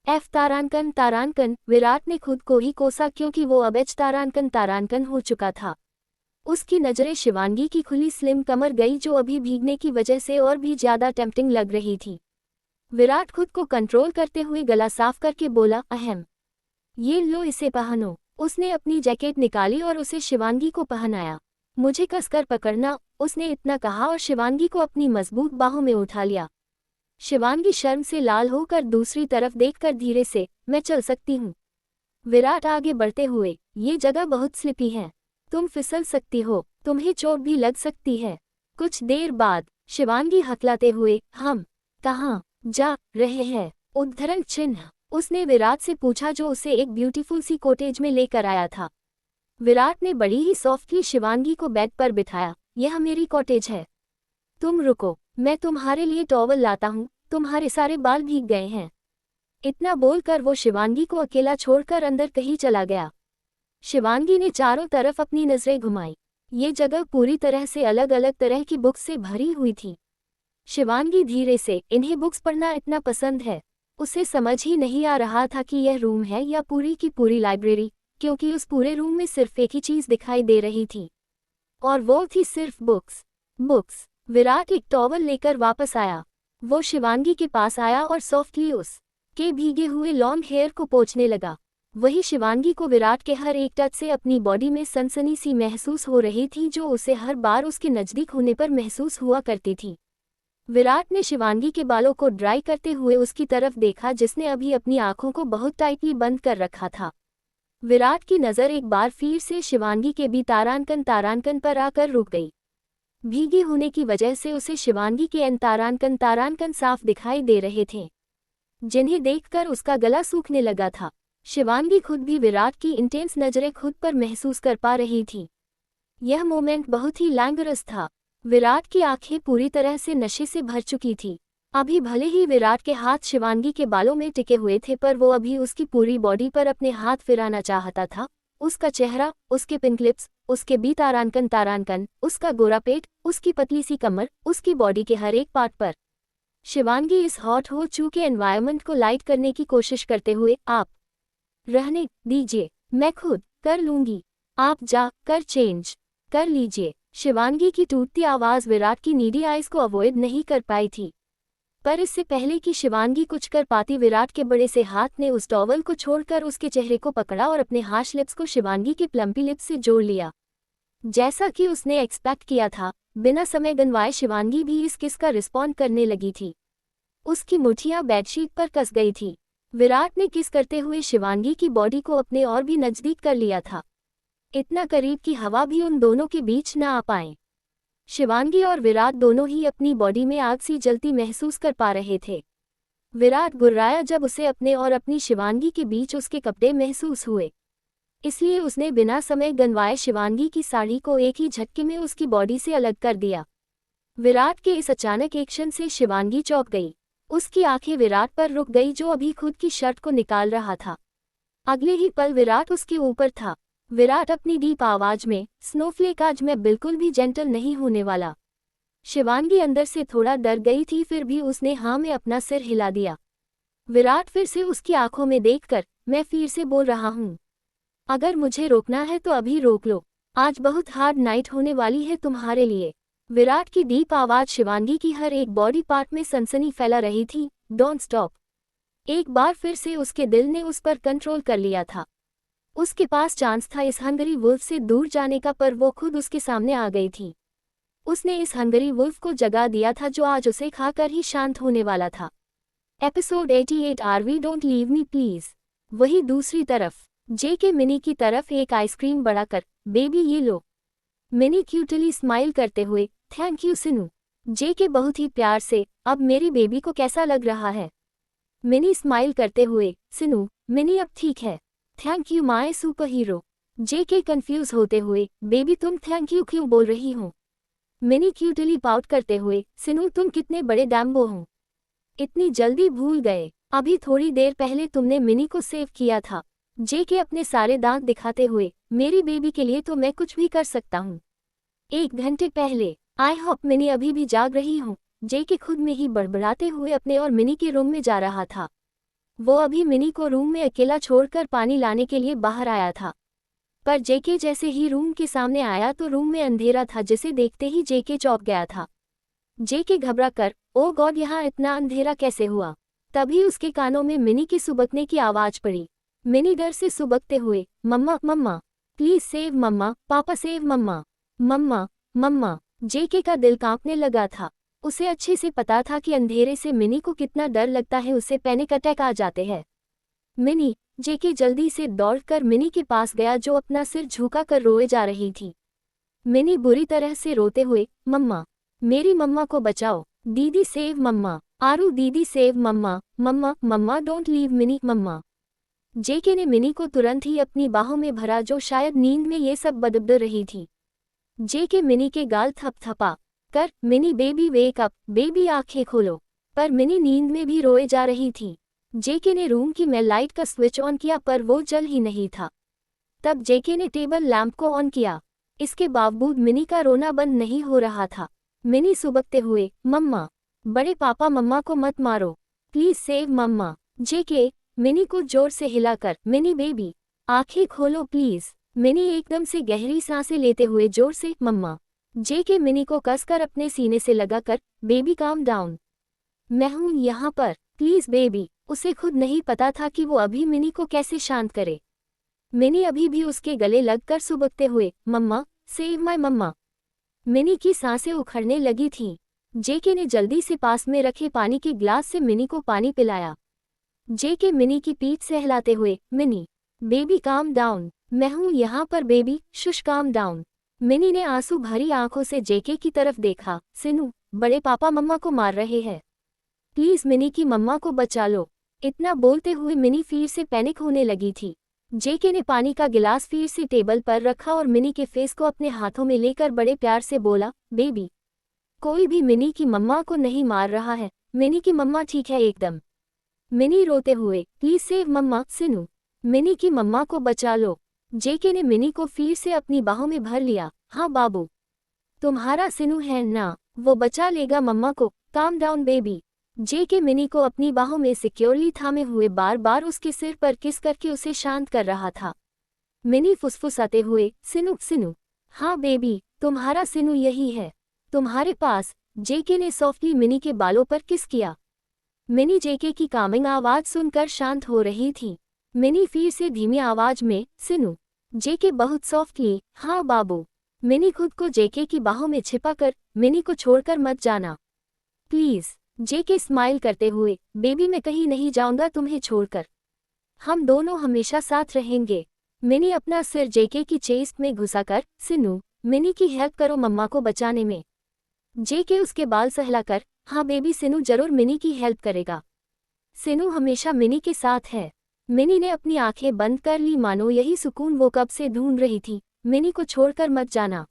तारांकन तारांकन, विराट ने खुद को ही कोसा क्योंकि वो अब तारांकन तारांकन हो चुका था। उसकी नज़रें शिवांगी की खुली स्लिम कमर गई जो अभी भीगने की वजह से और भी ज्यादा टेम्पटिंग लग रही थी। विराट खुद को कंट्रोल करते हुए गला साफ करके बोला, अहम, ये लो इसे पहनो। उसने अपनी जैकेट निकाली और उसे शिवांगी को पहनाया। मुझे कसकर पकड़ना, उसने इतना कहा और शिवांगी को अपनी मजबूत बाहों में उठा लिया। शिवांगी शर्म से लाल होकर दूसरी तरफ देखकर धीरे से, मैं चल सकती हूँ। विराट आगे बढ़ते हुए, ये जगह बहुत स्लिपी है, तुम फिसल सकती हो, तुम्हें चोट भी लग सकती है। कुछ देर बाद शिवांगी हकलाते हुए, हम कहाँ जा रहे हैं? उद्धरण चिन्ह, उसने विराट से पूछा जो उसे एक ब्यूटीफुल सी कॉटेज में लेकर आया था। विराट ने बड़ी ही सॉफ्टली शिवांगी को बेड पर बिठाया। यह मेरी कॉटेज है, तुम रुको, मैं तुम्हारे लिए टॉवल लाता हूँ, तुम्हारे सारे बाल भीग गए हैं। इतना बोलकर वो शिवांगी को अकेला छोड़कर अंदर कहीं चला गया। शिवांगी ने चारों तरफ अपनी नजरें घुमाई। ये जगह पूरी तरह से अलग अलग तरह की बुक्स से भरी हुई थी। शिवांगी धीरे से, इन्हें बुक्स पढ़ना इतना पसंद है। उसे समझ ही नहीं आ रहा था कि यह रूम है या पूरी की पूरी लाइब्रेरी, क्योंकि उस पूरे रूम में सिर्फ एक ही चीज दिखाई दे रही थी और वो थी सिर्फ बुक्स। बुक्स। विराट एक टॉवल लेकर वापस आया। वो शिवांगी के पास आया और सॉफ्टली उस के भीगे हुए लॉन्ग हेयर को पोंछने लगा। वही शिवांगी को विराट के हर एक टच से अपनी बॉडी में सनसनी सी महसूस हो रही थी जो उसे हर बार उसके नज़दीक होने पर महसूस हुआ करती थी। विराट ने शिवांगी के बालों को ड्राई करते हुए उसकी तरफ देखा जिसने अभी अपनी आंखों को बहुत टाइटली बंद कर रखा था। विराट की नज़र एक बार फिर से शिवांगी के भी तारांकन तारांकन पर आकर रुक गई। भीगी होने की वजह से उसे शिवांगी के एन तारांकन तारांकन साफ दिखाई दे रहे थे, जिन्हें देखकर उसका गला सूखने लगा था। शिवांगी खुद भी विराट की इंटेंस नज़रें खुद पर महसूस कर पा रही थी। यह मोमेंट बहुत ही लैंगरस था। विराट की आंखें पूरी तरह से नशे से भर चुकी थी। अभी भले ही विराट के हाथ शिवांगी के बालों में टिके हुए थे पर वो अभी उसकी पूरी बॉडी पर अपने हाथ फिराना चाहता था। उसका चेहरा, उसके पिंक लिप्स, उसके भी तारांकन तारांकन, उसका गोरा पेट, उसकी पतली सी कमर, उसकी बॉडी के हर एक पार्ट पर। शिवांगी इस हॉट हो चुके एनवायरनमेंट को लाइट करने की कोशिश करते हुए, आप रहने दीजिए, मैं खुद कर लूंगी, आप जा कर चेंज कर लीजिए। शिवांगी की टूटती आवाज़ विराट की नीडी आइज को अवॉइड नहीं कर पाई थी, पर इससे पहले कि शिवांगी कुछ कर पाती विराट के बड़े से हाथ ने उस टॉवल को छोड़कर उसके चेहरे को पकड़ा और अपने हार्श लिप्स को शिवांगी के प्लम्पी लिप्स से जोड़ लिया। जैसा कि उसने एक्सपेक्ट किया था, बिना समय गंवाए शिवांगी भी इस किस का रिस्पॉन्ड करने लगी थी। उसकी मुठियां बेडशीट पर कस गई थी। विराट ने किस करते हुए शिवांगी की बॉडी को अपने और भी नज़दीक कर लिया था, इतना करीब कि हवा भी उन दोनों के बीच न आ पाए। शिवांगी और विराट दोनों ही अपनी बॉडी में आग सी जलती महसूस कर पा रहे थे। विराट गुर्राया जब उसे अपने और अपनी शिवांगी के बीच उसके कपड़े महसूस हुए, इसलिए उसने बिना समय गंवाए शिवांगी की साड़ी को एक ही झटके में उसकी बॉडी से अलग कर दिया। विराट के इस अचानक एक्शन से शिवांगी चौंक गई। उसकी आंखें विराट पर रुक गई जो अभी खुद की शर्ट को निकाल रहा था। अगले ही पल विराट उसके ऊपर था। विराट अपनी डीप आवाज में, स्नोफ्लेक आज मैं बिल्कुल भी जेंटल नहीं होने वाला। शिवांगी अंदर से थोड़ा डर गई थी, फिर भी उसने हाँ में अपना सिर हिला दिया। विराट फिर से उसकी आंखों में देखकर, मैं फिर से बोल रहा हूँ, अगर मुझे रोकना है तो अभी रोक लो। आज बहुत हार्ड नाइट होने वाली है तुम्हारे लिए। विराट की डीप आवाज शिवांगी की हर एक बॉडी पार्ट में सनसनी फैला रही थी। Don't stop. एक बार फिर से उसके दिल ने उस पर कंट्रोल कर लिया था। उसके पास चांस था इस हंगरी वुल्फ से दूर जाने का, पर वो खुद उसके सामने आ गई थी। उसने इस हंगरी वुल्फ को जगा दिया था जो आज उसे खाकर ही शांत होने वाला था। Episode 88 Aarvi don't leave me please. वही दूसरी तरफ जेके मिनी की तरफ एक आइसक्रीम बढ़ाकर, बेबी ये लो। मिनी क्यूटली स्माइल करते हुए, थैंक यू सिनू। जेके बहुत ही प्यार से, अब मेरी बेबी को कैसा लग रहा है? मिनी स्माइल करते हुए, सिनू, मिनी अब ठीक है। Thank you my super hero. JK confuse होते हुए, बेबी तुम थैंक यू क्यों बोल रही हो? मिनी क्यूटली पाउट करते हुए, सिनू तुम कितने बड़े डैम्बो हो, इतनी जल्दी भूल गए? अभी थोड़ी देर पहले तुमने मिनी को सेव किया था। जेके अपने सारे दांत दिखाते हुए, मेरी बेबी के लिए तो मैं कुछ भी कर सकता हूँ। 1 घंटे पहले। आई होप मिनी अभी भी जाग रही हूँ। जेके खुद में ही बड़बड़ाते हुए अपने और मिनी के रूम में जा रहा था। वो अभी मिनी को रूम में अकेला छोड़कर पानी लाने के लिए बाहर आया था, पर जेके जैसे ही रूम के सामने आया तो रूम में अंधेरा था, जिसे देखते ही जेके चौंक गया था। जेके घबरा कर, ओ गॉड यहाँ इतना अंधेरा कैसे हुआ? तभी उसके कानों में मिनी की सुबकने की आवाज पड़ी। मिनी डर से सुबकते हुए, मम्मा मम्मा प्लीज सेव मम्मा, पापा सेव मम्मा, मम्मा मम्मा। जेके का दिल कांपने लगा था। उसे अच्छे से पता था कि अंधेरे से मिनी को कितना डर लगता है, उसे पैनिक अटैक आ जाते हैं। मिनी। जेके जल्दी से दौड़कर मिनी के पास गया जो अपना सिर झुका कर रोए जा रही थी। मिनी बुरी तरह से रोते हुए, मम्मा, मेरी मम्मा को बचाओ, दीदी save mamma, Aaru didi save mamma, mamma mamma don't leave Mini mamma. JK ने मिनी को तुरंत ही अपनी बाहों में भरा जो शायद नींद में ये सब बदबड़ रही थी। जेके मिनी के गाल थपथपा कर, mini baby wake up, baby आंखें खोलो। पर मिनी नींद में भी रोए जा रही थी। जेके ने रूम की में लाइट का स्विच ऑन किया पर वो जल ही नहीं था। तब जेके ने टेबल लैंप को ऑन किया। इसके बावजूद मिनी का रोना बंद नहीं हो रहा था। मिनी सुबकते हुए, मम्मा, बड़े पापा मम्मा को मत मारो, प्लीज सेव मम्मा। जेके। मिनी को जोर से हिलाकर, मिनी बेबी, आंखें खोलो प्लीज। मिनी एकदम से गहरी सांसें लेते हुए जोर से, मम्मा। जेके मिनी को कसकर अपने सीने से लगाकर, बेबी काम डाउन, मैं हूं यहाँ पर, प्लीज बेबी। उसे खुद नहीं पता था कि वो अभी मिनी को कैसे शांत करे। मिनी अभी भी उसके गले लगकर सुबकते हुए, मम्मा सेव माय मम्मा। मिनी की सांसें उखड़ने लगी थीं। जेके ने जल्दी से पास में रखे पानी के ग्लास से मिनी को पानी पिलाया। जेके मिनी की पीठ सहलाते हुए, मिनी बेबी काम डाउन, मैं हूं यहाँ पर baby, shush calm down. Mini ने आंसू भरी आंखों से जेके की तरफ देखा, सिनू, बड़े पापा मम्मा को मार रहे हैं, प्लीज मिनी की मम्मा को बचा लो। इतना बोलते हुए मिनी फिर से पैनिक होने लगी थी। जेके ने पानी का गिलास फिर से टेबल पर रखा और मिनी के फेस को अपने हाथों में लेकर बड़े प्यार से बोला, बेबी, कोई भी मिनी की मम्मा को नहीं मार रहा है, मिनी की मम्मा ठीक है एकदम। मिनी रोते हुए, please save mamma, Sinu, Mini की मम्मा को बचा लो। जेके ने मिनी को फिर से अपनी बाहों में भर लिया, हाँ बाबू, तुम्हारा सिनू है ना, वो बचा लेगा मम्मा को, काम डाउन बेबी। जेके मिनी को अपनी बाहों में सिक्योरली थामे हुए बार बार उसके सिर पर किस करके उसे शांत कर रहा था। मिनी फुसफुसाते हुए, सिनू सिनू, हाँ बेबी, तुम्हारा सिनू यही है, तुम्हारे पास। जेके ने सॉफ्टली मिनी के बालों पर किस किया। मिनी जेके की कामिंग आवाज सुनकर शांत हो रही थी। मिनी फिर से धीमी आवाज में, सिनू। जेके बहुत सॉफ्टली, हाँ बाबू। मिनी खुद को जेके की बाहों में छिपाकर, मिनी को छोड़कर मत जाना, प्लीज। जेके स्माइल करते हुए, बेबी मैं कहीं नहीं जाऊंगा तुम्हें छोड़कर, हम दोनों हमेशा साथ रहेंगे। मिनी अपना सिर जेके की चेस्ट में घुसाकर, सिनू, मिनी की हेल्प करो मम्मा को बचाने में। जेके उसके बाल सहलाकर, हाँ बेबी सिनू जरूर मिनी की हेल्प करेगा, सिनू हमेशा मिनी के साथ है। मिनी ने अपनी आंखें बंद कर ली, मानो यही सुकून वो कब से ढूंढ रही थी। मिनी को छोड़कर मत जाना,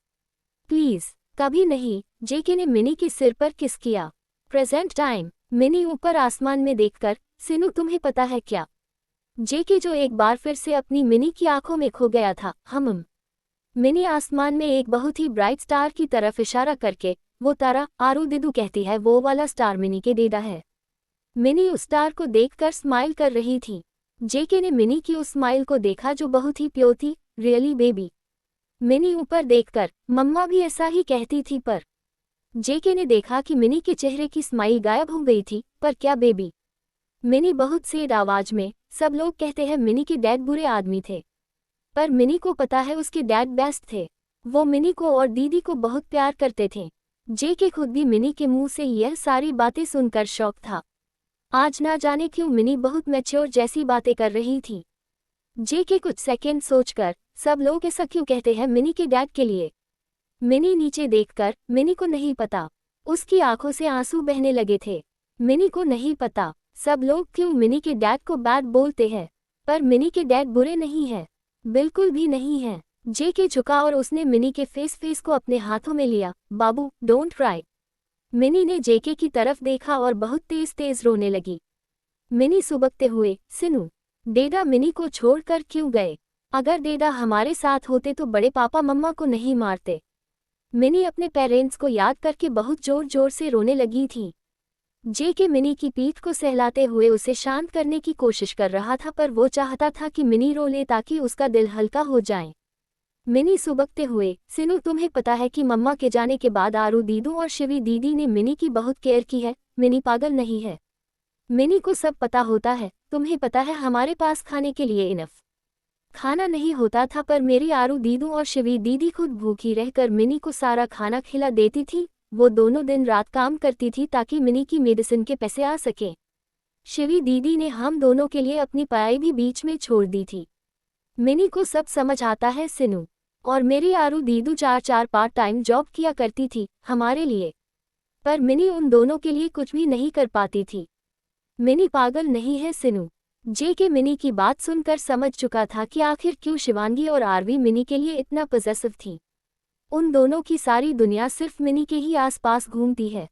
प्लीज। कभी नहीं, जेके ने मिनी के सिर पर किस किया। Present time. मिनी ऊपर आसमान में देखकर, सिनु तुम्हें पता है क्या? जेके जो एक बार फिर से अपनी मिनी की आंखों में खो गया था। मिनी आसमान में एक बहुत ही ब्राइट स्टार की तरफ इशारा करके, वो तारा आरू दीदू कहती है वो वाला स्टार मिनी के डेडा है। मिनी उस स्टार को देखकर स्माइल कर रही थी। जेके ने मिनी की उस स्माइल को देखा जो बहुत ही प्योर थी। Really baby? मिनी ऊपर देखकर, मम्मा भी ऐसा ही कहती थी पर जेके ने देखा कि मिनी के चेहरे की स्माइल गायब हो गई थी। पर क्या बेबी? मिनी बहुत सेड आवाज में, सब लोग कहते हैं मिनी के डैड बुरे आदमी थे, पर मिनी को पता है उसके डैड बेस्ट थे। वो मिनी को और दीदी को बहुत प्यार करते थे। जेके खुद भी मिनी के मुंह से यह सारी बातें सुनकर शॉक था। आज ना जाने क्यों मिनी बहुत मैच्योर जैसी बातें कर रही थी। जेके कुछ सेकंड सोचकर, सब लोग ऐसा क्यों कहते हैं मिनी के डैड के लिए? मिनी नीचे देखकर, मिनी को नहीं पता। उसकी आंखों से आंसू बहने लगे थे। मिनी को नहीं पता सब लोग क्यों मिनी के डैड को बैड बोलते हैं, पर मिनी के डैड बुरे नहीं हैं, बिल्कुल भी नहीं है। जेके झुका और उसने मिनी के फेस को अपने हाथों में लिया। बाबू डोंट क्राई। मिनी ने जेके की तरफ देखा और बहुत तेज तेज रोने लगी। मिनी सुबकते हुए, सिनु, डेडा मिनी को छोड़कर क्यों गए? अगर डेडा हमारे साथ होते तो बड़े पापा मम्मा को नहीं मारते। मिनी अपने पेरेंट्स को याद करके बहुत जोर जोर से रोने लगी थी। जेके मिनी की पीठ को सहलाते हुए उसे शांत करने की कोशिश कर रहा था, पर वो चाहता था कि मिनी रो ले ताकि उसका दिल हल्का हो जाए। मिनी सुबकते हुए, सिनु तुम्हें पता है कि मम्मा के जाने के बाद आरू दीदू और शिवी दीदी ने मिनी की बहुत केयर की है। मिनी पागल नहीं है। मिनी को सब पता होता है। तुम्हें पता है हमारे पास खाने के लिए इनफ खाना नहीं होता था, पर मेरी आरू दीदू और शिवी दीदी खुद भूखी रहकर मिनी को सारा खाना खिला देती थी। वो दोनों दिन रात काम करती थी ताकि मिनी की मेडिसिन के पैसे आ सकें। शिवी दीदी ने हम दोनों के लिए अपनी पढ़ाई भी बीच में छोड़ दी थी। मिनी को सब समझ आता है सिनु। और मेरी आरू दीदू 4 पार्ट टाइम जॉब किया करती थी हमारे लिए, पर मिनी उन दोनों के लिए कुछ भी नहीं कर पाती थी। मिनी पागल नहीं है सिनु। जेके मिनी की बात सुनकर समझ चुका था कि आखिर क्यों शिवांगी और आरवी मिनी के लिए इतना पॉसेसिव थी। उन दोनों की सारी दुनिया सिर्फ मिनी के ही आसपास घूमती है।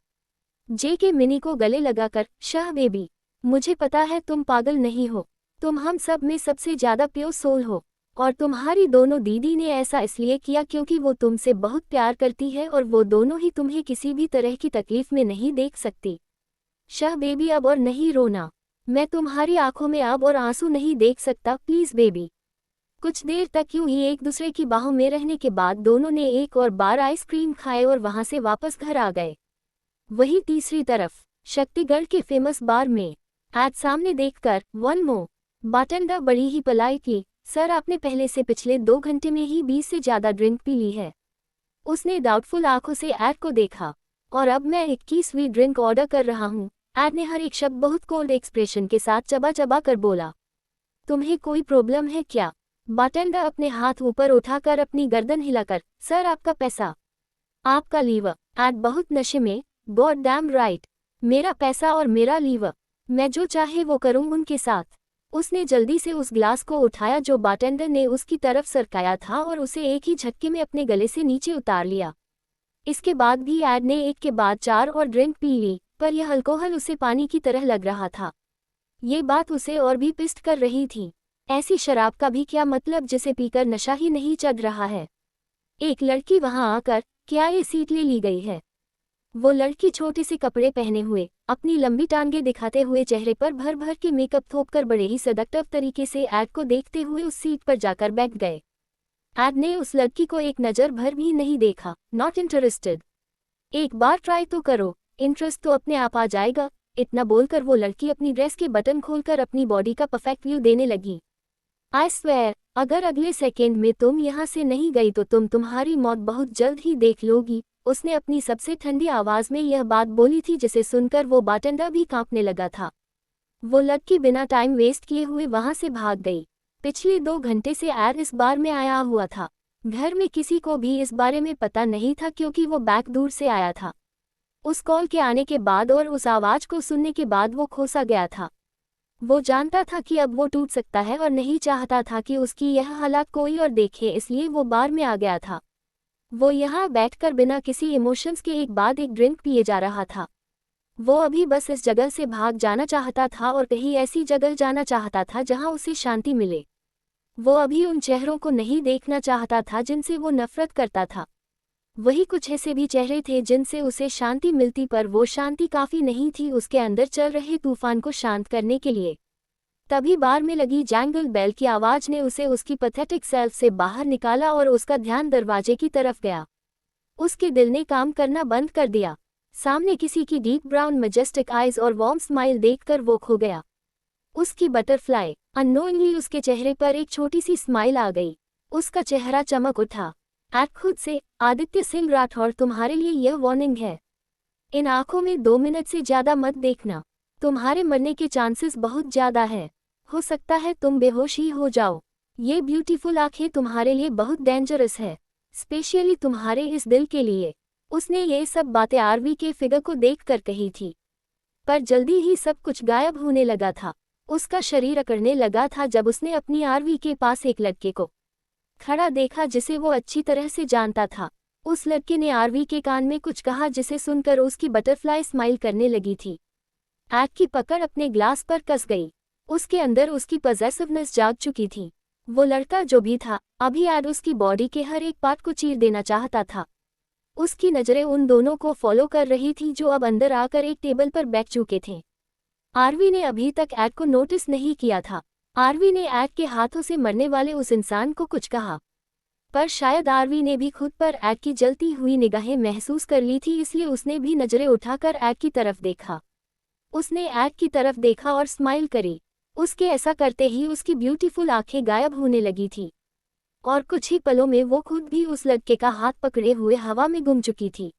जेके मिनी को गले लगाकर, शाह बेबी, मुझे पता है तुम पागल नहीं हो। तुम हम सब में सबसे ज्यादा प्योर सोल हो, और तुम्हारी दोनों दीदी ने ऐसा इसलिए किया क्योंकि वो तुमसे बहुत प्यार करती है और वो दोनों ही तुम्हें किसी भी तरह की तकलीफ में नहीं देख सकती। शाह बेबी अब और नहीं रोना। मैं तुम्हारी आंखों में अब और आंसू नहीं देख सकता, प्लीज बेबी। कुछ देर तक यूं ही एक दूसरे की बाहों में रहने के बाद दोनों ने एक और बार आइसक्रीम खाए और वहां से वापस घर आ गए। वहीं तीसरी तरफ शक्तिगढ़ के फेमस बार में आज सामने देखकर वन मो बारटेंडर बड़ी ही पोलाइटली, सर आपने पहले से पिछले 2 घंटे में ही 20 से ज्यादा ड्रिंक पी ली है। उसने डाउटफुल आंखों से एड को देखा। और अब मैं 21वीं ड्रिंक ऑर्डर कर रहा हूँ। एड ने हर एक शब्द बहुत कोल्ड एक्सप्रेशन के साथ चबा चबा कर बोला। तुम्हें कोई प्रॉब्लम है क्या? बारटेंडर अपने हाथ ऊपर उठाकर अपनी गर्दन हिलाकर, सर आपका पैसा, आपका लीवर। एड बहुत नशे में, गॉड डैम राइट, मेरा पैसा और मेरा लीवर, मैं जो चाहे वो करूं उनके साथ। उसने जल्दी से उस ग्लास को उठाया जो बारटेंडर ने उसकी तरफ सरकाया था और उसे एक ही झटके में अपने गले से नीचे उतार लिया। इसके बाद भी एड ने एक के बाद 4 और ड्रिंक पी ली, पर यह अल्कोहल उसे पानी की तरह लग रहा था। ये बात उसे और भी पिस्ट कर रही थी। ऐसी शराब का भी क्या मतलब जिसे पीकर नशा ही नहीं चढ़ रहा है। एक लड़की वहां आकर, क्या ये सीट ले ली गई है? वो लड़की छोटे से कपड़े पहने हुए, अपनी लंबी टांगे दिखाते हुए चेहरे पर भर भर के मेकअप थोपकर बड़े ही सदक्टिव तरीके से एड को देखते हुए उस सीट पर जाकर बैठ गए। एड ने उस लड़की को एक नज़र भर भी नहीं देखा। Not interested. एक बार ट्राई तो करो, इंटरेस्ट तो अपने आप आ जाएगा। इतना बोलकर वो लड़की अपनी ड्रेस के बटन खोलकर अपनी बॉडी का परफेक्ट व्यू देने लगी। आई स्वेयर, अगर अगले सेकेंड में तुम यहाँ से नहीं गई तो तुम्हारी मौत बहुत जल्द ही देख लोगी। उसने अपनी सबसे ठंडी आवाज में यह बात बोली थी जिसे सुनकर वो बारटेंडर भी कांपने लगा था। वो लड़की बिना टाइम वेस्ट किए हुए वहां से भाग गई। पिछले 2 घंटे से एड इस बार में आया हुआ था। घर में किसी को भी इस बारे में पता नहीं था क्योंकि वो बैक दूर से आया था। उस कॉल के आने के बाद और उस आवाज को सुनने के बाद वो खोसा गया था। वो जानता था कि अब वो टूट सकता है और नहीं चाहता था कि उसकी यह हालत कोई और देखे, इसलिए वो बार में आ गया था। वो यहाँ बैठकर बिना किसी इमोशंस के एक बाद एक ड्रिंक पिए जा रहा था। वो अभी बस इस जगह से भाग जाना चाहता था और कहीं ऐसी जगह जाना चाहता था जहाँ उसे शांति मिले। वो अभी उन चेहरों को नहीं देखना चाहता था जिनसे वो नफरत करता था। वही कुछ ऐसे भी चेहरे थे जिनसे उसे शांति मिलती, पर वो शांति काफ़ी नहीं थी उसके अंदर चल रहे तूफान को शांत करने के लिए। तभी बार में लगी जैंगल बेल की आवाज़ ने उसे उसकी पैथेटिक सेल्फ से बाहर निकाला और उसका ध्यान दरवाजे की तरफ गया। उसके दिल ने काम करना बंद कर दिया। सामने किसी की डीप ब्राउन मैजेस्टिक आइज और वार्म स्माइल देखकर वो खो गया। उसकी बटरफ्लाई अननोइंगली उसके चेहरे पर एक छोटी सी स्माइल आ गई। उसका चेहरा चमक उठा। एड खुद से, आदित्य सिंह राठौर, तुम्हारे लिए यह वार्निंग है। इन आंखों में 2 मिनट से ज़्यादा मत देखना। तुम्हारे मरने के चांसेस बहुत ज़्यादा है। हो सकता है तुम बेहोश ही हो जाओ। ये ब्यूटीफुल आंखें तुम्हारे लिए बहुत डेंजरस है, स्पेशली तुम्हारे इस दिल के लिए। उसने ये सब बातें आरवी के फिगर को देखकर कही थी, पर जल्दी ही सब कुछ गायब होने लगा था। उसका शरीर अकड़ने लगा था जब उसने अपनी आरवी के पास एक लड़के को खड़ा देखा जिसे वो अच्छी तरह से जानता था। उस लड़के ने आरवी के कान में कुछ कहा जिसे सुनकर उसकी बटरफ्लाई स्माइल करने लगी थी। एड की पकड़ अपने ग्लास पर कस गई। उसके अंदर उसकी पॉसेसिवनेस जाग चुकी थी। वो लड़का जो भी था, अभी एड उसकी बॉडी के हर एक पार्ट को चीर देना चाहता था। उसकी नज़रें उन दोनों को फॉलो कर रही थी जो अब अंदर आकर एक टेबल पर बैठ चुके थे। आरवी ने अभी तक एड को नोटिस नहीं किया था। आरवी ने एड के हाथों से मरने वाले उस इंसान को कुछ कहा, पर शायद आरवी ने भी खुद पर एड की जलती हुई निगाहें महसूस कर ली थी, इसलिए उसने भी नज़रें उठाकर एड की तरफ देखा। उसने एड की तरफ देखा और स्माइल करी। उसके ऐसा करते ही उसकी ब्यूटीफुल आंखें गायब होने लगी थी और कुछ ही पलों में वो खुद भी उस लड़के का हाथ पकड़े हुए हवा में गुम चुकी थी।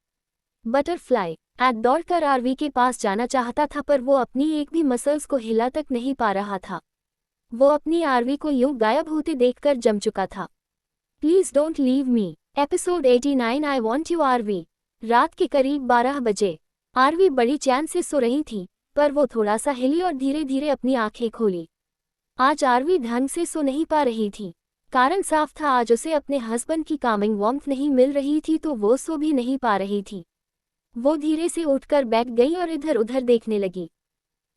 बटरफ्लाई एड दौड़कर आरवी के पास जाना चाहता था, पर वो अपनी एक भी मसल्स को हिला तक नहीं पा रहा था। वो अपनी आरवी को यूं गायब होते देखकर जम चुका था। Please don't leave me. Episode 89 I want you Aarvi. रात के करीब 12 बजे आरवी बड़ी चैन से सो रही थी, पर वो थोड़ा सा हिली और धीरे धीरे अपनी आंखें खोली। आज आरवी ढंग से सो नहीं पा रही थी। कारण साफ था, आज उसे अपने हस्बैंड की कामिंग वार्मथ नहीं मिल रही थी, तो वो सो भी नहीं पा रही थी। वो धीरे से उठकर बैठ गई और इधर उधर देखने लगी।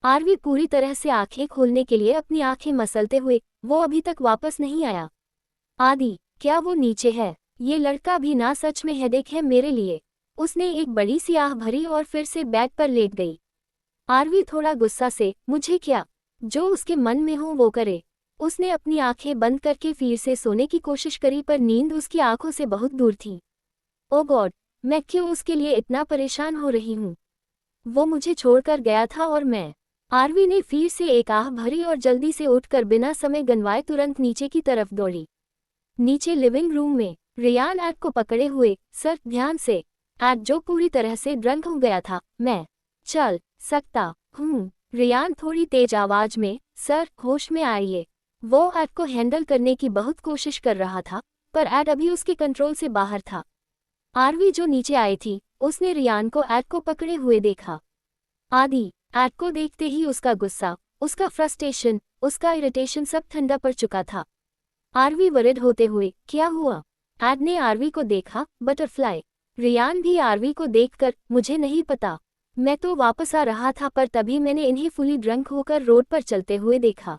आरवी पूरी तरह से आंखें खोलने के लिए अपनी आंखें मसलते हुए, वो अभी तक वापस नहीं आया। आदि, क्या वो नीचे है? ये लड़का भी ना सच में हेडेक है मेरे लिए। उसने एक बड़ी सी आह भरी और फिर से बेड पर लेट गई। आरवी थोड़ा गुस्सा से, मुझे क्या, जो उसके मन में हो वो करे। उसने अपनी आंखें बंद करके फिर से सोने की कोशिश करी, पर नींद उसकी आंखों से बहुत दूर थी। ओ गॉड, मैं क्यों उसके लिए इतना परेशान हो रही हूँ? वो मुझे छोड़कर गया था और मैं। आरवी ने फिर से एक आह भरी और जल्दी से उठकर बिना समय गंवाए तुरंत नीचे की तरफ दौड़ी। नीचे लिविंग रूम में रियान एड को पकड़े हुए, सर ध्यान से। एड जो पूरी तरह से ड्रंक हो गया था, मैं चल सकता हूँ। रियान थोड़ी तेज आवाज में, सर होश में आइए। वो एड को हैंडल करने की बहुत कोशिश कर रहा था, पर एड अभी उसके कंट्रोल से बाहर था। आरवी जो नीचे आई थी, उसने रियान को एड को पकड़े हुए देखा। आदि, एड को देखते ही उसका गुस्सा, उसका फ्रस्ट्रेशन, उसका इरिटेशन सब ठंडा पड़ चुका था। आरवी वरिड होते हुए, क्या हुआ? एड ने आरवी को देखा। बटरफ्लाई। रियान भी आरवी को देखकर, मुझे नहीं पता, मैं तो वापस आ रहा था, पर तभी मैंने इन्हें फुली ड्रंक होकर रोड पर चलते हुए देखा।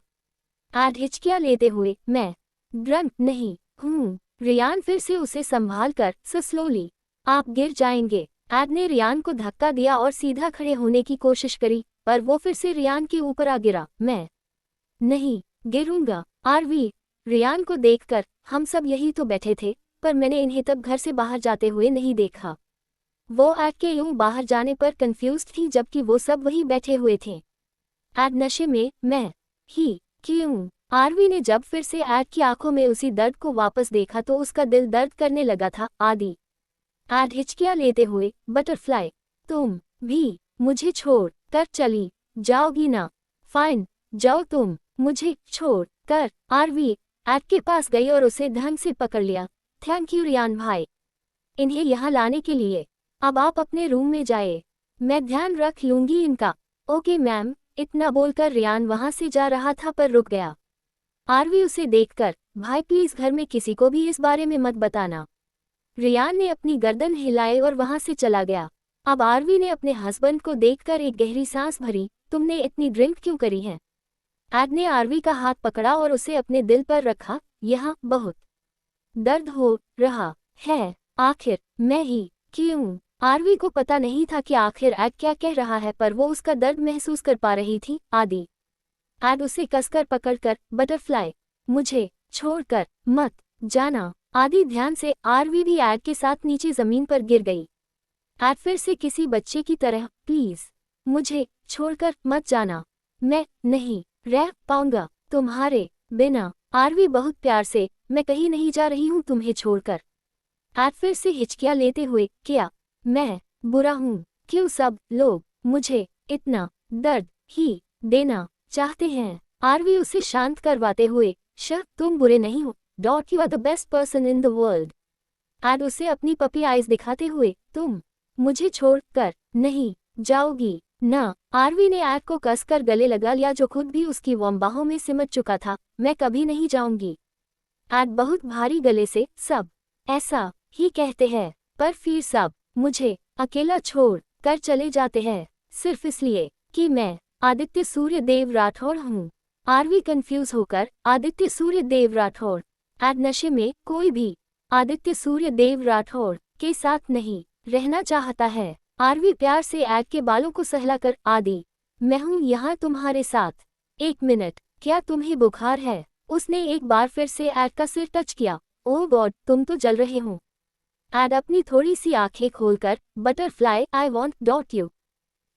एड हिचकियां लेते हुए, मैं ड्रंक नहीं हूँ। रियान फिर से उसे संभाल कर, स्लोली, आप गिर जाएंगे। एड ने रियान को धक्का दिया और सीधा खड़े होने की कोशिश करी, पर वो फिर से रियान के ऊपर आ गिरा। मैं नहीं गिरूंगा। आरवी। रियान को देखकर, हम सब यही तो बैठे थे, पर मैंने इन्हें तब घर से बाहर जाते हुए नहीं देखा। वो एड के यूं बाहर जाने पर कंफ्यूज्ड थी, जबकि वो सब वही बैठे हुए थे। एड नशे में, मैं ही क्यों? आरवी ने जब फिर से एड की आंखों में उसी दर्द को वापस देखा तो उसका दिल दर्द करने लगा था। आदि। एड हिचकियां लेते हुए, बटरफ्लाई, तुम भी मुझे छोड़ कर चली जाओगी ना? फाइन, जाओ तुम मुझे छोड़ कर। आरवी एड के पास गई और उसे ढंग से पकड़ लिया। थैंक यू रियान भाई, इन्हें यहाँ लाने के लिए। अब आप अपने रूम में जाए, मैं ध्यान रख लूंगी इनका। Okay ma'am. इतना बोलकर रियान वहां से जा रहा था, पर रुक गया। आरवी उसे देखकर, भाई प्लीज घर में किसी को भी इस बारे में मत बताना। रियान ने अपनी गर्दन हिलाई और वहां से चला गया। अब आरवी ने अपने हस्बैंड को देखकर एक गहरी सांस भरी। तुमने इतनी ड्रिंक क्यों करी है? एड ने आरवी का हाथ पकड़ा और उसे अपने दिल पर रखा। यहाँ बहुत दर्द हो रहा है। आखिर मैं ही क्यों? आरवी को पता नहीं था कि आखिर एड क्या कह रहा है, पर वो उसका दर्द महसूस कर पा रही थी। आदि एड उसे कसकर पकड़कर, बटरफ्लाई, मुझे छोड़कर मत जाना। आदि ध्यान से। आरवी भी एड के साथ नीचे जमीन पर गिर गई। एड फिर से किसी बच्चे की तरह, प्लीज मुझे छोड़कर मत जाना, मैं नहीं रह पाऊंगा तुम्हारे बिना। आरवी बहुत प्यार से, मैं कहीं नहीं जा रही हूँ तुम्हें छोड़कर। एड फिर से हिचकियाँ लेते हुए, क्या मैं बुरा हूँ? क्यों सब लोग मुझे इतना दर्द ही देना चाहते हैं? आरवी उसे शांत करवाते हुए, तुम बुरे नहीं हो, you are the best person in the world. एड उसे अपनी पपी आइज दिखाते हुए, तुम मुझे छोड़ कर नहीं जाओगी ना? आरवी ने एड को कसकर गले लगा लिया, जो खुद भी उसकी वार्म बाहों में सिमट चुका था। मैं कभी नहीं जाऊंगी। एड बहुत भारी गले से, सब ऐसा ही कहते हैं, पर फिर सब मुझे अकेला छोड़ कर चले जाते हैं, सिर्फ इसलिए कि मैं आदित्य सूर्य देव राठौड़ हूँ। आरवी कंफ्यूज होकर, आदित्य सूर्य देव राठौड़? एड नशे में कोई भी आदित्य सूर्य देव राठौड़ के साथ नहीं रहना चाहता है। आरवी प्यार से एड के बालों को सहलाकर, आदि मैं हूँ यहाँ तुम्हारे साथ। एक मिनट, क्या तुम्हें बुखार है? उसने एक बार फिर से एड का सिर टच किया। ओह गॉड, तुम तो जल रहे हो। एड अपनी थोड़ी सी आंखें खोलकर, butterfly, I want that you.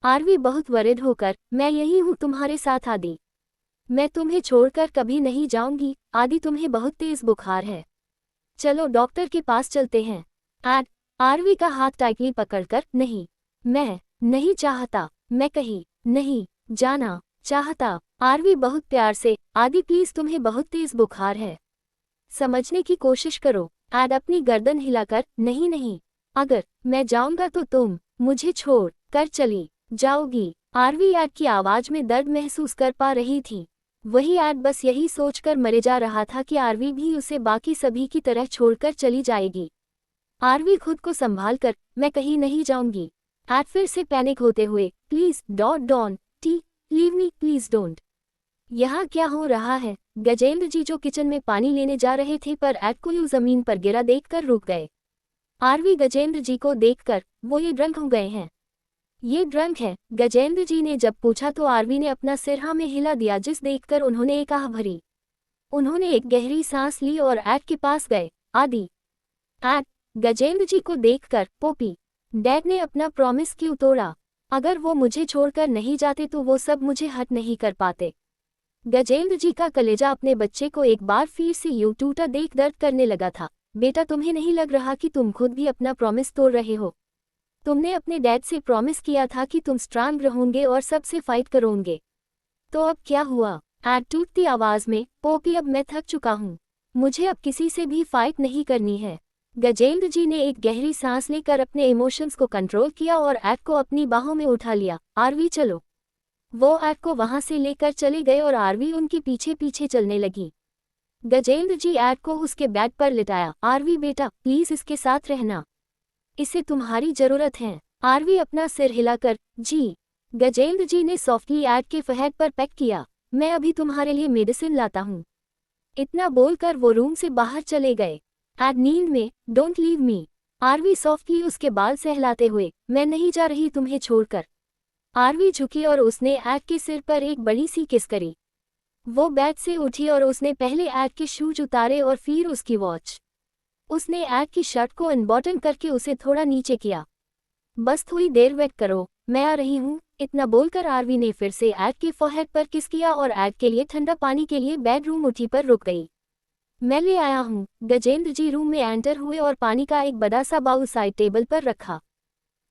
Aarvi बहुत वरिड होकर, मैं यही हूँ तुम्हारे साथ आदि, मैं तुम्हें छोड़कर कभी नहीं जाऊंगी। आदि तुम्हें बहुत तेज बुखार है, चलो डॉक्टर के पास चलते हैं। एड आरवी का हाथ टाइटली पकड़कर, नहीं, मैं नहीं चाहता, मैं कहीं नहीं जाना चाहता। आरवी बहुत प्यार से, आदि प्लीज तुम्हें बहुत तेज बुखार है, समझने की कोशिश करो। एड अपनी गर्दन हिलाकर, नहीं नहीं, अगर मैं जाऊंगा तो तुम मुझे छोड़ कर चली जाओगी। आरवी एड की आवाज में दर्द महसूस कर पा रही थी। वही एड बस यही सोचकर मरे जा रहा था कि आरवी भी उसे बाकी सभी की तरह छोड़कर चली जाएगी। आरवी खुद को संभाल कर, मैं कहीं नहीं जाऊंगी। एड फिर से पैनिक होते हुए, please don't leave me, please don't. यहाँ क्या हो रहा है? गजेंद्र जी जो किचन में पानी लेने जा रहे थे, पर एड को यूं जमीन पर गिरा देखकर रुक गए। आरवी गजेंद्र जी को देखकर, वो ये ड्रंक हो गए हैं? ये ड्रंक है? गजेंद्र जी ने जब पूछा तो आरवी ने अपना सिर हाँ में हिला दिया, जिस देखकर उन्होंने एक आह भरी। उन्होंने एक गहरी सांस ली और एड के पास गए। आदि, एड गजेंद्र जी को देखकर, पोपी, डैड ने अपना प्रॉमिस क्यों तोड़ा? अगर वो मुझे छोड़कर नहीं जाते तो वो सब मुझे हट नहीं कर पाते। गजेंद्र जी का कलेजा अपने बच्चे को एक बार फिर से यूं टूटा देख दर्द करने लगा था। बेटा, तुम्हें नहीं लग रहा कि तुम खुद भी अपना प्रॉमिस तोड़ रहे हो? तुमने अपने डैड से प्रॉमिस किया था कि तुम स्ट्रांग रहोगे और सबसे फाइट करोगे, तो अब क्या हुआ? एड टूटती आवाज में, पोपी अब मैं थक चुका हूँ, मुझे अब किसी से भी फाइट नहीं करनी है। गजेंद्र जी ने एक गहरी सांस लेकर अपने इमोशंस को कंट्रोल किया और एड को अपनी बाहों में उठा लिया। आरवी चलो। वो एड को वहां से लेकर चले गए और आरवी उनके पीछे पीछे चलने लगी। गजेंद्र जी एड को उसके बेड पर लिटाया। आरवी बेटा, प्लीज इसके साथ रहना, इसे तुम्हारी जरूरत है। आरवी अपना सिर हिलाकर, जी। गजेंद्र जी ने सॉफ्टली एड के फहद पर पैक किया। मैं अभी तुम्हारे लिए मेडिसिन लाता हूँ। इतना बोलकर वो रूम से बाहर चले गए। एड नींद में, don't leave me. Aarvi softly उसके बाल सहलाते हुए, मैं नहीं जा रही तुम्हें छोड़कर। आरवी झुकी और उसने एड के सिर पर एक बड़ी सी किस करी। वो बेड से उठी और उसने पहले एड के शूज उतारे और फिर उसकी वॉच। उसने एड की शर्ट को अनबॉटन करके उसे थोड़ा नीचे किया। बस थोड़ी देर वेट करो, मैं आ रही हूँ। इतना बोलकर आरवी ने फिर से एड के फोरहेड पर किस किया और एड के लिए ठंडा पानी के लिए बेडरूम उठी पर रुक गई। मैं ले आया हूँ। गजेंद्र जी रूम में एंटर हुए और पानी का एक बड़ा सा बाउल साइड टेबल पर रखा।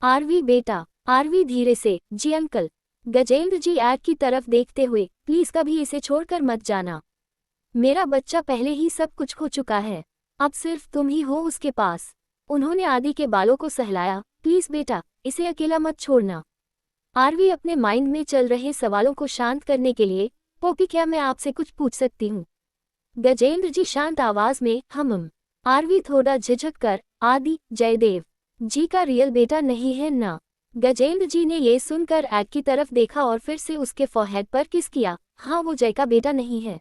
आरवी बेटा। आरवी धीरे से, जी अंकल। गजेंद्र जी एड की तरफ देखते हुए, प्लीज कभी इसे छोड़कर मत जाना, मेरा बच्चा पहले ही सब कुछ खो चुका है, अब सिर्फ तुम ही हो उसके पास। उन्होंने आदि के बालों को सहलाया। प्लीज बेटा, इसे अकेला मत छोड़ना। आरवी अपने माइंड में चल रहे सवालों को शांत करने के लिए, पोपी क्या मैं आपसे कुछ पूछ सकती हूँ? गजेंद्र जी शांत आवाज में, हम। आरवी थोड़ा झिझक कर, आदि जयदेव जी का रियल बेटा नहीं है ना? गजेंद्र जी ने ये सुनकर ऐड की तरफ देखा और फिर से उसके फोरहेड पर किस किया। हाँ, वो जय का बेटा नहीं है।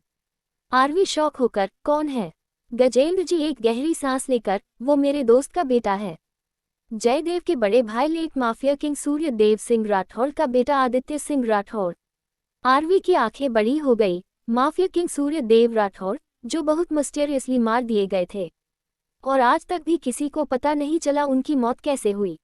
आरवी शॉक होकर, कौन है? गजेंद्र जी एक गहरी सांस लेकर, वो मेरे दोस्त का बेटा है। जयदेव के बड़े भाई late mafia king Suryadev Singh Rathore का बेटा आदित्य सिंह राठौड़। आरवी की आंखें बड़ी हो गई। माफिया किंग सूर्यदेव राठौड़, जो बहुत मिस्टीरियसली मार दिए गए थे और आज तक भी किसी को पता नहीं चला उनकी मौत कैसे हुई।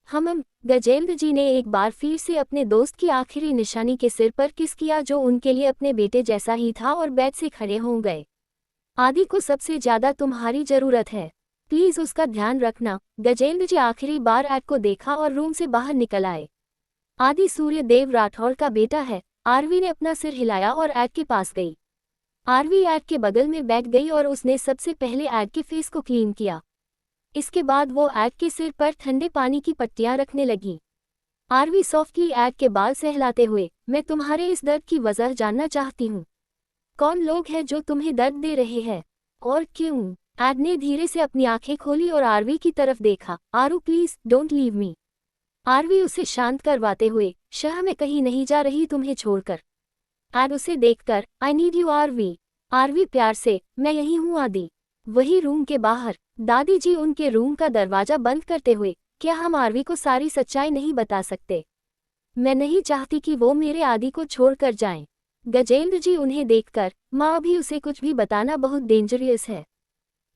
गजेंद्र जी ने एक बार फिर से अपने दोस्त की आखिरी निशानी के सिर पर किस किया, जो उनके लिए अपने बेटे जैसा ही था, और बेड से खड़े हो गए। आदि को सबसे ज्यादा तुम्हारी जरूरत है, प्लीज उसका ध्यान रखना। गजेंद्र जी आखिरी बार ऐड को देखा और रूम से बाहर निकल आए। आदि सूर्यदेव राठौड़ का बेटा है। आरवी ने अपना सिर हिलाया और ऐड के पास गई। आरवी ऐड के बगल में बैठ गई और उसने सबसे पहले ऐड के फेस को क्लीन किया। इसके बाद वो ऐड के सिर पर ठंडे पानी की पट्टियां रखने लगी। आरवी सॉफ्टली ऐड के बाल सहलाते हुए, मैं तुम्हारे इस दर्द की वजह जानना चाहती हूँ। कौन लोग हैं जो तुम्हें दर्द दे रहे हैं और क्यों? ऐड ने धीरे से अपनी आंखें खोली और आरवी की तरफ देखा। Aaru please don't leave me. Aarvi उसे शांत करवाते हुए, शह मैं कहीं नहीं जा रही तुम्हें छोड़कर। ऐड उसे देखकर, I need you Aarvi. Aarvi प्यार से, मैं यही हूँ आदि। वही रूम के बाहर, दादी जी उनके रूम का दरवाजा बंद करते हुए, क्या हम आरवी को सारी सच्चाई नहीं बता सकते? मैं नहीं चाहती कि वो मेरे आदि को छोड़कर जाएं। गजेंद्र जी उन्हें देखकर, माँ अभी उसे कुछ भी बताना बहुत डेंजरियस है।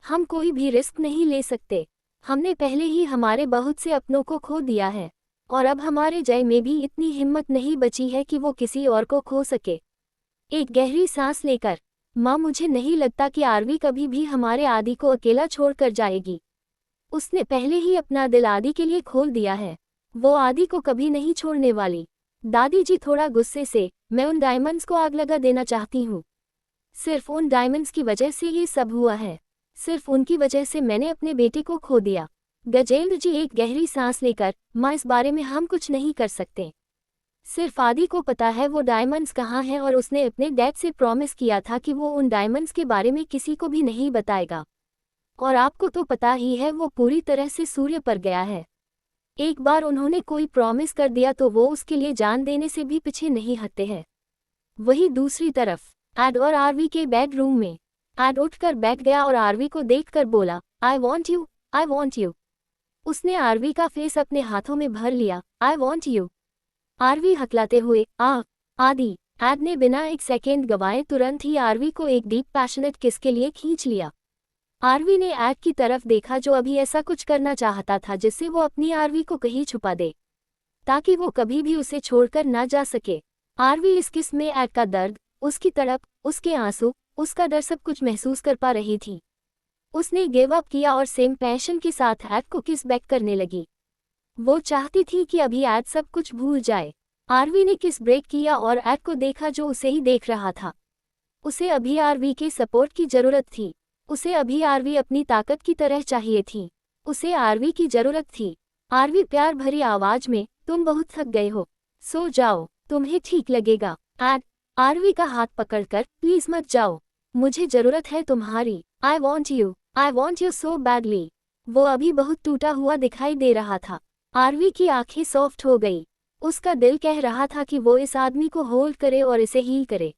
हम कोई भी रिस्क नहीं ले सकते। हमने पहले ही हमारे बहुत से अपनों को खो दिया है और अब हमारे जय में भी इतनी हिम्मत नहीं बची है कि वो किसी और को खो सके। एक गहरी सांस लेकर, माँ मुझे नहीं लगता कि आरवी कभी भी हमारे आदि को अकेला छोड़कर जाएगी। उसने पहले ही अपना दिल आदि के लिए खोल दिया है। वो आदि को कभी नहीं छोड़ने वाली। दादी जी थोड़ा गुस्से से, मैं उन डायमंड्स को आग लगा देना चाहती हूँ। सिर्फ उन डायमंड्स की वजह से ये सब हुआ है। सिर्फ उनकी वजह से मैंने अपने बेटे को खो दिया। गजेंद्र जी एक गहरी सांस लेकर, माँ इस बारे में हम कुछ नहीं कर सकते। सिर्फ आदि को पता है वो डायमंड्स कहाँ हैं और उसने अपने डैड से प्रॉमिस किया था कि वो उन डायमंड्स के बारे में किसी को भी नहीं बताएगा। और आपको तो पता ही है वो पूरी तरह से सूर्य पर गया है। एक बार उन्होंने कोई प्रॉमिस कर दिया तो वो उसके लिए जान देने से भी पीछे नहीं हटते हैं। वही दूसरी तरफ, ऐड और आरवी के बेडरूम में। ऐड उठकर बैठ गया और आरवी को देखकर बोला, आई want you, I want you. उसने आरवी का फेस अपने हाथों में भर लिया। आई वॉन्ट यू। आरवी हकलाते हुए, आदि। ऐड ने बिना एक सेकेंड गवाए तुरंत ही आरवी को एक डीप पैशनेट किस के लिए खींच लिया। आरवी ने ऐड की तरफ देखा जो अभी ऐसा कुछ करना चाहता था जिससे वो अपनी आरवी को कहीं छुपा दे ताकि वो कभी भी उसे छोड़कर ना जा सके। आरवी इस किस में ऐड का दर्द, उसकी तड़प, उसके आंसू, उसका डर सब कुछ महसूस कर पा रही थी। उसने गिव अप किया और सेम पैशन के साथ ऐड को किस बैक करने लगी। वो चाहती थी कि अभी ऐड सब कुछ भूल जाए। आरवी ने किस ब्रेक किया और ऐड को देखा जो उसे ही देख रहा था। उसे अभी आरवी के सपोर्ट की जरूरत थी। उसे अभी आरवी अपनी ताकत की तरह चाहिए थी। उसे आरवी की जरूरत थी। आरवी प्यार भरी आवाज में, तुम बहुत थक गए हो, सो जाओ, तुम्हें ठीक लगेगा। ऐड आरवी का हाथ पकड़कर, प्लीज मत जाओ, मुझे जरूरत है तुम्हारी। आई वॉन्ट यू सो बैडली। वो अभी बहुत टूटा हुआ दिखाई दे रहा था। आरवी की आंखें सॉफ्ट हो गई। उसका दिल कह रहा था कि वो इस आदमी को होल्ड करे और इसे हील करे।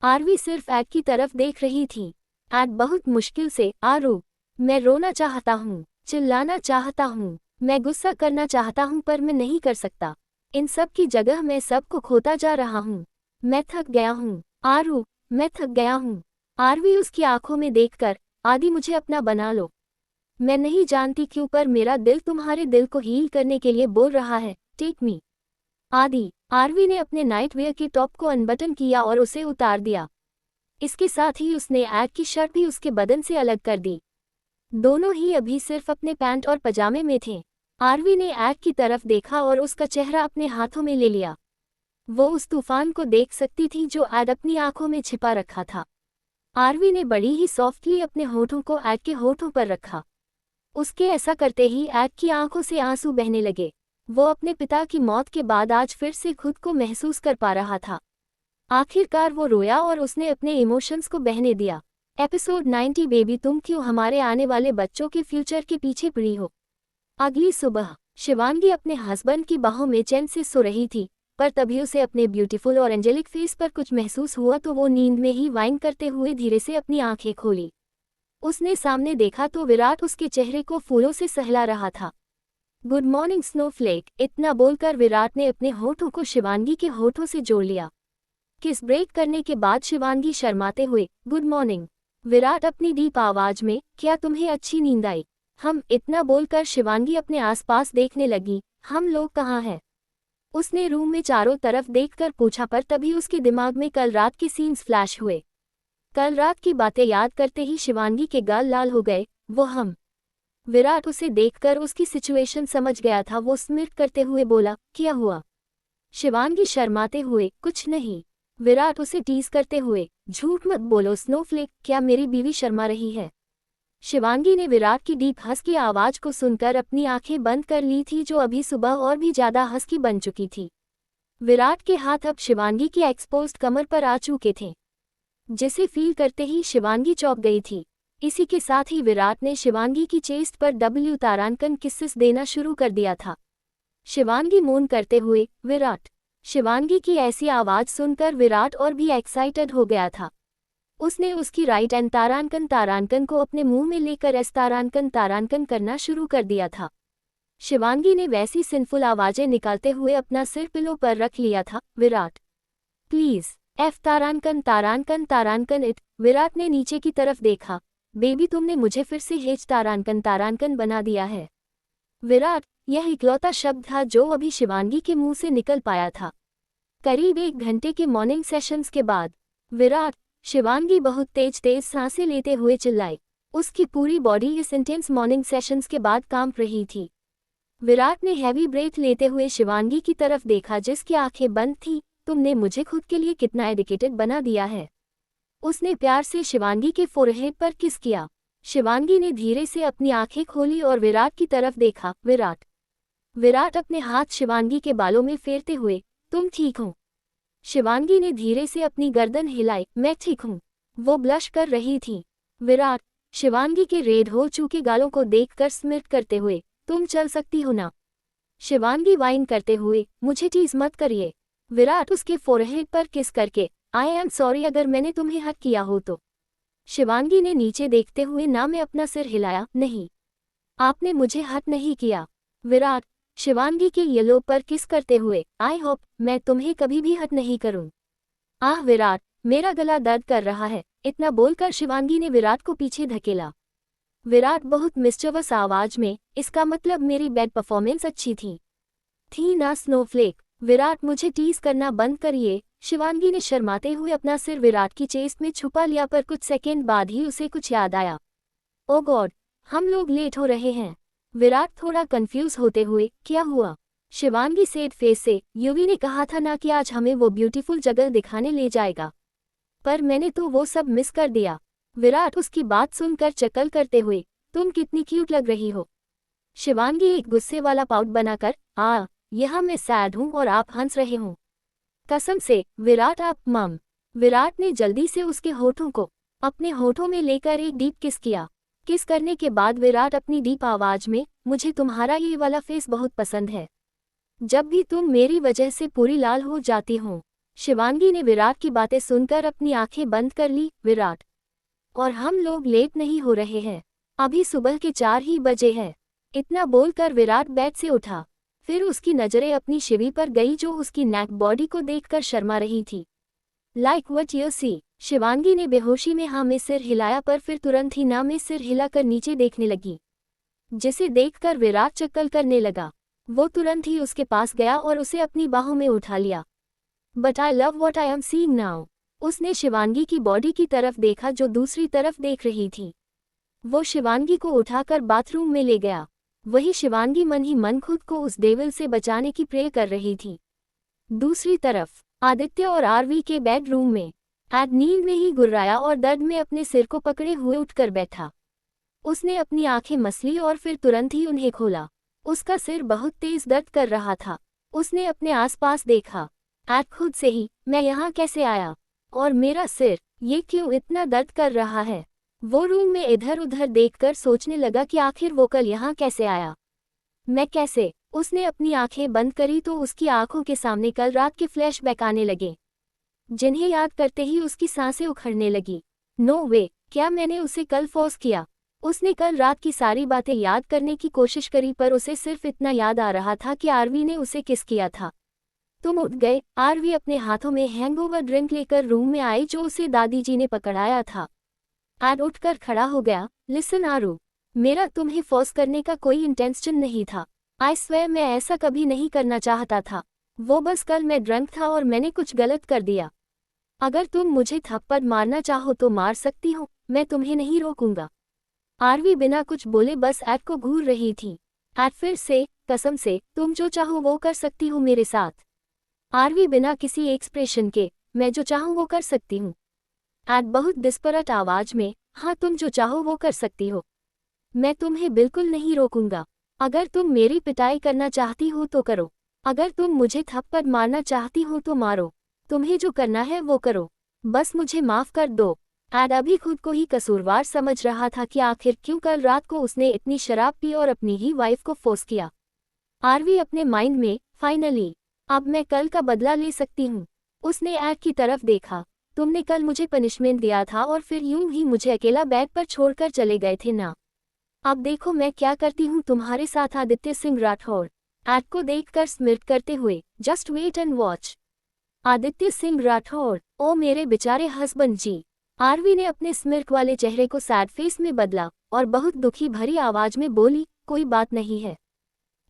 आरवी सिर्फ ऐड की तरफ देख रही थी। ऐड बहुत मुश्किल से, आरू, मैं रोना चाहता हूँ, चिल्लाना चाहता हूँ, मैं गुस्सा करना चाहता हूँ पर मैं नहीं कर सकता। इन सब की जगह मैं सबको खोता जा रहा हूँ। मैं थक गया हूँ, आरू, मैं थक गया हूँ। आरवी उसकी आंखों में देखकर, आदि मुझे अपना बना लो। मैं नहीं जानती क्यों पर मेरा दिल तुम्हारे दिल को हील करने के लिए बोल रहा है, टेक मी। आदि। आरवी ने अपने नाइटवेयर के टॉप को अनबटन किया और उसे उतार दिया। इसके साथ ही उसने ऐड की शर्ट भी उसके बदन से अलग कर दी। दोनों ही अभी सिर्फ अपने पैंट और पजामे में थे। आरवी ने ऐड की तरफ देखा और उसका चेहरा अपने हाथों में ले लिया। वो उस तूफान को देख सकती थी जो ऐड अपनी आंखों में छिपा रखा था। आरवी ने बड़ी ही सॉफ्टली अपने होठों को ऐड के होठों पर रखा। उसके ऐसा करते ही ऐड की आंखों से आंसू बहने लगे। वो अपने पिता की मौत के बाद आज फिर से खुद को महसूस कर पा रहा था। आखिरकार वो रोया और उसने अपने इमोशंस को बहने दिया। एपिसोड 90 बेबी तुम क्यों हमारे आने वाले बच्चों के फ्यूचर के पीछे पड़ी हो। अगली सुबह शिवांगी अपने हस्बैंड की बाहों में चैन से सो रही थी, पर तभी उसे अपने ब्यूटीफुल और एंजेलिक फेस पर कुछ महसूस हुआ तो वो नींद में ही वाइन करते हुए धीरे से अपनी आंखें खोली। उसने सामने देखा तो विराट उसके चेहरे को फूलों से सहला रहा था। गुड मॉर्निंग स्नोफ्लेक, इतना बोलकर विराट ने अपने होठों को शिवांगी के होठों से जोड़ लिया। किस ब्रेक करने के बाद शिवांगी शर्माते हुए गुड मॉर्निंग विराट अपनी डीप आवाज में, क्या तुम्हें अच्छी नींद आई? हम इतना बोलकर शिवांगी अपने आसपास देखने लगी। हम लोग कहाँ हैं? उसने रूम में चारों तरफ देखकर पूछा, पर तभी उसके दिमाग में कल रात के सीन्स फ्लैश हुए। कल रात की बातें याद करते ही शिवांगी के गाल लाल हो गए। वो हम। विराट उसे देखकर उसकी सिचुएशन समझ गया था। वो स्मिर्क करते हुए बोला, क्या हुआ? शिवांगी शर्माते हुए, कुछ नहीं। विराट उसे टीज करते हुए, झूठ मत बोलो स्नोफ्लेक, क्या मेरी बीवी शर्मा रही है? शिवांगी ने विराट की डीप हंस की आवाज को सुनकर अपनी आंखें बंद कर ली थी, जो अभी सुबह और भी ज्यादा हंसकी बन चुकी थी। विराट के हाथ अब शिवांगी की एक्सपोज्ड कमर पर आ चुके थे, जिसे फील करते ही शिवांगी चौंक गई थी। इसी के साथ ही विराट ने शिवांगी की चेस्ट पर डब्ल्यू तारांकन किसेस देना शुरू कर दिया था। शिवांगी मौन करते हुए, विराट। शिवांगी की ऐसी आवाज सुनकर विराट और भी एक्साइटेड हो गया था। उसने उसकी राइट एंड तारांकन को अपने मुंह में लेकर एस तारांकन करना शुरू कर दिया था। शिवांगी ने वैसी सिंफुल आवाजें निकालते हुए अपना सिर पिलो पर रख लिया था। विराट प्लीज एफ तारांकन इट। विराट ने नीचे की तरफ देखा। बेबी तुमने मुझे फिर से हेज तारांकन बना दिया है। विराट, यह इकलौता शब्द था जो अभी शिवांगी के मुंह से निकल पाया था। करीब 1 घंटे के मॉर्निंग सेशंस के बाद विराट, शिवांगी बहुत तेज सांसें लेते हुए चिल्लाई। उसकी पूरी बॉडी इस इंटेंस मॉर्निंग सेशंस के बाद कांप रही थी। विराट ने हैवी ब्रेथ लेते हुए शिवांगी की तरफ देखा, जिसकी आंखें बंद थी। तुमने मुझे खुद के लिए कितना एडिकेटेड बना दिया है। उसने प्यार से शिवांगी के फोरहेड पर किस किया। शिवांगी ने धीरे से अपनी आंखें खोली और विराट की तरफ देखा। विराट अपने हाथ शिवांगी के बालों में फेरते हुए, तुम ठीक हो? शिवांगी ने धीरे से अपनी गर्दन हिलाई। मैं ठीक हूँ। वो ब्लश कर रही थी। विराट, शिवांगी के रेड हो चुके गालों को देखकर स्मिर्क करते हुए, तुम चल सकती हो ना? शिवांगी वाइन करते हुए, मुझे टीज मत करिए। विराट उसके फोरहेड पर किस करके, आई एम सॉरी अगर मैंने तुम्हें हर्ट किया हो तो। शिवांगी ने नीचे देखते हुए ना में अपना सिर हिलाया। नहीं, आपने मुझे हर्ट नहीं किया। विराट, शिवांगी के येलो पर किस करते हुए, आई होप मैं तुम्हें कभी भी हर्ट नहीं करूं। आह विराट, मेरा गला दर्द कर रहा है। इतना बोलकर शिवांगी ने विराट को पीछे धकेला। विराट बहुत मिस्चीवियस आवाज में, इसका मतलब मेरी बैड परफॉर्मेंस अच्छी थी ना स्नोफ्लेक? विराट, मुझे टीज करना बंद करिए। शिवांगी ने शर्माते हुए अपना सिर विराट की चेस्ट में छुपा लिया, पर कुछ सेकेंड बाद ही उसे कुछ याद आया। ओ गॉड, हम लोग लेट हो रहे हैं। विराट थोड़ा कंफ्यूज होते हुए, क्या हुआ? शिवांगी सेड फेस से, युवी ने कहा था ना कि आज हमें वो ब्यूटीफुल जगह दिखाने ले जाएगा, पर मैंने तो वो सब मिस कर दिया। विराट उसकी बात सुनकर चकल करते हुए, तुम कितनी क्यूट लग रही हो। शिवांगी एक गुस्से वाला पाउट बनाकर, यहाँ मैं सैड हूँ और आप हंस रहे हो। कसम से विराट आप मम। विराट ने जल्दी से उसके होठों को अपने होठों में लेकर एक डीप किस किया। किस करने के बाद विराट अपनी डीप आवाज में, मुझे तुम्हारा ये वाला फेस बहुत पसंद है, जब भी तुम मेरी वजह से पूरी लाल हो जाती हो। शिवांगी ने विराट की बातें सुनकर अपनी आंखें बंद कर ली। विराट, और हम लोग लेट नहीं हो रहे हैं, अभी सुबह के 4 ही बजे हैं। इतना बोलकर विराट बेड से उठा। फिर उसकी नजरें अपनी शिवी पर गई, जो उसकी नेक बॉडी को देखकर शर्मा रही थी। Like what you see. Shivangi ने बेहोशी में हाँ में सिर हिलाया, पर फिर तुरंत ही ना में सिर हिलाकर नीचे देखने लगी, जिसे देखकर विराट चक्कर करने लगा। वो तुरंत ही उसके पास गया और उसे अपनी बाहों में उठा लिया। But I love what I am seeing now. उसने शिवांगी की बॉडी की तरफ देखा, जो दूसरी तरफ देख रही थी। वो शिवांगी को उठाकर बाथरूम में ले गया। वही शिवांगी मन ही मन खुद को उस डेविल से बचाने की प्रे कर रही थी। दूसरी तरफ आदित्य और आरवी के बेडरूम में एड नींद में ही गुर्राया और दर्द में अपने सिर को पकड़े हुए उठकर बैठा। उसने अपनी आंखें मसली और फिर तुरंत ही उन्हें खोला। उसका सिर बहुत तेज दर्द कर रहा था। उसने अपने आसपास देखा। एड खुद से ही, मैं यहाँ कैसे आया? और मेरा सिर, ये क्यों इतना दर्द कर रहा है? वो रूम में इधर उधर देखकर सोचने लगा कि आखिर वो कल यहाँ कैसे आया। मैं कैसे? उसने अपनी आंखें बंद करी तो उसकी आंखों के सामने कल रात के फ्लैशबैक आने लगे, जिन्हें याद करते ही उसकी सांसें उखड़ने लगी। नो वे, क्या मैंने उसे कल फोर्स किया? उसने कल रात की सारी बातें याद करने की कोशिश करी पर उसे सिर्फ इतना याद आ रहा था कि आरवी ने उसे किस किया था। तुम उठ गए। आरवी अपने हाथों में हैंगओवर ड्रिंक लेकर रूम में आई जो उसे दादी जी ने पकड़ाया था। एड उठकर खड़ा हो गया। लिसन आरू, मेरा तुम्हें फोर्स करने का कोई इंटेंशन नहीं था। आई स्वेयर मैं ऐसा कभी नहीं करना चाहता था। वो बस कल मैं ड्रंक था और मैंने कुछ गलत कर दिया। अगर तुम मुझे थप्पड़ मारना चाहो तो मार सकती हो, मैं तुम्हें नहीं रोकूंगा। आरवी बिना कुछ बोले बस एड को घूर रही थी। एड फिर से, कसम से, तुम जो चाहो वो कर सकती हो मेरे साथ। आरवी बिना किसी एक्सप्रेशन के, मैं जो चाहूँ वो कर सकती हूँ। एड बहुत डिस्परट आवाज में, हाँ तुम जो चाहो वो कर सकती हो। मैं तुम्हें बिल्कुल नहीं रोकूंगा। अगर तुम मेरी पिटाई करना चाहती हो तो करो। अगर तुम मुझे थप्पड़ मारना चाहती हो तो मारो। तुम्हें जो करना है वो करो। बस मुझे माफ कर दो। एड अभी खुद को ही कसूरवार समझ रहा था कि आखिर क्यों कल रात को उसने इतनी शराब पी और अपनी ही वाइफ को फोर्स किया। आरवी अपने माइंड में, फाइनली, अब मैं कल का बदला ले सकती हूँ। उसने एड की तरफ देखा। तुमने कल मुझे पनिशमेंट दिया था और फिर यूं ही मुझे अकेला बेड पर छोड़कर चले गए थे ना। अब देखो मैं क्या करती हूँ तुम्हारे साथ। आदित्य सिंह राठौर, एड को देखकर स्मिर्ट करते हुए, just wait and watch. Aditya Singh Rathore, ओ मेरे बेचारे हस्बैंड जी। आरवी ने अपने स्मिर्क वाले चेहरे को सैड फेस में बदला और बहुत दुखी भरी आवाज में बोली, कोई बात नहीं है।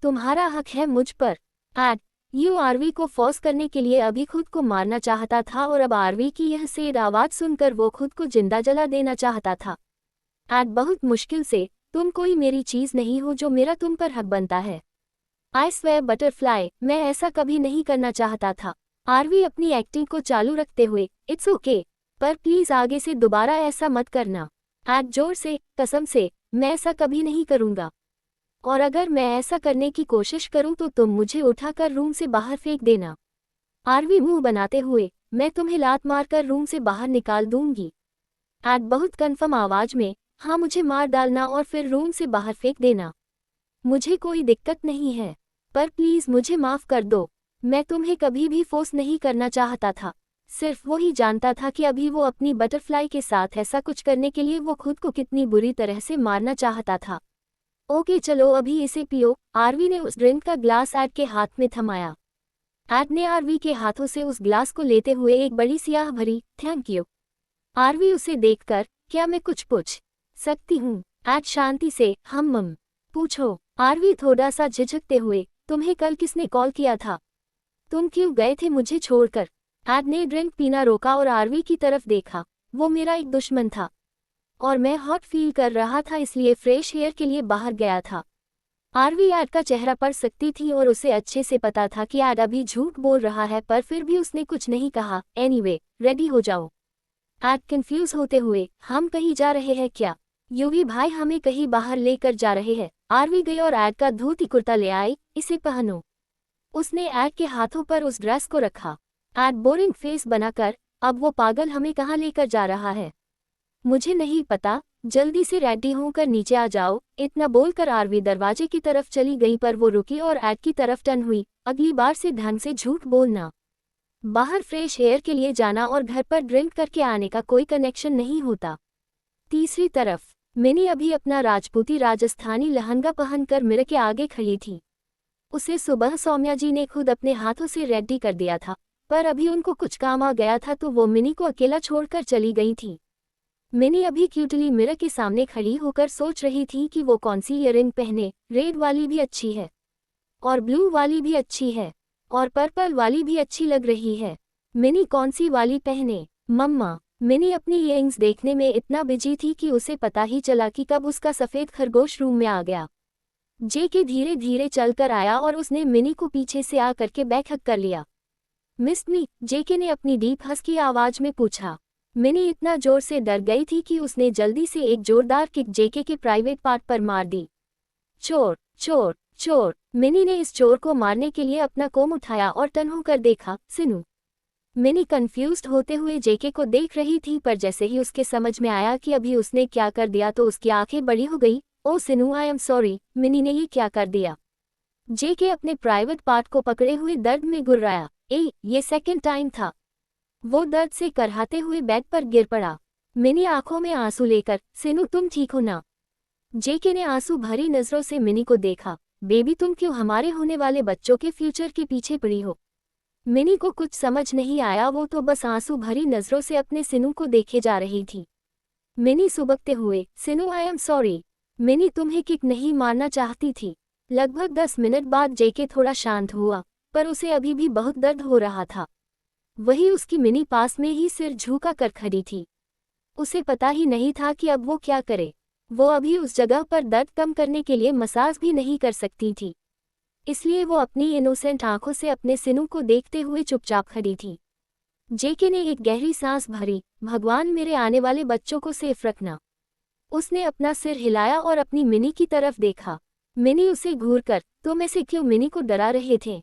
तुम्हारा हक है मुझ पर। एड, यू आरवी को फोर्स करने के लिए अभी खुद को मारना चाहता था और अब आरवी की यह सैड आवाज सुनकर वो खुद को जिंदा जला देना चाहता था। एड बहुत मुश्किल से, तुम कोई मेरी चीज नहीं हो जो मेरा तुम पर हक बनता है। आई स्वेयर बटरफ्लाई, मैं ऐसा कभी नहीं करना चाहता था। आरवी अपनी एक्टिंग को चालू रखते हुए, इट्स ओके, पर प्लीज आगे से दोबारा ऐसा मत करना। एड जोर से, कसम से, मैं ऐसा कभी नहीं करूंगा। और अगर मैं ऐसा करने की कोशिश करूं तो तुम मुझे उठाकर रूम से बाहर फेंक देना। आरवी मुंह बनाते हुए, मैं तुम्हें लात मारकर रूम से बाहर निकाल दूंगी। एड बहुत कन्फर्म आवाज में, हाँ मुझे मार डालना और फिर रूम से बाहर फेंक देना। मुझे कोई दिक्कत नहीं है, पर प्लीज मुझे माफ कर दो। मैं तुम्हें कभी भी फोर्स नहीं करना चाहता था। सिर्फ वो ही जानता था कि अभी वो अपनी बटरफ्लाई के साथ ऐसा कुछ करने के लिए वो खुद को कितनी बुरी तरह से मारना चाहता था। ओके चलो अभी इसे पियो। आरवी ने उस ड्रिंक का ग्लास एड के हाथ में थमाया। एड ने आरवी के हाथों से उस ग्लास को लेते हुए एक बड़ी सियाह भरी थैंक यू। आरवी उसे देखकर, क्या मैं कुछ पूछ सकती हूँ? एड शांति से, हम पूछो। आरवी थोड़ा सा झिझकते हुए, तुम्हें कल किसने कॉल किया था? तुम क्यों गए थे मुझे छोड़कर? एड ने ड्रिंक पीना रोका और आरवी की तरफ देखा। वो मेरा एक दुश्मन था और मैं हॉट फील कर रहा था इसलिए फ्रेश एयर के लिए बाहर गया था। आरवी एड का चेहरा पढ़ सकती थी और उसे अच्छे से पता था कि एड अभी झूठ बोल रहा है, पर फिर भी उसने कुछ नहीं कहा। एनीवे, रेडी हो जाओ। एड कंफ्यूज होते हुए, हम कहीं जा रहे हैं क्या? यूवी भाई हमें कहीं बाहर लेकर जा रहे हैं। आरवी गई और एड का धोती कुर्ता ले आई, इसे पहनो। उसने एड के हाथों पर उस ड्रेस को रखा। एड बोरिंग फेस बनाकर, अब वो पागल हमें कहाँ लेकर जा रहा है? मुझे नहीं पता, जल्दी से रेडी होकर नीचे आ जाओ। इतना बोलकर आरवी दरवाजे की तरफ चली गई पर वो रुकी और एड की तरफ टर्न हुई। अगली बार से ढंग से झूठ बोलना। बाहर फ्रेश एयर के लिए जाना और घर पर ड्रिंक करके आने का कोई कनेक्शन नहीं होता। तीसरी तरफ, मिनी अभी अपना राजपूती राजस्थानी लहंगा पहनकर मिरर के आगे खड़ी थी। उसे सुबह सौम्या जी ने खुद अपने हाथों से रेडी कर दिया था, पर अभी उनको कुछ काम आ गया था तो वो मिनी को अकेला छोड़कर चली गई थी। मिनी अभी क्यूटली मिरर के सामने खड़ी होकर सोच रही थी कि वो कौन सी ईयररिंग पहने। रेड वाली भी अच्छी है और ब्लू वाली भी अच्छी है और पर्पल वाली भी अच्छी लग रही है। मिनी कौन सी वाली पहने? मम्मा। मिनी अपनी ईयरिंग्स देखने में इतना बिजी थी कि उसे पता ही चला कि कब उसका सफ़ेद खरगोश रूम में आ गया। जेके धीरे धीरे चलकर आया और उसने मिनी को पीछे से आ करके बैक हग कर लिया। मिस मी, जेके ने अपनी डीप हस्की आवाज में पूछा। मिनी इतना जोर से डर गई थी कि उसने जल्दी से एक जोरदार किक जेके के प्राइवेट पार्ट पर मार दी। चोर चोर चोर। मिनी ने इस चोर को मारने के लिए अपना कोम उठाया और टर्न होकर देखा। सिनू। मिनी कंफ्यूज्ड होते हुए जेके को देख रही थी, पर जैसे ही उसके समझ में आया कि अभी उसने क्या कर दिया तो उसकी आंखें बड़ी हो गई। ओ सिनु, आई एम सॉरी, मिनी ने ये क्या कर दिया? जेके अपने प्राइवेट पार्ट को पकड़े हुए दर्द में गुर्राया। ये सेकंड टाइम था। वो दर्द से करहाते हुए बेड पर गिर पड़ा। मिनी आंखों में आंसू लेकर, सिनु तुम ठीक हो ना? जेके ने आंसू भरी नजरों से मिनी को देखा। बेबी, तुम क्यों हमारे होने वाले बच्चों के फ्यूचर के पीछे पड़ी हो? मिनी को कुछ समझ नहीं आया, वो तो बस आंसू भरी नजरों से अपने सिनु को देखे जा रही थी। मिनी सुबकते हुए, सिनु आई एम सॉरी। मिनी तुम्हें किक नहीं मारना चाहती थी। लगभग 10 मिनट बाद जेके थोड़ा शांत हुआ, पर उसे अभी भी बहुत दर्द हो रहा था। वही उसकी मिनी पास में ही सिर झुका कर खड़ी थी। उसे पता ही नहीं था कि अब वो क्या करे। वो अभी उस जगह पर दर्द कम करने के लिए मसाज भी नहीं कर सकती थी, इसलिए वो अपनी इनोसेंट आंखों से अपने सिनु को देखते हुए चुपचाप खड़ी थी। जेके ने एक गहरी सांस भरी। भगवान, मेरे आने वाले बच्चों को सेफ रखना। उसने अपना सिर हिलाया और अपनी मिनी की तरफ देखा। मिनी उसे घूरकर, तुम ऐसे क्यों मिनी को डरा रहे थे?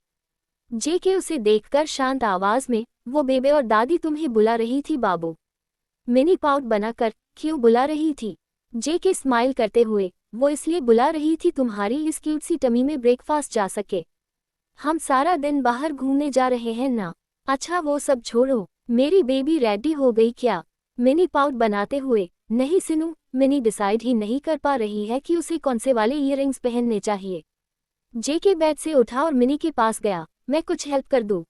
जेके उसे देखकर शांत आवाज में, वो बेबे और दादी तुम्हें बुला रही थी बाबू। मिनी पाउट बनाकर, क्यों बुला रही थी? जेके स्माइल करते हुए, वो इसलिए बुला रही थी तुम्हारी इस क्यूट सी टमी में ब्रेकफास्ट जा सके। हम सारा दिन बाहर घूमने जा रहे हैं ना। अच्छा वो सब छोड़ो, मेरी बेबी रेडी हो गई क्या? मिनी पाउट बनाते हुए, नहीं सिनु। मिनी डिसाइड ही नहीं कर पा रही है कि उसे कौन से वाले ईयररिंग्स पहनने चाहिए। जेके बेड से उठा और मिनी के पास गया। मैं कुछ हेल्प कर दूं?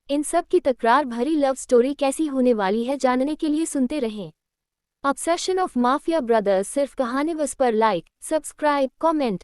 इन सब की तकरार भरी लव स्टोरी कैसी होने वाली है जानने के लिए सुनते रहें ऑब्सेशन ऑफ माफिया ब्रदर्स सिर्फ कहानी बस पर लाइक, सब्सक्राइब, कमेंट